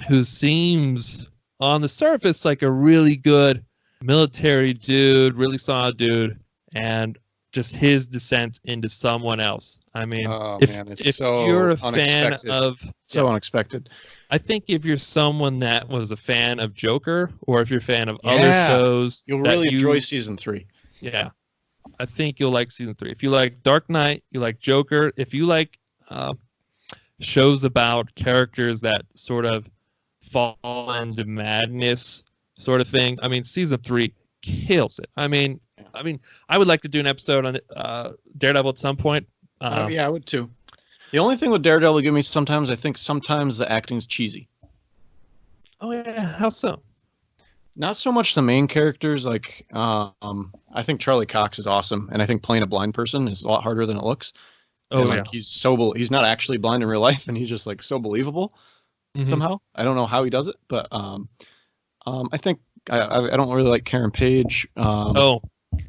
Who seems on the surface like a really good military dude, really solid dude, and just his descent into someone else. I mean, if you're a fan of... So unexpected. I think if you're someone that was a fan of Joker, or if you're a fan of other shows... You'll really enjoy season 3. Yeah. I think you'll like season 3. If you like Dark Knight, you like Joker, if you like... shows about characters that sort of fall into madness sort of thing. I mean, season 3 kills it. I mean, I would like to do an episode on Daredevil at some point. Yeah, I would too. The only thing with Daredevil give me sometimes, I think sometimes the acting's cheesy. Oh yeah, how so? Not so much the main characters. Like, I think Charlie Cox is awesome, and I think playing a blind person is a lot harder than it looks. Oh, and, he's not actually blind in real life, and he's just like so believable somehow. I don't know how he does it, but I think I don't really like Karen Page. I don't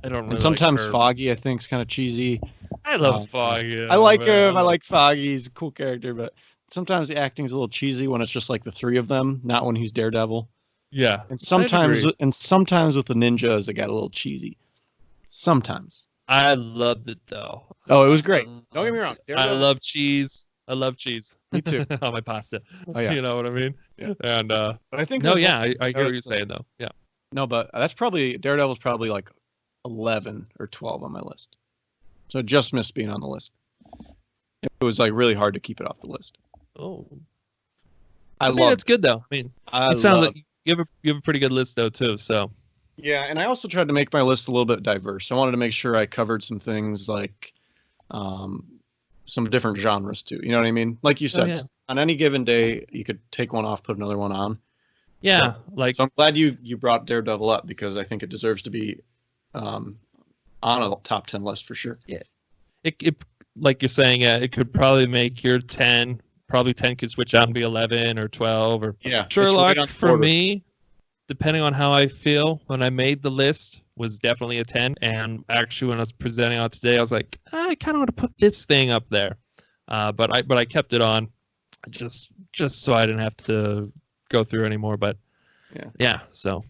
really. And sometimes like Foggy, I think, is kind of cheesy. I love Foggy. I like him. I like Foggy. He's a cool character, but sometimes the acting's a little cheesy when it's just like the three of them, not when he's Daredevil. Yeah, and sometimes with the ninjas, it got a little cheesy. Sometimes. I loved it though. Oh, it was great. Don't get me wrong. I love cheese. I love cheese. Me too. On my pasta. Oh yeah. You know what I mean? Yeah. And but I think I hear what you're saying though. Yeah. No, but Daredevil's probably like 11 or 12 on my list. So it just missed being on the list. It was like really hard to keep it off the list. Oh. I mean, it's good though. I mean, it sounds like you have a pretty good list though too. So. Yeah, and I also tried to make my list a little bit diverse. I wanted to make sure I covered some things like some different genres too. You know what I mean? Like you said, on any given day, you could take one off, put another one on. Yeah, so I'm glad you brought Daredevil up because I think it deserves to be on a top 10 list for sure. Yeah, it like you're saying, it could probably make your 10. Probably 10 could switch out and be 11 or 12 or Sherlock for me. Depending on how I feel when I made the list, was definitely a 10. And actually, when I was presenting on today, I was like, I kind of want to put this thing up there, but I kept it on, just so I didn't have to go through anymore. But yeah. So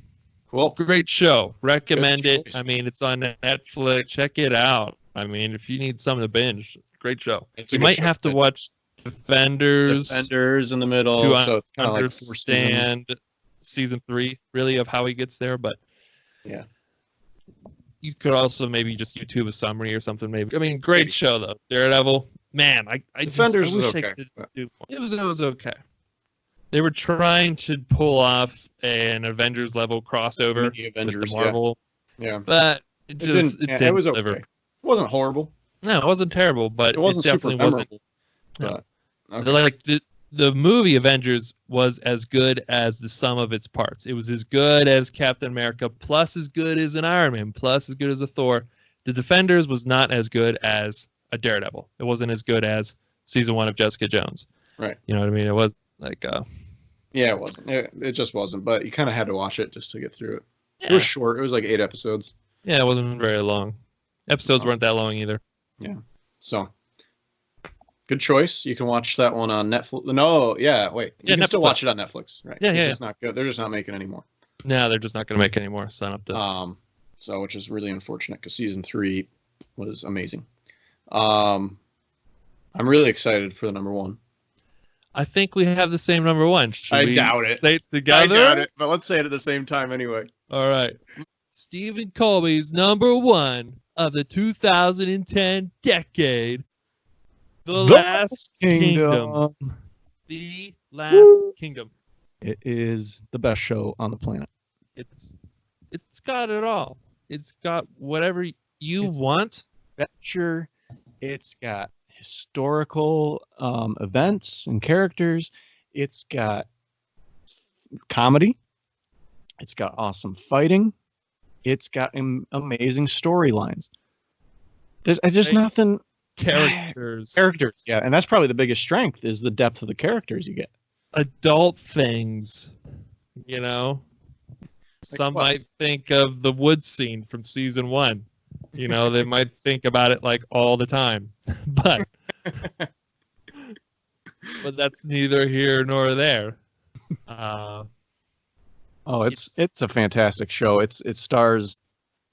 cool, great show. Recommend it. I mean, it's on Netflix. Check it out. I mean, if you need something to binge, great show. You might have to watch Defenders in the middle, to so it's kind of understand. Season 3 really of how he gets there, but yeah, you could also maybe just YouTube a summary or something. Maybe I mean, great show though. Daredevil, man. Defenders was okay. It was okay. They were trying to pull off an Avengers level crossover with the Marvel, but it didn't was deliver. Okay. It wasn't horrible. No, it wasn't terrible, but it wasn't definitely super memorable. wasn't. No. Okay. Like the movie Avengers was as good as the sum of its parts. It was as good as Captain America, plus as good as an Iron Man, plus as good as a Thor. The Defenders was not as good as a Daredevil. It wasn't as good as season 1 of Jessica Jones. Right. You know what I mean? It was like yeah, it wasn't. It just wasn't, but you kind of had to watch it just to get through it. Yeah. It was short. It was like 8 episodes. Yeah, it wasn't very long. Episodes weren't that long either. Yeah. So good choice. You can watch that one on Netflix. No, yeah, wait. You can still watch it on Netflix, right? Yeah, it's not good. They're just not making any more. No, they're just not going to make any more. Sign up to. So which is really unfortunate because season 3 was amazing. I'm really excited for the number one. I think we have the same number one. Should we doubt it. say it together? I doubt it, but let's say it at the same time anyway. All right. Stephen Colby's number one of the 2010 decade. The Last Kingdom. The Last Kingdom. It is the best show on the planet. It's got it all. It's got whatever you want. Adventure. It's got historical events and characters. It's got comedy. It's got awesome fighting. It's got amazing storylines. There's just nothing. Characters, yeah, and that's probably the biggest strength is the depth of the characters you get. Adult things, you know. Some might think of the wood scene from season 1. You know, they might think about it like all the time, but that's neither here nor there. It's a fantastic show. It stars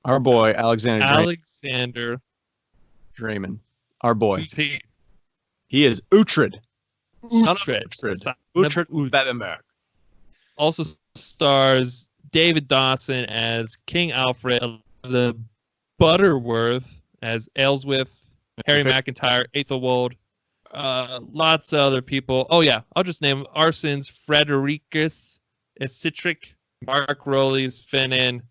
our boy Alexander Draymond. Our boy. Who's he? He is Uhtred. Uhtred Bettenberg. Also stars David Dawson as King Alfred, Eliza Butterworth as Aelswith, Harry McIntyre, Aethelwold, lots of other people. Oh yeah, I'll just name Arsons, Fredericus as Citric, Mark Rowley as Finan,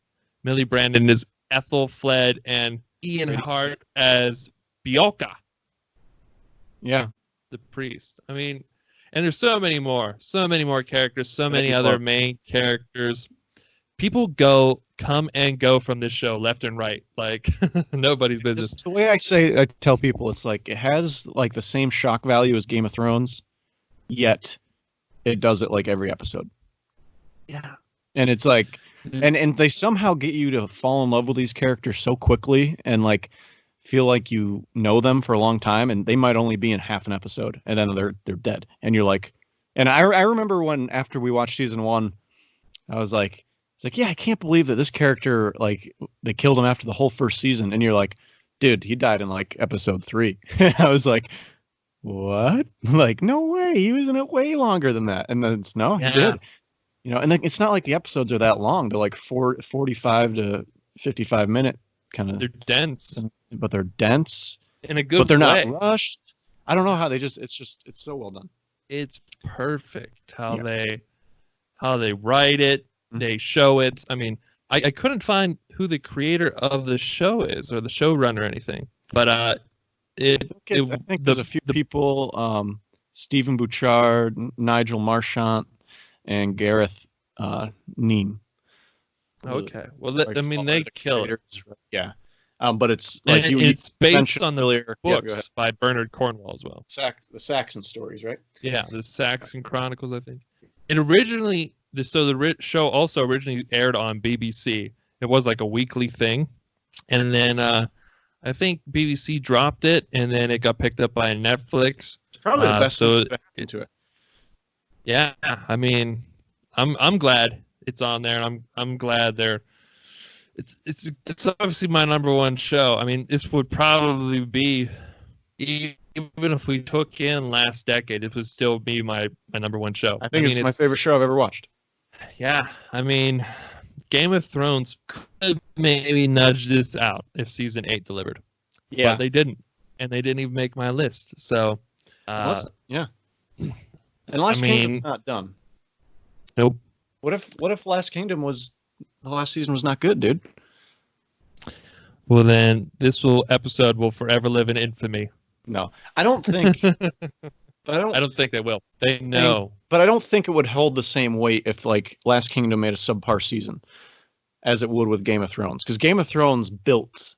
Millie Brandon as Ethelfled, and Ian Hart as Bjorka. Yeah. The priest. I mean, and there's so many more characters, so many other main characters. People come and go from this show left and right, like nobody's business. Just the way I tell people, it's like it has like the same shock value as Game of Thrones, yet it does it like every episode. Yeah. And it's like, and they somehow get you to fall in love with these characters so quickly and like feel like you know them for a long time, and they might only be in half an episode and then they're dead. And you're like, and I remember when after we watched season 1, I was like, it's like, yeah, I can't believe that this character, like they killed him after the whole first season. And you're like, dude, he died in like episode 3. I was like, what? Like, no way. He was in it way longer than that. And then he did. You know, and then it's not like the episodes are that long. They're like 45 to 55 minute kind of. They're dense. But they're dense. In a good way. But they're not rushed. I don't know how it's so well done. It's perfect how they write it. They show it. I mean, I couldn't find who the creator of the show is or the showrunner or anything. But I think there's a few people, Stephen Bouchard, Nigel Marchant, and Gareth Neame. Okay. Well, they kill it. Yeah. But it's like it's based on the earlier books by Bernard Cornwell as well. The Saxon stories, right? Yeah, the Saxon Chronicles, I think. It originally, the show also originally aired on BBC. It was like a weekly thing, and then I think BBC dropped it, and then it got picked up by Netflix. It's probably the best thing to happen to it. Yeah, I mean, I'm glad it's on there, and I'm glad they're. It's obviously my number one show. I mean, this would probably be, even if we took in last decade, it would still be my number one show. I think it's my favorite show I've ever watched. Yeah, I mean, Game of Thrones could maybe nudge this out if season 8 delivered. Yeah, but they didn't, and they didn't even make my list. So, yeah. And Last Kingdom's not done. Nope. What if Last Kingdom the last season was not good, dude? Well, then this episode will forever live in infamy. No, I don't think. I don't think they will. They know. But I don't think it would hold the same weight if like Last Kingdom made a subpar season as it would with Game of Thrones. Because Game of Thrones built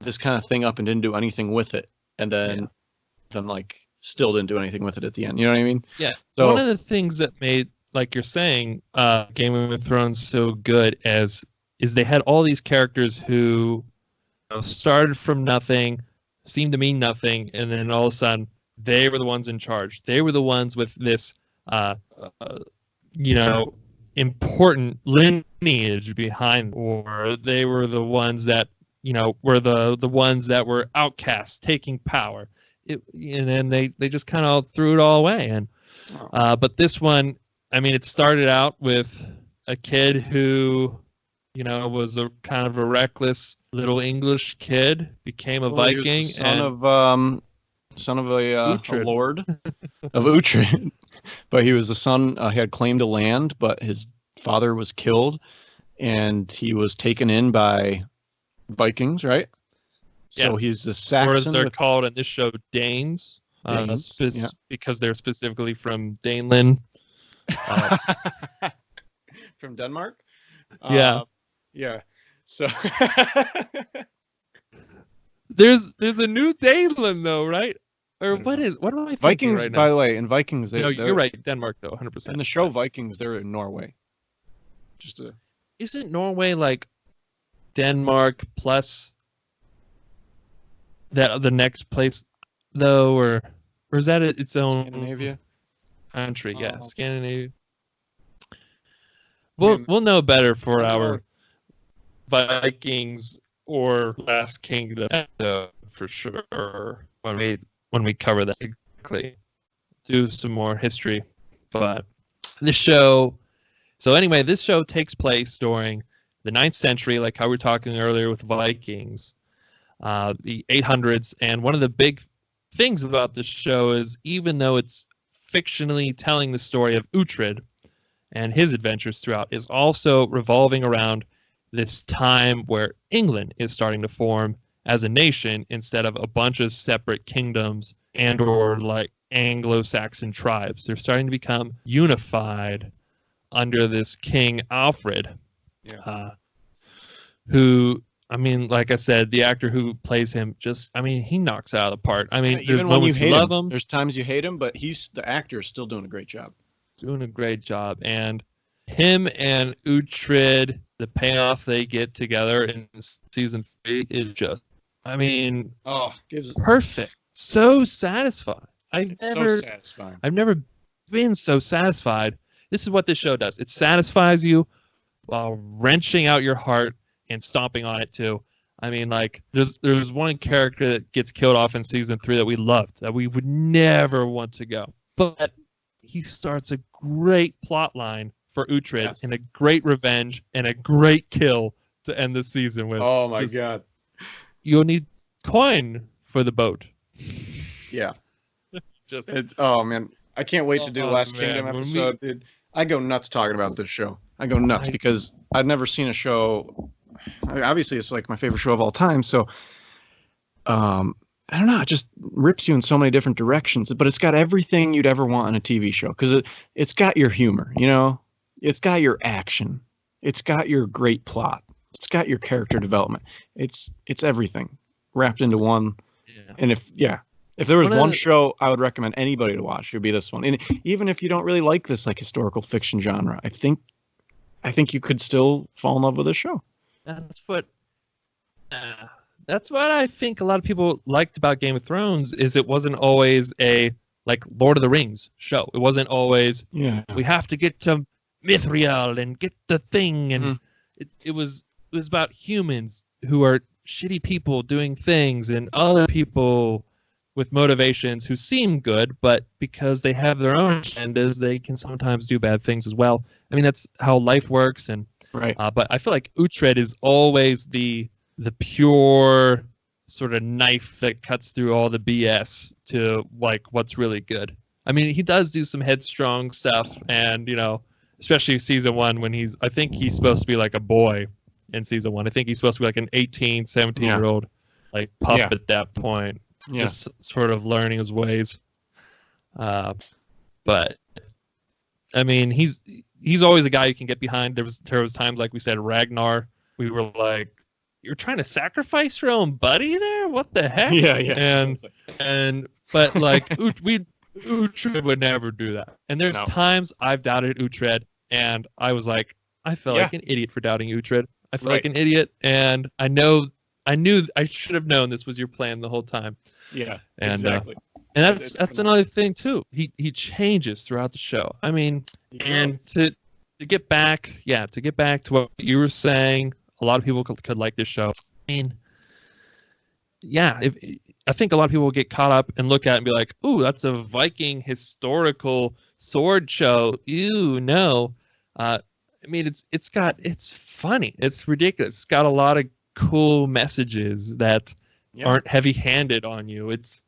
this kind of thing up and didn't do anything with it. And then like still didn't do anything with it at the end. You know what I mean? Yeah. So one of the things that made, like you're saying, Game of Thrones so good is they had all these characters who started from nothing, seemed to mean nothing, and then all of a sudden they were the ones in charge. They were the ones with this, important lineage behind, or they were the ones that were the ones that were outcasts taking power. And then they just kind of threw it all away. And but this one, I mean, it started out with a kid who, was a kind of a reckless little English kid, became a Viking, he was the son of a lord of Uhtred. But he was the son. He had claim to land, but his father was killed, and he was taken in by Vikings, right? So he's the Saxon, or as they're called in this show, Danes, Danes, because they're specifically from Daneland. From Denmark. Yeah. So there's a new Daneland though, right? Or what am I thinking Vikings? Right now? By the way, in Vikings, you're right. Denmark though, 100%. In the show Vikings, they're in Norway. Isn't Norway like Denmark plus the next place though, or is that its own Scandinavia country? Yeah, Scandinavia. We'll know better for our Vikings or Last Kingdom for sure when we cover that. Do some more history, but this show. So anyway, this show takes place during the 9th century, like how we were talking earlier with Vikings, the 800s. And one of the big things about this show is, even though it's fictionally telling the story of Uhtred and his adventures throughout, is also revolving around this time where England is starting to form as a nation instead of a bunch of separate kingdoms and or like Anglo-Saxon tribes. They're starting to become unified under this King Alfred, who, I mean, like I said, the actor who plays him he knocks out of the park. I mean, even when you hate him, there's times you hate him, but the actor is still doing a great job. And him and Uhtred, the payoff they get together in season 3 is just, perfect. So satisfying. I've never been so satisfied. This is what this show does. It satisfies you while wrenching out your heart and stomping on it too. I mean, like there's one character that gets killed off in season 3 that we loved, that we would never want to go, but he starts a great plot line for Uhtred and a great revenge and a great kill to end the season with. Oh my God! You'll need coin for the boat. Yeah. Oh man, I can't wait to do the Last Kingdom episode, dude. I go nuts talking about this show. I go nuts because I've never seen a show. Obviously, it's like my favorite show of all time. So, I don't know. It just rips you in so many different directions. But it's got everything you'd ever want in a TV show, because it's got your humor. It's got your action. It's got your great plot. It's got your character development. It's everything wrapped into one. Yeah. And if there was one show I would recommend anybody to watch, it would be this one. And even if you don't really like this like historical fiction genre, I think you could still fall in love with this show. That's what I think a lot of people liked about Game of Thrones, is it wasn't always a like Lord of the Rings show. It wasn't always we have to get to Mithril and get the thing, and it was about humans who are shitty people doing things and other people with motivations who seem good, but because they have their own agendas, they can sometimes do bad things as well. I mean, that's how life works. And but I feel like Uhtred is always the pure sort of knife that cuts through all the BS to like what's really good. I mean, he does do some headstrong stuff, and especially season 1 when I think he's supposed to be like a boy in season 1. I think he's supposed to be like an 18, 17-year-old like pup at that point. Just sort of learning his ways. But I mean, he's always a guy you can get behind. There was times, like we said, Ragnar, we were like, you're trying to sacrifice your own buddy there? What the heck? Yeah. But like Uhtred would never do that. And there's times I've doubted Uhtred, and I was like, I felt like an idiot for doubting Uhtred. I feel like an idiot, and I knew I should have known this was your plan the whole time. Yeah, and, exactly. And that's another thing too. He changes throughout the show. I mean, and to get back to what you were saying, a lot of people could like this show. I mean, yeah, I think a lot of people will get caught up and look at it and be like, "Ooh, that's a Viking historical sword show." Ew, no. I mean, it's funny. It's ridiculous. It's got a lot of cool messages that aren't heavy-handed on you. It's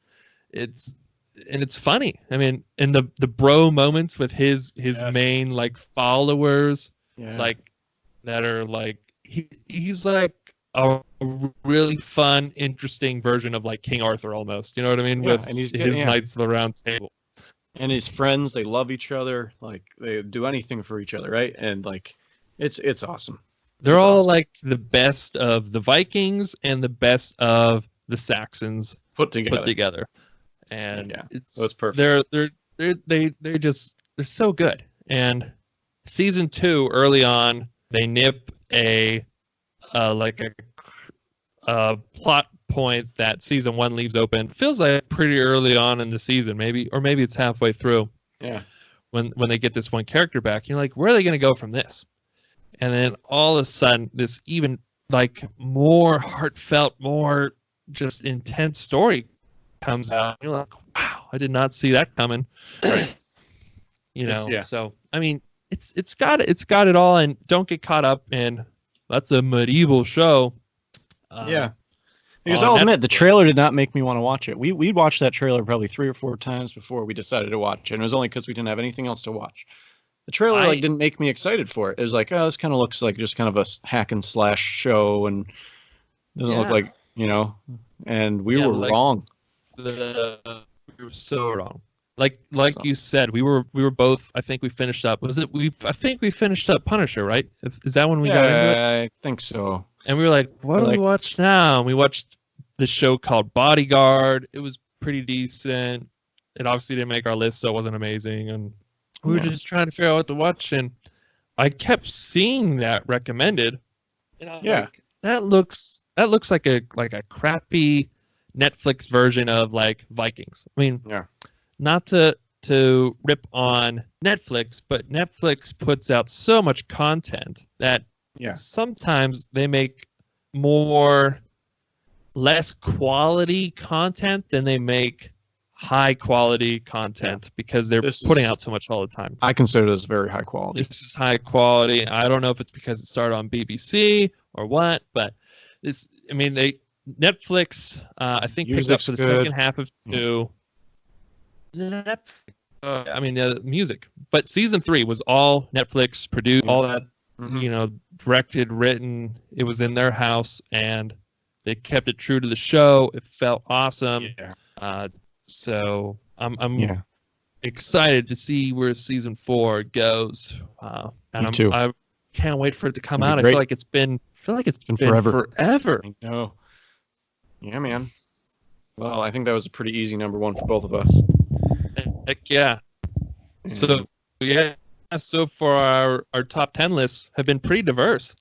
and it's funny. I mean, and the bro moments with his main like followers, like that are like he's like a really fun, interesting version of like King Arthur almost. You know what I mean? With and he's good, his Knights of the Round Table. And his friends, they love each other. Like they do anything for each other, right? And like, it's awesome. They're it's all awesome. like the best of the Vikings and the best of the Saxons put together. And it's perfect. They're so good. And season 2, early on, they nip a plot point that season 1 leaves open. Feels like pretty early on in the season, maybe it's halfway through. Yeah. When they get this one character back, you're like, where are they going to go from this? And then all of a sudden, this even like more heartfelt, more just intense story comes out. You're like, wow, I did not see that coming. You know, so I mean, it's got it all, and don't get caught up in that's a medieval show. Because I'll admit, the trailer did not make me want to watch it. We'd watched that trailer probably 3 or 4 times before we decided to watch it, and it was only because we didn't have anything else to watch. The trailer didn't make me excited for it. It was like, oh, this kind of looks like just kind of a hack and slash show, and doesn't look like, and we were wrong. We were so wrong. Like you said, we were both. I think we finished up. I think we finished up Punisher, right? Is that when we got into it? I think so. And we were like, what do we watch now? And we watched the show called Bodyguard. It was pretty decent. It obviously didn't make our list, so it wasn't amazing. And we were just trying to figure out what to watch. And I kept seeing that recommended. And I was like, that looks like a crappy Netflix version of like Vikings. I mean, not to rip on Netflix, but Netflix puts out so much content that sometimes they make less quality content than they make high quality content because they're putting out so much all the time. I consider this very high quality. This is high quality. I don't know if it's because it started on BBC or what, but Netflix, I think, picked up for the second half of 2. Music. But season 3 was all Netflix produced, all that, directed, written. It was in their house, and they kept it true to the show. It felt awesome. So I'm excited to see where season 4 goes. And Me too. I can't wait for it to come out. I feel like it's been forever. I know. Yeah, man. Well, I think that was a pretty easy number 1 for both of us. Heck yeah. So for our top 10 lists have been pretty diverse.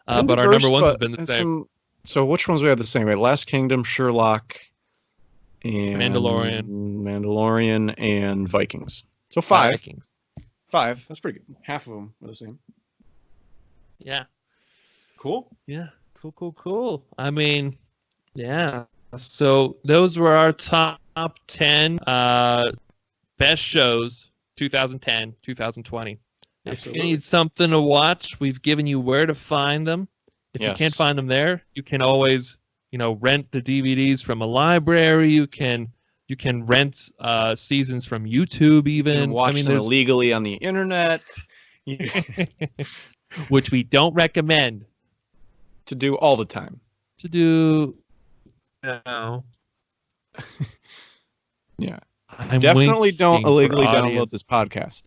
But our number 1s have been the same. So which ones we have the same? Right? Last Kingdom, Sherlock, and Mandalorian, and Vikings. So 5. Vikings. 5. That's pretty good. Half of them are the same. Yeah. Cool. Yeah. Cool. I mean, yeah. So those were our top 10 best shows 2010, 2020. Absolutely. If you need something to watch, we've given you where to find them. If you can't find them there, you can always, rent the DVDs from a library. You can rent seasons from YouTube even. You can watch them illegally on the internet. Which we don't recommend. To do all the time. No. Yeah. Definitely don't illegally download this podcast.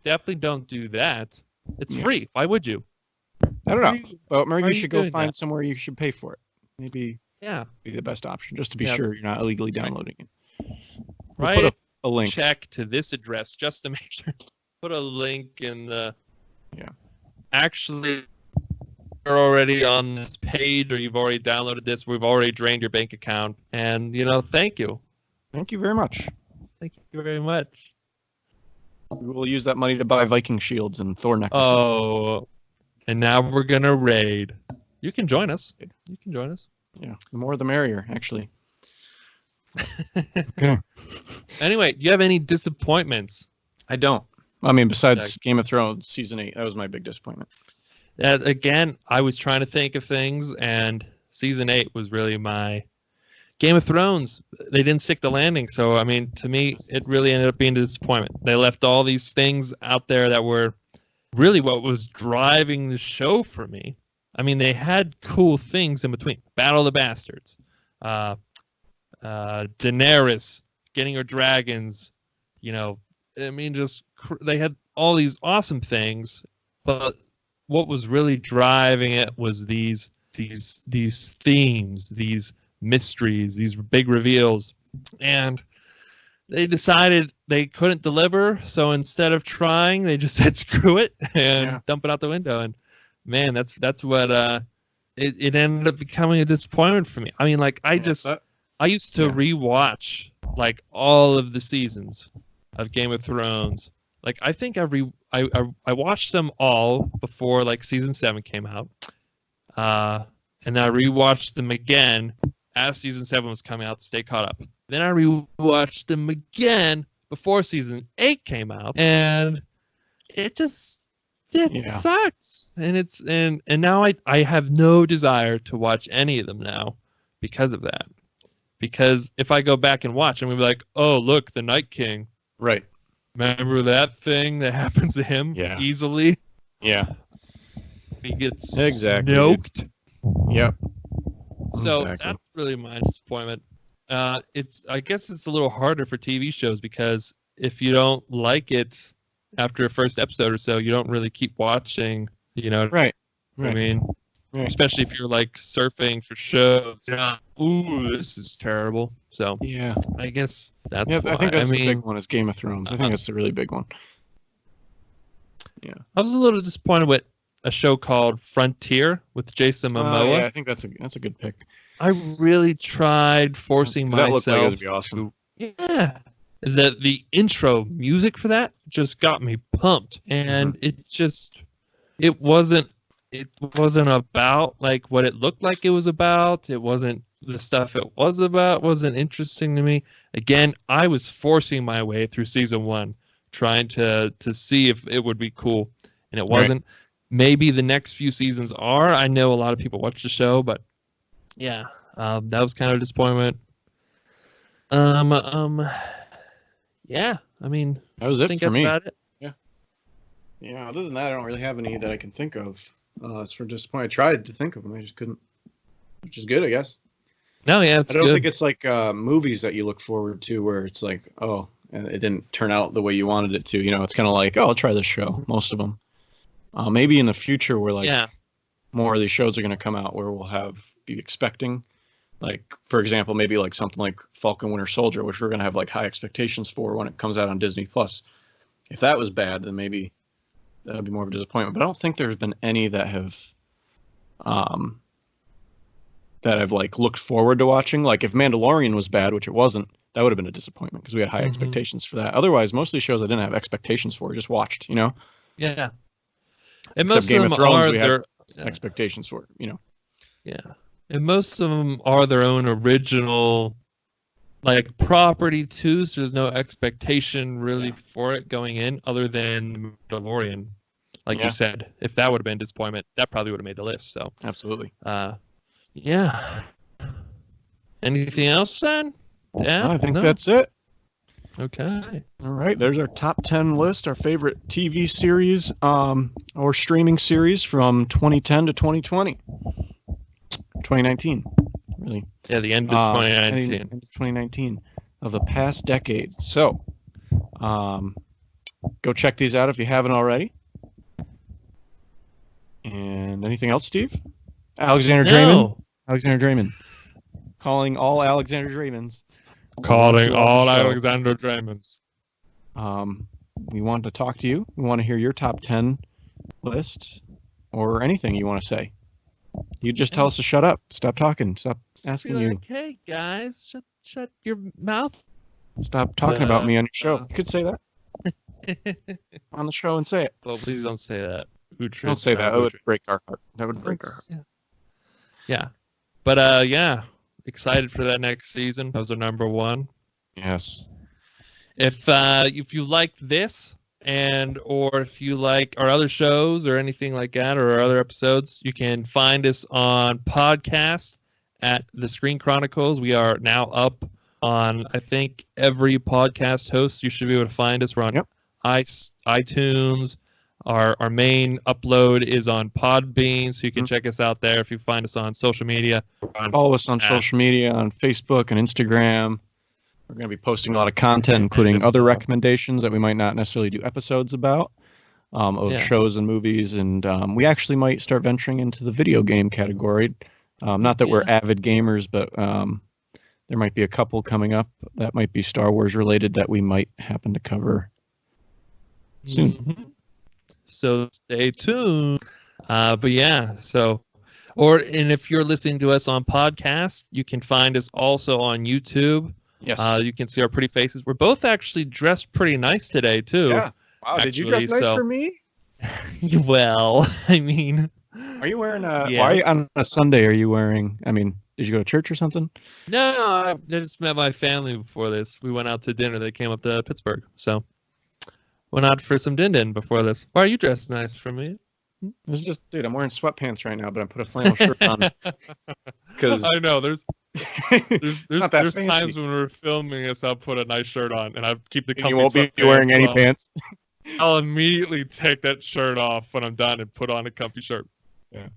Definitely don't do that. It's free. Why would you? I don't know. Well, maybe you should go find somewhere you should pay for it. Maybe be the best option, just to be sure you're not illegally downloading it. We'll put a link. Check to this address just to make sure. Put a link in the. Yeah. Actually, you're already on this page, or you've already downloaded this. We've already drained your bank account, and thank you. Thank you very much. Thank you very much. We will use that money to buy Viking shields and Thor necklaces. Oh, and now we're gonna raid. You can join us. Yeah, the more the merrier, actually. Okay. Anyway, do you have any disappointments? I don't. I mean, besides Game of Thrones season 8, that was my big disappointment. Again, I was trying to think of things, and season 8 was really my Game of Thrones. They didn't stick the landing, so I mean, to me, it really ended up being a disappointment. They left all these things out there that were really what was driving the show for me. I mean, they had cool things in between. Battle of the Bastards, Daenerys getting her dragons. You know, I mean, they had all these awesome things, but what was really driving it was these themes, these mysteries, these big reveals, and they decided they couldn't deliver. So instead of trying, they just said screw it and dump it out the window. And man, that's what it ended up becoming a disappointment for me. I mean, like I used to rewatch like all of the seasons of Game of Thrones. Like I think I watched them all before like season 7 came out, and I rewatched them again as season 7 was coming out to stay caught up. Then I rewatched them again before season 8 came out, and it sucks. And now I have no desire to watch any of them now because of that. Because if I go back and watch, I'm gonna be like, oh look, the Night King. Right. Remember that thing that happens to him easily? Yeah. He gets smoked. Yep. So that's really my disappointment. I guess it's a little harder for TV shows because if you don't like it after a first episode or so, you don't really keep watching. You know, right. I mean, especially if you're like surfing for shows. Ooh, this is terrible. So yeah, I guess that's. Yeah, I think that's the big one is Game of Thrones. I think that's the really big one. Yeah, I was a little disappointed with a show called Frontier with Jason Momoa. Yeah, I think that's a good pick. I really tried forcing myself. That looked like it would be awesome. Yeah. The intro music for that just got me pumped. And it wasn't about like what it looked like it was about. It wasn't the stuff it was about wasn't interesting to me. Again, I was forcing my way through season 1, trying to see if it would be cool. And it wasn't. Right. Maybe the next few seasons are. I know a lot of people watch the show, but yeah, that was kind of a disappointment. Yeah, I mean, that was it for me. About it. Yeah. Other than that, I don't really have any that I can think of. It's for disappointment. I tried to think of them, I just couldn't. Which is good, I guess. No, yeah, it's I don't good. think it's like movies that you look forward to where it's like, oh, and it didn't turn out the way you wanted it to. You know, it's kind of like, oh, I'll try this show. Most of them. Maybe in the future, where like more of these shows are going to come out, where we'll be expecting. Like, for example, maybe like something like Falcon Winter Soldier, which we're going to have like high expectations for when it comes out on Disney Plus. If that was bad, then maybe that would be more of a disappointment. But I don't think there's been any that have, that I've like looked forward to watching. Like if Mandalorian was bad, which it wasn't, that would have been a disappointment because we had high expectations for that. Otherwise, most of these shows I didn't have expectations for, just watched, you know? Yeah. And except most Game of of them Thrones, we had expectations for, you know? Yeah. And most of them are their own original, like, property, too, so there's no expectation, really, for it going in, other than Mandalorian. Like you said, if that would have been disappointment, that probably would have made the list, so. Absolutely. Yeah. Anything else, then? Yeah, I think that's it. Okay. All right, there's our top 10 list, our favorite TV series or streaming series from 2010 to 2020. 2019, really. Yeah, the end of 2019. End of 2019 of the past decade. So, go check these out if you haven't already. And anything else, Steve? Alexander Draymond. Alexander Draymond. Calling all Alexander Draymonds. Calling all Alexander Draymonds. We want to talk to you. We want to hear your top 10 list or anything you want to say. You just tell us to shut up. Stop talking. Stop asking you. Okay, guys, shut your mouth. Stop talking about me on your show. You could say that on the show and say it. Well, please don't say that. Don't say that. That would break our heart. That would break our heart. Yeah. But yeah, excited for that next season. That was our number one. Yes. If you like this or if you like our other shows or anything like that or our other episodes, you can find us on podcast at the Screen Chronicles. We are now up on, I think, every podcast host. You should be able to find us. We're on iTunes. Our main upload is on Podbean, so you can check us out there. If you find us on social media, follow us on social media on Facebook and Instagram. We're going to be posting a lot of content, including other recommendations that we might not necessarily do episodes about of shows and movies. And we actually might start venturing into the video game category. Not that we're avid gamers, but there might be a couple coming up that might be Star Wars related that we might happen to cover soon. Mm-hmm. So stay tuned. But yeah, and if you're listening to us on podcast, you can find us also on YouTube. Yes. You can see our pretty faces. We're both actually dressed pretty nice today, too. Yeah. Wow, did you dress nice for me? Well, I mean... Are you wearing why on a Sunday are you wearing... I mean, did you go to church or something? No, I just met my family before this. We went out to dinner. They came up to Pittsburgh, so... Went out for some din-din before this. Why are you dressed nice for me? It's just, dude, I'm wearing sweatpants right now, but I put a flannel shirt on. Because I know there's times when we're filming this, I'll put a nice shirt on, and I keep the. And you won't be wearing any pants. I'll immediately take that shirt off when I'm done and put on a comfy shirt. Yeah.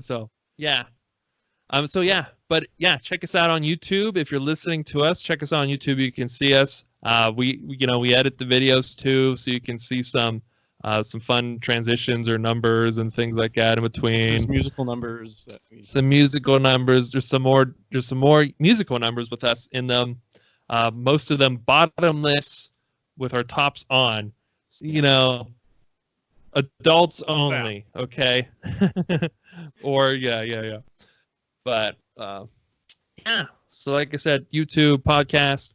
So yeah. But check us out on YouTube. If you're listening to us, check us out on YouTube. You can see us. We edit the videos too, so you can see some fun transitions or numbers and things like that in between. There's musical numbers. Some musical numbers. There's some more musical numbers with us in them. Most of them bottomless with our tops on. Adults only. Okay. Or yeah. But yeah. So like I said, YouTube, podcast,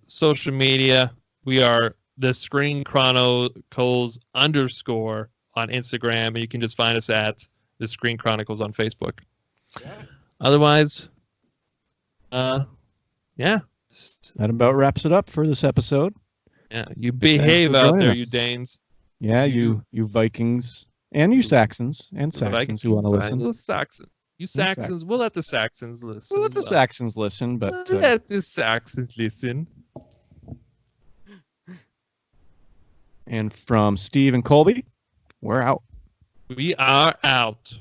social media. We are the Screen Chronicles _ on Instagram, and you can just find us at the Screen Chronicles on Facebook. Yeah. Otherwise, yeah. That about wraps it up for this episode. Yeah, you behave out there, you Danes. Yeah, you Vikings and you Saxons and Saxons who want to listen. Saxons. You Saxons, we'll let the Saxons listen. We'll let the Saxons listen, but... let the Saxons listen. And from Steve and Colby, we're out. We are out.